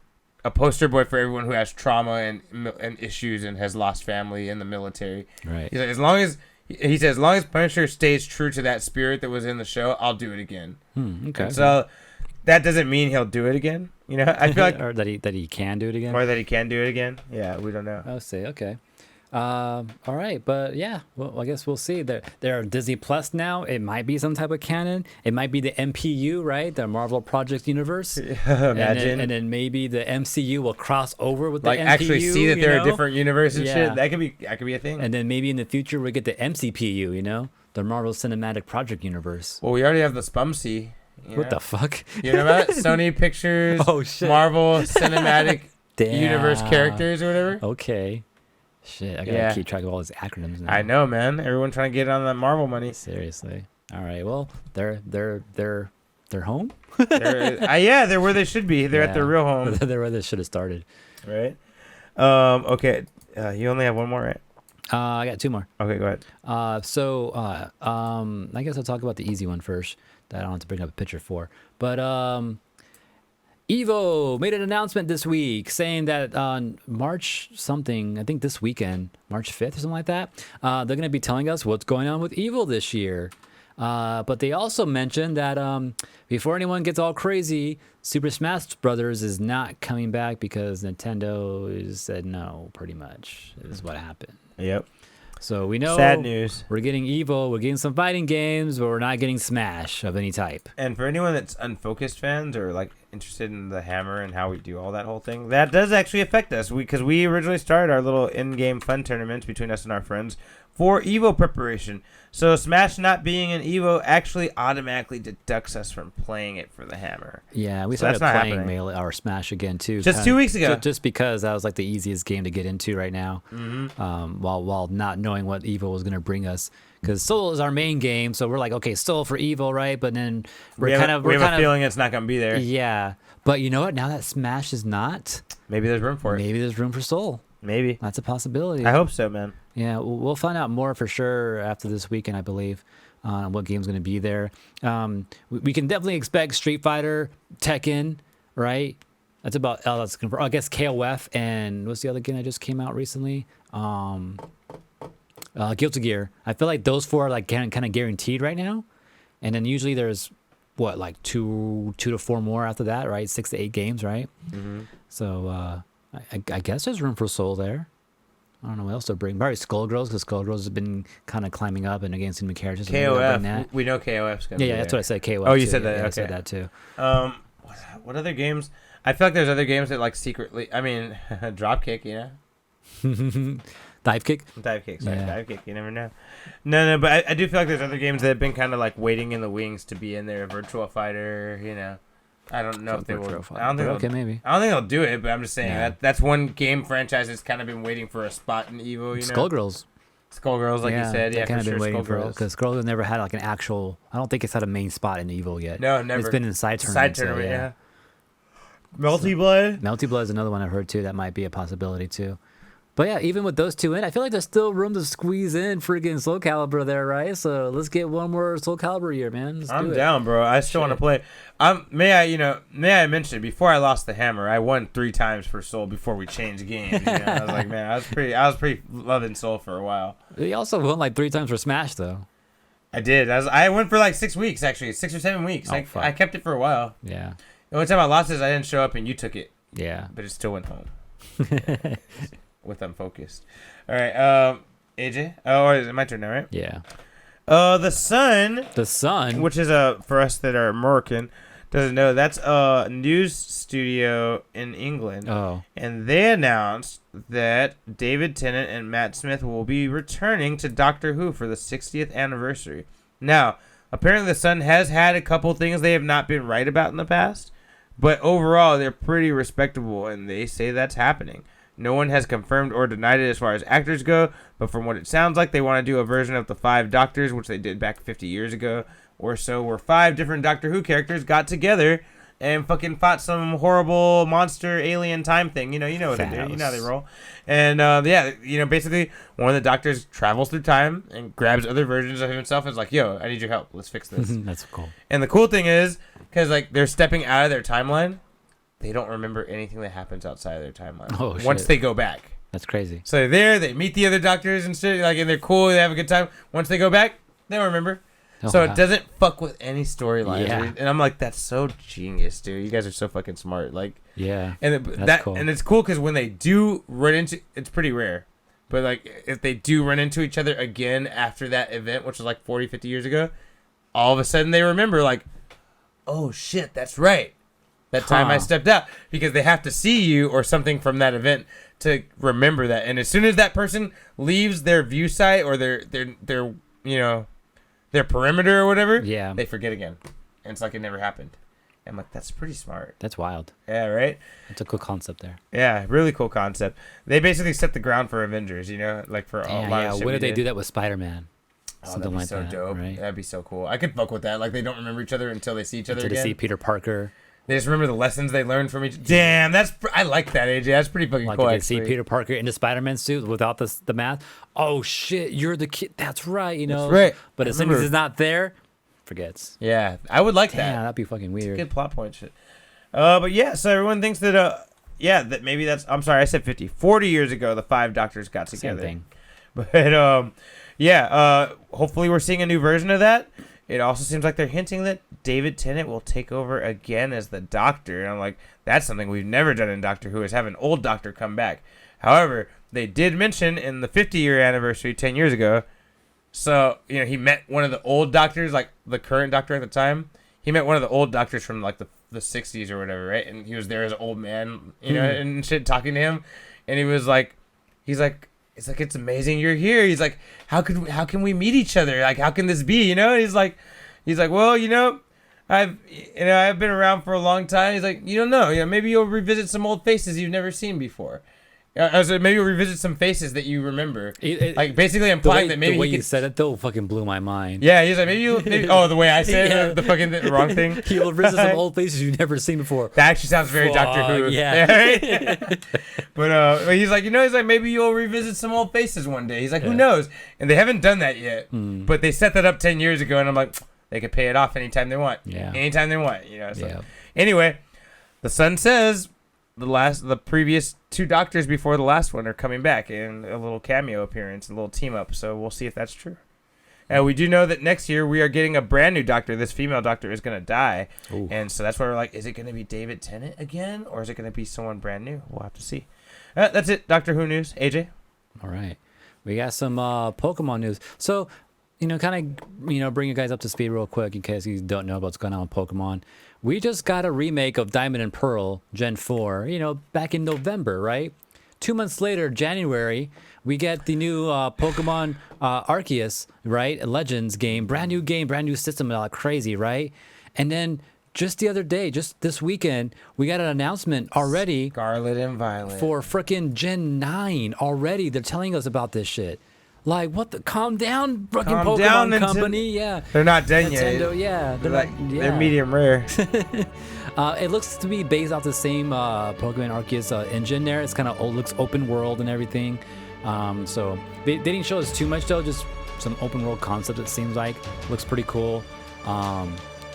poster boy for everyone who has trauma and issues and has lost family in the military. Right. He's like, as long as Punisher stays true to that spirit that was in the show, I'll do it again. Okay. And so that doesn't mean he'll do it again. I feel like or that he can do it again. or that he can do it again. Yeah, we don't know. I'll say okay. All right, but yeah, well, I guess we'll see. There are Disney Plus now. It might be some type of canon. It might be the MPU, right? The Marvel Project Universe. Imagine. And then maybe the MCU will cross over with the MPU. Actually see that they're a different universe and Yeah. shit. That could be a thing. And then maybe in the future we get the MCPU, the Marvel Cinematic Project Universe. Well, we already have the Spumsy. What the fuck? You know about it? Sony Pictures, Oh, shit. Marvel Cinematic Damn. Universe characters or whatever. Okay. Shit, I gotta keep track of all these acronyms now. I know, man. Everyone trying to get on that Marvel money. Seriously. All right. Well, they're home. They're where they should be. They're at their real home, They're where they should have started. right? Okay. You only have one more, right? I got two more. Okay, go ahead. I guess I'll talk about the easy one first that I don't have to bring up a picture for. But Evo made an announcement this week saying that on March something, I think this weekend, March 5th or something like that, they're going to be telling us what's going on with Evo this year. But they also mentioned that before anyone gets all crazy, Super Smash Brothers is not coming back because Nintendo said no, pretty much, is what happened. Yep. So we know Sad news. we're getting Evo, we're getting some fighting games, but we're not getting Smash of any type. And for anyone that's Unfocused fans or like interested in the hammer and how we do all that whole thing, that does actually affect us. Because we originally started our little in-game fun tournaments between us and our friends for Evo preparation. So Smash not being an Evo actually automatically deducts us from playing it for the hammer. Yeah, we So started that's not playing happening. Melee or Smash again too. Just 2 weeks ago. Just because that was like the easiest game to get into right now. Mm-hmm. While not knowing what Evo was going to bring us, because Soul is our main game, so we're like, okay, Soul for Evo, right? But then We have a feeling it's not going to be there. Yeah, but you know what? Now that Smash is not, Maybe there's room for it. maybe there's room for Soul. Maybe. That's a possibility. I hope so, man. Yeah, we'll find out more for sure after this weekend, I believe, what game's going to be there. We can definitely expect Street Fighter, Tekken, right? That's about, that's confirmed. I guess KOF and what's the other game that just came out recently? Guilty Gear. I feel like those four are like kind of guaranteed right now. And then usually there's, what, like two to four more after that, right? 6 to 8 games, right? Mm-hmm. So I guess there's room for Soul there. I don't know what else to bring. Probably Skullgirls, because Skullgirls has been kind of climbing up and against new characters. KOF. We know KOF's going to be Yeah, that's there. what I said. KOF. Oh, you too. said that. Yeah, Okay. I said that too. What other games? I feel like there's other games that like secretly. I mean, Dropkick, you know. Dive Kick. Dive Kick, sorry, Yeah. Dive Kick. You never know. No, but I do feel like there's other games that have been kind of like waiting in the wings to be in there. Virtua Fighter, you know. I don't know if they will. I don't think. Okay, maybe. I don't think they'll do it, but I'm just saying Yeah. that's one game franchise that's kind of been waiting for a spot in Evo. You know, Skullgirls. Skullgirls, like you said, yeah, kind for of sure. been waiting for it Skullgirls. because Skullgirls never had like an actual. I don't think it's had a main spot in Evo yet. No, never. It's been in side Side tournaments. tournament, so, yeah. Melty Blood. Melty Blood is another one I've heard too. That might be a possibility too. But yeah, even with those two in, I feel like there's still room to squeeze in freaking Soul Calibur there, right? So let's get one more Soul Calibur year, man. I'm down, bro. I still want to play. May I mention, before I lost the hammer, I won 3 times for Soul before we changed games. You know? I was like, man, I was pretty loving Soul for a while. You also won like 3 times for Smash, though. I did. I went for like 6 weeks, actually. 6 or 7 weeks. I kept it for a while. Yeah. The only time I lost is I didn't show up and you took it. Yeah. But it still went home. With Unfocused. All right. AJ? Oh, is it my turn now, right? Yeah. The Sun. The Sun? Which is, for us that are American, doesn't know, that's a news studio in England. Oh. And they announced that David Tennant and Matt Smith will be returning to Doctor Who for the 60th anniversary. Now, apparently the Sun has had a couple things they have not been right about in the past, but overall they're pretty respectable, and they say that's happening. No one has confirmed or denied it as far as actors go, but from what it sounds like, they want to do a version of the 5 Doctors, which they did back 50 years ago or so, where 5 different Doctor Who characters got together and fucking fought some horrible monster alien time thing. You know what they do. You know how they roll. And, basically one of the Doctors travels through time and grabs other versions of himself and is like, yo, I need your help. Let's fix this. That's cool. And the cool thing is, because, like, they're stepping out of their timeline, they don't remember anything that happens outside of their timeline. Oh, shit. Once they go back. That's crazy. So they're there, they meet the other Doctors and shit, like, and they're cool, they have a good time. Once they go back, they don't remember. So it doesn't fuck with any storylines. Yeah. And I'm like, that's so genius, dude. You guys are so fucking smart. Like, yeah. And that's cool. And it's cool because when they do run into, it's pretty rare. But, like, if they do run into each other again after that event, which was like 40, 50 years ago, all of a sudden they remember, like, oh shit, that's right. That time I stepped out, because they have to see you or something from that event to remember that. And as soon as that person leaves their view site or their perimeter or whatever, yeah, they forget again. And it's like it never happened. And I'm like, that's pretty smart. That's wild. Yeah, right? That's a cool concept there. Yeah, really cool concept. They basically set the ground for Avengers, like for all lot of shit. What if they do that with Spider-Man? Something like that. Dope. Right? That'd be so cool. I could fuck with that. Like, they don't remember each other until they see each other again. Until they see Peter Parker. They just remember the lessons they learned from each. Damn, I like that, AJ. That's pretty fucking cool. Like, they see Peter Parker in the Spider-Man suit without the mask. Oh shit, you're the kid. That's right. That's right. But as soon as he's not there, forgets. Yeah, I would like that. Yeah, that'd be fucking weird. Good plot point shit. But yeah, so everyone thinks that that maybe that's. I'm sorry, I said 50. 40 years ago, the 5 Doctors got together. Same thing. But hopefully we're seeing a new version of that. It also seems like they're hinting that David Tennant will take over again as the Doctor. And I'm like, that's something we've never done in Doctor Who, is have an old Doctor come back. However, they did mention in the 50-year anniversary 10 years ago, so, he met one of the old Doctors, like the current Doctor at the time. He met one of the old Doctors from, like, the 60s or whatever, right? And he was there as an old man, and shit, talking to him. And he's like, it's amazing you're here. He's like, how can we meet each other? Like, how can this be? He's like, well, I've been around for a long time. He's like, you don't know. Maybe you'll revisit some old faces you've never seen before. Maybe you'll revisit some faces that you remember. Like, basically implying that maybe the way you said it though fucking blew my mind. Yeah, he's like, the way I said the fucking wrong thing. You'll revisit some old faces you've never seen before. That actually sounds very Doctor Who. Yeah. But he's like, maybe you'll revisit some old faces one day. He's like, who knows? And they haven't done that yet. But they set that up 10 years ago, and I'm like, they could pay it off anytime they want. Yeah. Anytime they want. So. Anyway, the Sun says the previous 2 Doctors before the last one are coming back in a little cameo appearance, a little team up. So we'll see if that's true. And we do know that next year we are getting a brand new Doctor. This female Doctor is going to die. Ooh. And so that's why we're like, is it going to be David Tennant again? Or is it going to be someone brand new? We'll have to see. That's it. Doctor Who news. AJ? All right. We got some Pokemon news. So, kind of, bring you guys up to speed real quick in case you don't know what's going on with Pokemon. We just got a remake of Diamond and Pearl Gen 4, back in November, right? 2 months later, January, we get the new Pokemon Arceus, right? Legends game, brand new system, all crazy, right? And then just the other day, just this weekend, we got an announcement already. Scarlet and Violet. For frickin' Gen 9 already. They're telling us about this shit. Like, what the? Calm down, fucking Pokemon company. Yeah. They're not done Nintendo, yet. Yeah. They're medium rare. It looks to be based off the same Pokemon Arceus engine there. It's kind of looks open world and everything. So they didn't show us too much though, just some open world concept. It seems like looks pretty cool.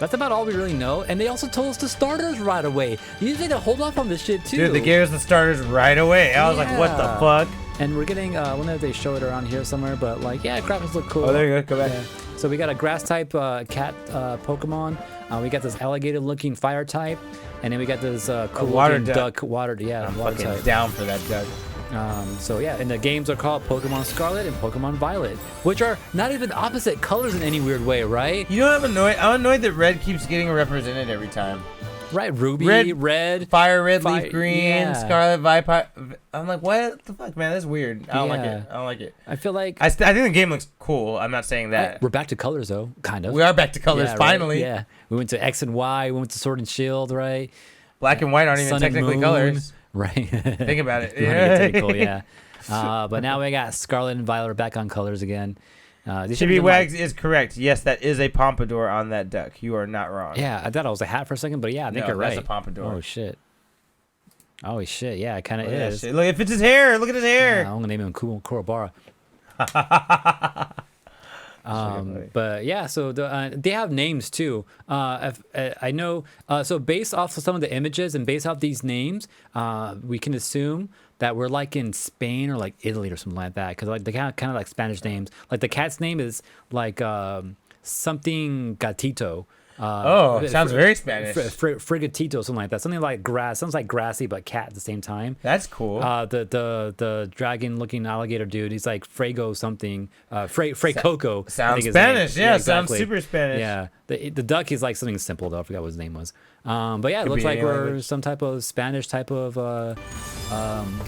That's about all we really know. And they also told us the starters right away. Usually they hold off on this shit too. Dude, they gave us the starters right away. I was like, what the fuck? And we're getting, I don't know if they show it around here somewhere, but like, yeah, graphics look cool. Oh, there you go. Go back. Yeah. So we got a grass type cat Pokemon. We got this alligator looking fire type. And then we got this cool water looking duck water, yeah, I'm water fucking type. down for that duck. So yeah, and the games are called Pokemon Scarlet and Pokemon Violet, which are not even opposite colors in any weird way, right? You know what I'm annoyed? I'm annoyed that red keeps getting represented every time. Right, Ruby, red, fire red, leaf green, yeah. scarlet, viper. I'm like, what the fuck, man? That's weird. I don't like it. I don't like it. I feel like I think the game looks cool. I'm not saying that. we're back to colors though, kind of. We are back to colors Yeah, finally. Right? Yeah, we went to X and Y. We went to Sword and Shield, right? Black and white aren't even Sun and technically Moon, colors. right? Think about it. If you wanna get technical, yeah. But now we got Scarlet and Violet are back on colors again. Chibi Wags is correct. Yes, that is a pompadour on that duck. You are not wrong. Yeah, I thought it was a hat for a second, but yeah, I think you're right. That's a pompadour. Oh shit. Oh shit, yeah, it kind of is. Shit. Look, if it's his hair, look at his hair. Yeah, I'm gonna name him Kurobara. But yeah, so they have names too. I know. So based off of some of the images and based off these names, we can assume that we're like in Spain or like Italy or something like that, because like they kind of like Spanish names. Like the cat's name is like something gatito. It sounds very Spanish. Frigatito, something like that. Something like grass. Sounds like grassy, but cat at the same time. That's cool. The dragon-looking alligator dude. He's like Frago something. Frey Coco. Sounds Spanish. Yeah, exactly. sounds super Spanish. Yeah. The duck is like something simple though. I forgot what his name was. But yeah, it looks like we're some type of Spanish type of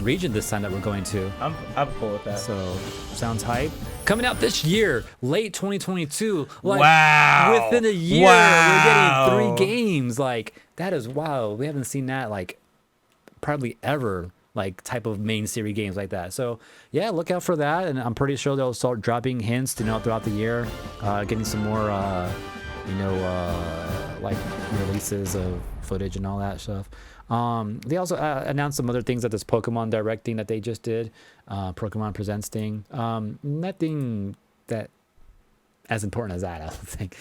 region this time that we're going to. I'm cool with that. So sounds hype. Coming out this year, late 2022. Like, wow. Within a year, we're getting 3 games. Like, that is wild. We haven't seen that, like, probably ever, like, type of main series games like that. So, yeah, look out for that. And I'm pretty sure they'll start dropping hints, throughout the year. Getting some more, like, releases of footage and all that stuff. They also announced some other things at this Pokemon Direct thing that they just did. Pokemon Presents thing. Nothing that as important as that, I don't think.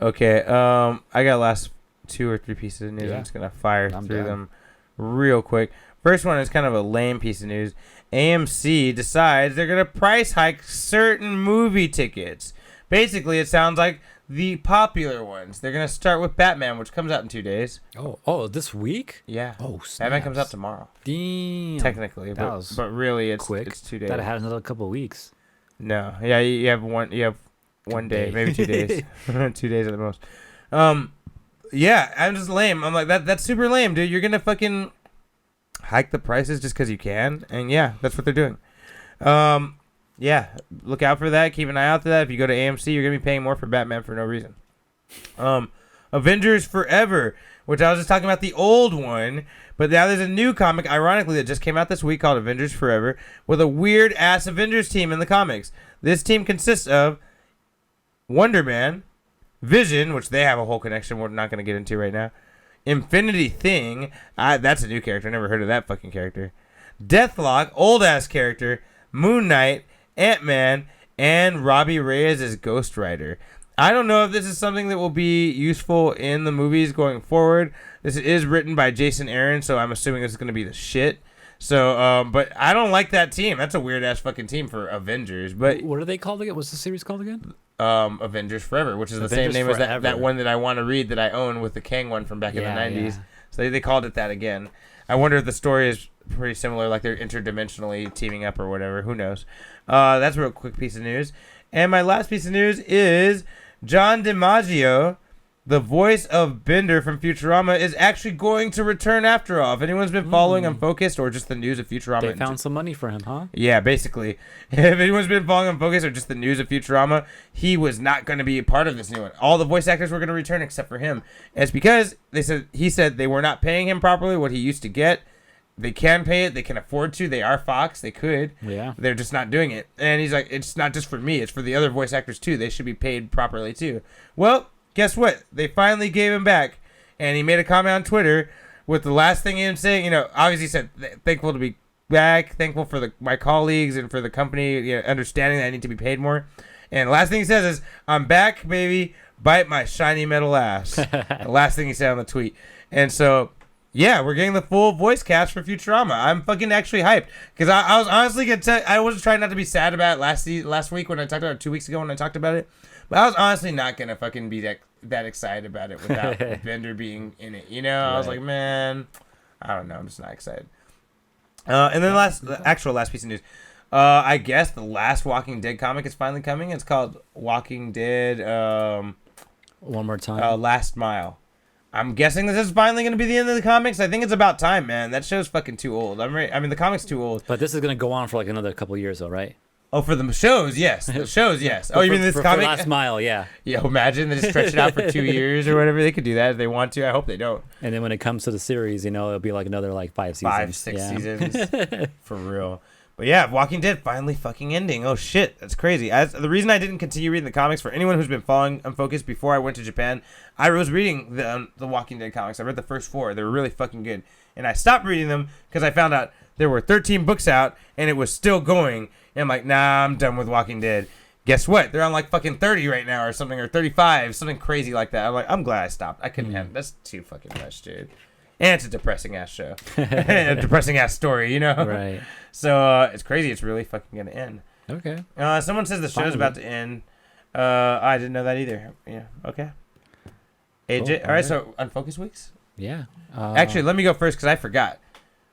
Okay. I got last 2 or 3 pieces of news. Yeah. I'm just gonna fire I'm through down. them real quick. First one is kind of a lame piece of news. AMC decides they're gonna price hike certain movie tickets. Basically, it sounds like the popular ones. They're gonna start with Batman, which comes out in 2 days. Oh, this week? Yeah. Oh, Batman snaps. comes out tomorrow. Damn. Technically, That was but really, it's quick. It's 2 days. That had another couple of weeks. No. Yeah, you have one. You have 1 day, day. maybe 2 days. 2 days at the most. Yeah, I'm just lame. I'm like that's super lame, dude. You're gonna fucking hike the prices just because you can, and yeah, that's what they're doing. Yeah, look out for that. Keep an eye out for that. If you go to AMC, you're gonna be paying more for Batman for no reason. Avengers Forever, which I was just talking about the old one, but now there's a new comic, ironically, that just came out this week called Avengers Forever, with a weird ass Avengers team in the comics. This team consists of Wonder Man, Vision, which they have a whole connection we're not gonna get into right now. Infinity Thing, that's a new character. I never heard of that fucking character. Deathlock, old ass character. Moon Knight, Ant-Man, and Robbie Reyes as Ghost Rider. I don't know if this is something that will be useful in the movies going forward. This is written by Jason Aaron, so I'm assuming this is going to be the shit. So, but I don't like that team. That's a weird ass fucking team for Avengers. But What are they called again? What's the series called again? Avengers Forever, which is the same name as that one that I want to read that I own with the Kang one from back in the 90s. Yeah. So they called it that again. I wonder if the story is pretty similar, like they're interdimensionally teaming up or whatever. Who knows? That's a real quick piece of news. And my last piece of news is John DiMaggio, the voice of Bender from Futurama, is actually going to return after all. If anyone's been following Unfocused or just the news of Futurama. They found some money for him, huh? Yeah, basically. If anyone's been following Unfocused or just the news of Futurama, he was not going to be a part of this new one. All the voice actors were going to return except for him. And it's because he said they were not paying him properly what he used to get. They can pay it. They can afford to. They are Fox. They could. Yeah. They're just not doing it. And he's like, it's not just for me. It's for the other voice actors, too. They should be paid properly, too. Well, guess what? They finally gave him back, and he made a comment on Twitter with the last thing him saying. You know, obviously he said thankful to be back, thankful for my colleagues and for the company, you know, understanding that I need to be paid more. And the last thing he says is, "I'm back, baby. Bite my shiny metal ass." The last thing he said on the tweet. And so, yeah, we're getting the full voice cast for Futurama. I'm fucking actually hyped because I was honestly gonna I was trying not to be sad about it last week when I talked about it 2 weeks ago when I talked about it, but I was honestly not gonna fucking be that excited about it without Bender being in it. You know, I was like, man, I don't know, I'm just not excited. And then last piece of news. I guess the last Walking Dead comic is finally coming. It's called Walking Dead. One more time. Last Mile. I'm guessing this is finally going to be the end of the comics. I think it's about time, man. That show's fucking too old. I mean, the comic's too old. But this is going to go on for like another couple of years, though, right? Oh, for the shows, yes. The shows, yes. Oh, you mean this comic? For Last Mile, yeah. Yeah, imagine they just stretch it out for 2 years or whatever. They could do that if they want to. I hope they don't. And then when it comes to the series, you know, it'll be like another like 5 seasons. 5-6 seasons. For real. But yeah, Walking Dead finally fucking ending. Oh shit, that's crazy. The reason I didn't continue reading the comics, for anyone who's been following Unfocused before I went to Japan, I was reading the Walking Dead comics. I read the first 4. They were really fucking good. And I stopped reading them because I found out there were 13 books out and it was still going. And I'm like, nah, I'm done with Walking Dead. Guess what? They're on like fucking 30 right now or something, or 35, something crazy like that. I'm glad I stopped. I couldn't have. That's too fucking much, dude. And it's a depressing ass show. A depressing ass story, you know? Right. So it's crazy. It's really fucking gonna end. Okay. Someone says the show's about to end. I didn't know that either. Yeah. Okay. AJ. All right. So Unfocused weeks. Yeah. Actually, let me go first because I forgot.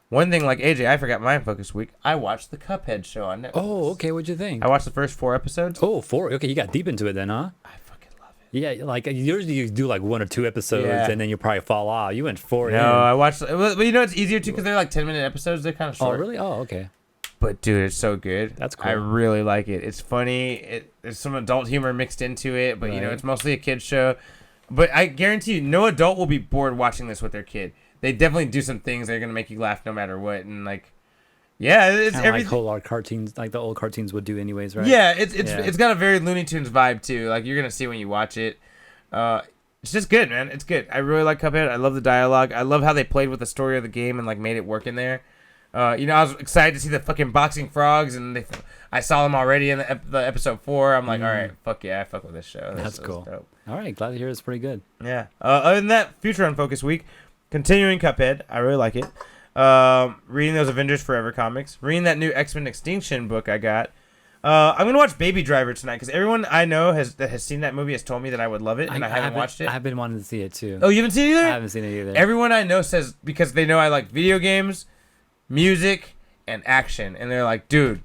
One thing, like AJ, I forgot my Unfocused week. I watched the Cuphead show on Netflix. Oh, okay. What'd you think? I watched the first 4 episodes. Oh, 4. Okay, you got deep into it then, huh? I fucking love it. Yeah, like usually you do like 1 or 2 episodes and then you probably fall off. You went 4 in. No, I watched. But you know, it's easier too because they're like 10-minute episodes. They're kind of short. Oh, really? Oh, okay. But dude, it's so good. That's cool. I really like it. It's funny. There's some adult humor mixed into it, but you know, it's mostly a kid's show. But I guarantee you, no adult will be bored watching this with their kid. They definitely do some things that are gonna make you laugh no matter what, and like, yeah, it's everything. Like old cartoons, like the old cartoons would do, anyways, right? Yeah, it's got a very Looney Tunes vibe too. Like you're gonna see when you watch it. It's just good, man. It's good. I really like Cuphead. I love the dialogue. I love how they played with the story of the game and like made it work in there. You know, I was excited to see the fucking boxing frogs, and I saw them already in the episode 4. I'm like, all right, fuck yeah, I fuck with this show. That's cool. Dope. All right, glad to hear it's pretty good. Yeah. Other than that, future Unfocused week, continuing Cuphead. I really like it. Reading those Avengers Forever comics. Reading that new X-Men Extinction book I got. I'm gonna watch Baby Driver tonight because everyone I know that has seen that movie has told me that I would love it, and I haven't watched it. I've been wanting to see it too. Oh, you haven't seen it either? I haven't seen it either. Everyone I know says, because they know I like video games, music, and action, and they're like, dude,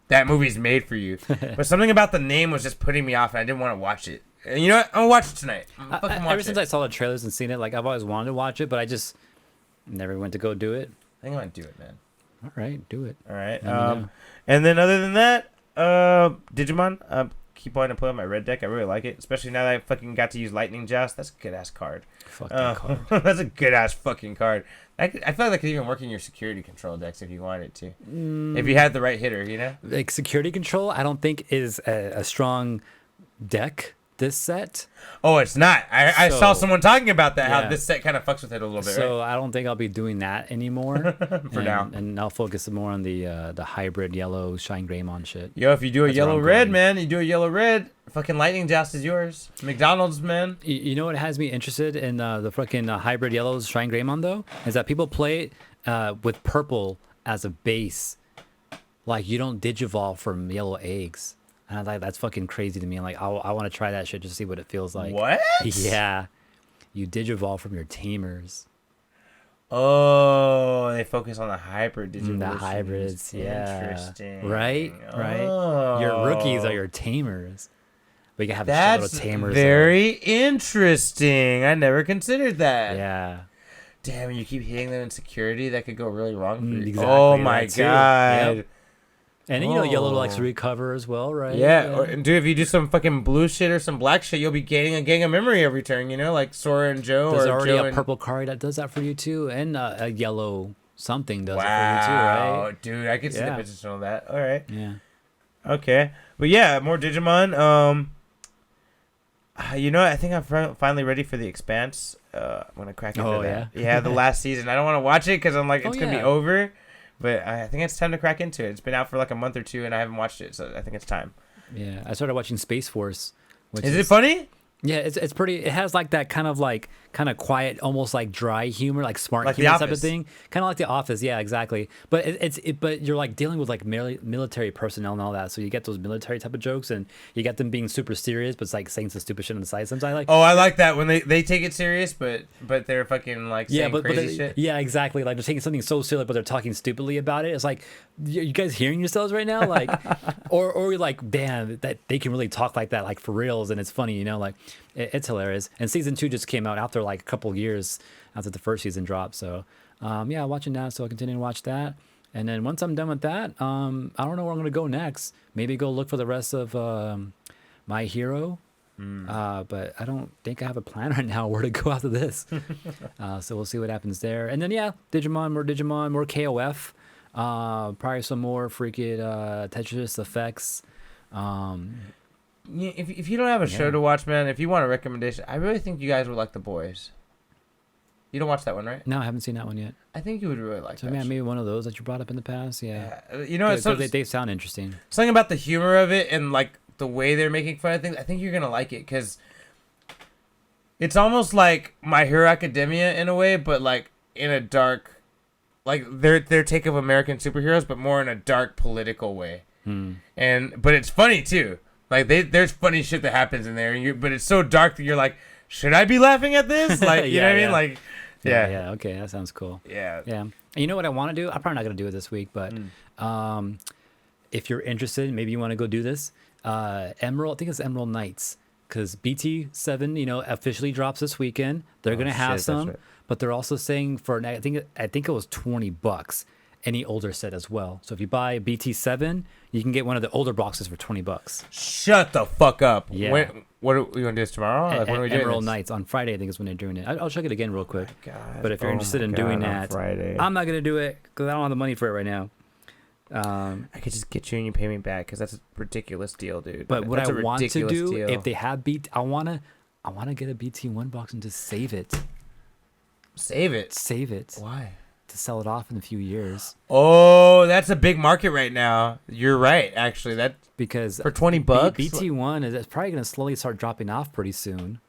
that movie's made for you. But something about the name was just putting me off, and I didn't want to watch it. And you know what? I'm gonna watch it tonight. Ever since I saw the trailers and seen it, like I've always wanted to watch it, but I just never went to go do it. I think I'm gonna do it, man. All right, do it. All right. And then other than that, Digimon. Keep wanting to play on my red deck. I really like it, especially now that I fucking got to use Lightning Joust. That's a good ass card. Fuck that card. That's a good ass fucking card. I feel like that could even work in your security control decks if you wanted to. If you had the right hitter, you know? Like security control, I don't think is a strong deck this set. Oh, it's not. I saw someone talking about that, yeah. how this set kind of fucks with it a little bit, So right? I don't think I'll be doing that anymore. For now. And I'll focus more on the hybrid yellow Shine Greymon shit. Yo, if you do a That's where yellow I'm red, going. man, you do a yellow red, fucking Lightning Joust is yours. McDonald's, man. You know what has me interested in the fucking hybrid yellows Shine Greymon though? Is that people play it with purple as a base. Like you don't digivolve from yellow eggs. And I was like, that's fucking crazy to me. Like, I want to try that shit just to see what it feels like. What? Yeah. You digivolve from your tamers. Oh, they focus on the hybrid digivolution. The hybrids, yeah. Interesting. Right? Oh. Your rookies are your tamers. But you can have That's little tamers. very interesting. I never considered that. Yeah. Damn, you keep hitting them in security, that could go really wrong for you. Exactly, oh my that too. god. Yep. And then, yellow likes to Oh. recover as well, right? Yeah, or, dude, if you do some fucking blue shit or some black shit, you'll be gaining a gang of memory every turn, you know, like Sora and Joe. There's or already Joe a and... purple card that does that for you too, and a yellow something does wow, it for you too, right? Dude, I can see the potential of that. All right. Yeah. Okay. But yeah, more Digimon. You know what? I think I'm finally ready for The Expanse. I'm gonna crack into that. Yeah, the last season. I don't want to watch it because I'm like it's gonna be over, but I think it's time to crack into it. It's been out for like a month or two, and I haven't watched it, so I think it's time. Yeah, I started watching Space Force. Is it funny? Yeah, it's pretty. It has like that kind of quiet, almost like dry humor, like smart Like The humor type of Office. thing. Kind of like The Office, yeah, exactly. But but you're like dealing with like military personnel and all that, so you get those military type of jokes, and you get them being super serious, but it's like saying some stupid shit on the side. Sometimes I like that when they take it serious, but they're fucking like saying crazy shit. Yeah, exactly. Like they're taking something so silly, but they're talking stupidly about it. It's like, you guys hearing yourselves right now? Like, or you're like, damn, that they can really talk like that, like for reals, and it's funny, like. It's hilarious. And season 2 just came out after like a couple of years after the first season dropped. So, watching that. So I'll continue to watch that. And then once I'm done with that, I don't know where I'm going to go next. Maybe go look for the rest of My Hero. But I don't think I have a plan right now where to go after this. So we'll see what happens there. And then, Digimon, more KOF. Probably some more freaking Tetris Effects. If you don't have a show to watch, man, if you want a recommendation, I really think you guys would like The Boys. You don't watch that one, right? No, I haven't seen that one yet. I think you would really like that. So, maybe one of those that you brought up in the past, yeah. They sound interesting. Something about the humor of it and like the way they're making fun of things. I think you're gonna like it because it's almost like My Hero Academia in a way, but like in a dark, like their take of American superheroes, but more in a dark political way. But it's funny too. Like there's funny shit that happens in there, but it's so dark that you're like, should I be laughing at this? Like, you know what I mean? Like, yeah. Okay, that sounds cool. Yeah. And you know what I want to do? I'm probably not gonna do it this week, but if you're interested, maybe you want to go do this. Emerald, I think it's Emerald Knights, because BT7, officially drops this weekend. They're gonna have some, right. But they're also saying for I think it was $20. Any older set as well. So if you buy BT7, you can get one of the older boxes for $20. Shut the fuck up. Yeah. What are we gonna do this tomorrow? Like, when are we doing Emerald this? Nights on Friday, I think is when they're doing it. I'll check it again real quick. Oh God. But if you're interested in doing that, Friday. I'm not gonna do it because I don't have the money for it right now. I could just get you and you pay me back because that's a ridiculous deal, dude. But what that's I want to do, deal. if they have I wanna get a BT1 box and just save it. Save it. Why? To sell it off in a few years. Oh, that's a big market right now. You're right, actually. That because for $20, BT1 is probably going to slowly start dropping off pretty soon.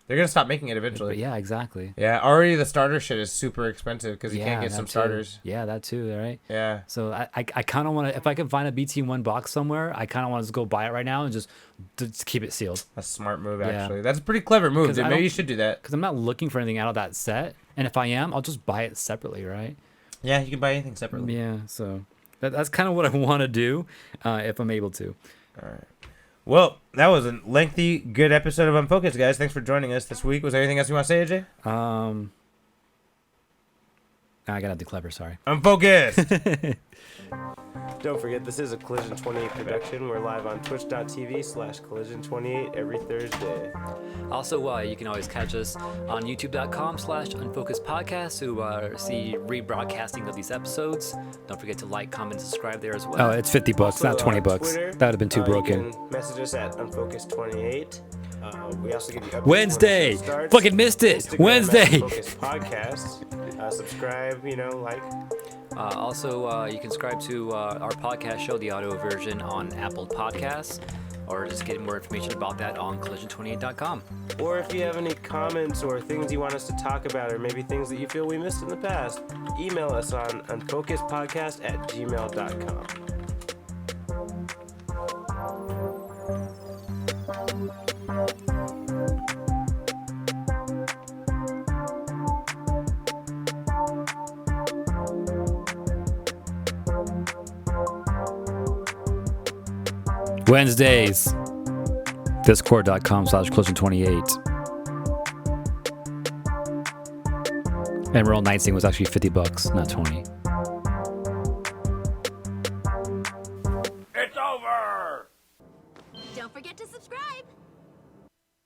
They're gonna stop making it eventually. But yeah, exactly. Yeah, already the starter shit is super expensive because you can't get some starters. Yeah, that too, right? Yeah. So I kind of want to, if I can find a BT1 box somewhere, I kind of want to go buy it right now and just keep it sealed. That's a smart move, actually. That's a pretty clever move, dude. Maybe you should do that. Because I'm not looking for anything out of that set, and if I am, I'll just buy it separately, right? Yeah, you can buy anything separately. Yeah, so that's kind of what I want to do, if I'm able to. All right. Well, that was a lengthy, good episode of Unfocused, guys. Thanks for joining us this week. Was there anything else you want to say, AJ? I gotta be clever, sorry. Unfocused! Don't forget, this is a Collision 28 production. We're live on twitch.tv/Collision28 every Thursday. Also, you can always catch us on youtube.com/unfocusedpodcast to see rebroadcasting of these episodes. Don't forget to like, comment, subscribe there as well. Oh, it's $50, also, not $20. Twitter, That would have been too broken. You can message us at unfocused28. We also give you updates Wednesday! when the show starts. Fucking missed it! Instagram Wednesday! Unfocused Podcast. Subscribe, like. Also, you can subscribe to our podcast show, the audio version, on Apple Podcasts, or just get more information about that on collision28.com. Or if you have any comments or things you want us to talk about, or maybe things that you feel we missed in the past, email us on unfocusedpodcast@gmail.com. Wednesdays, discord.com/collision28. Emerald Night Sing was actually $50, not 20. It's over! Don't forget to subscribe.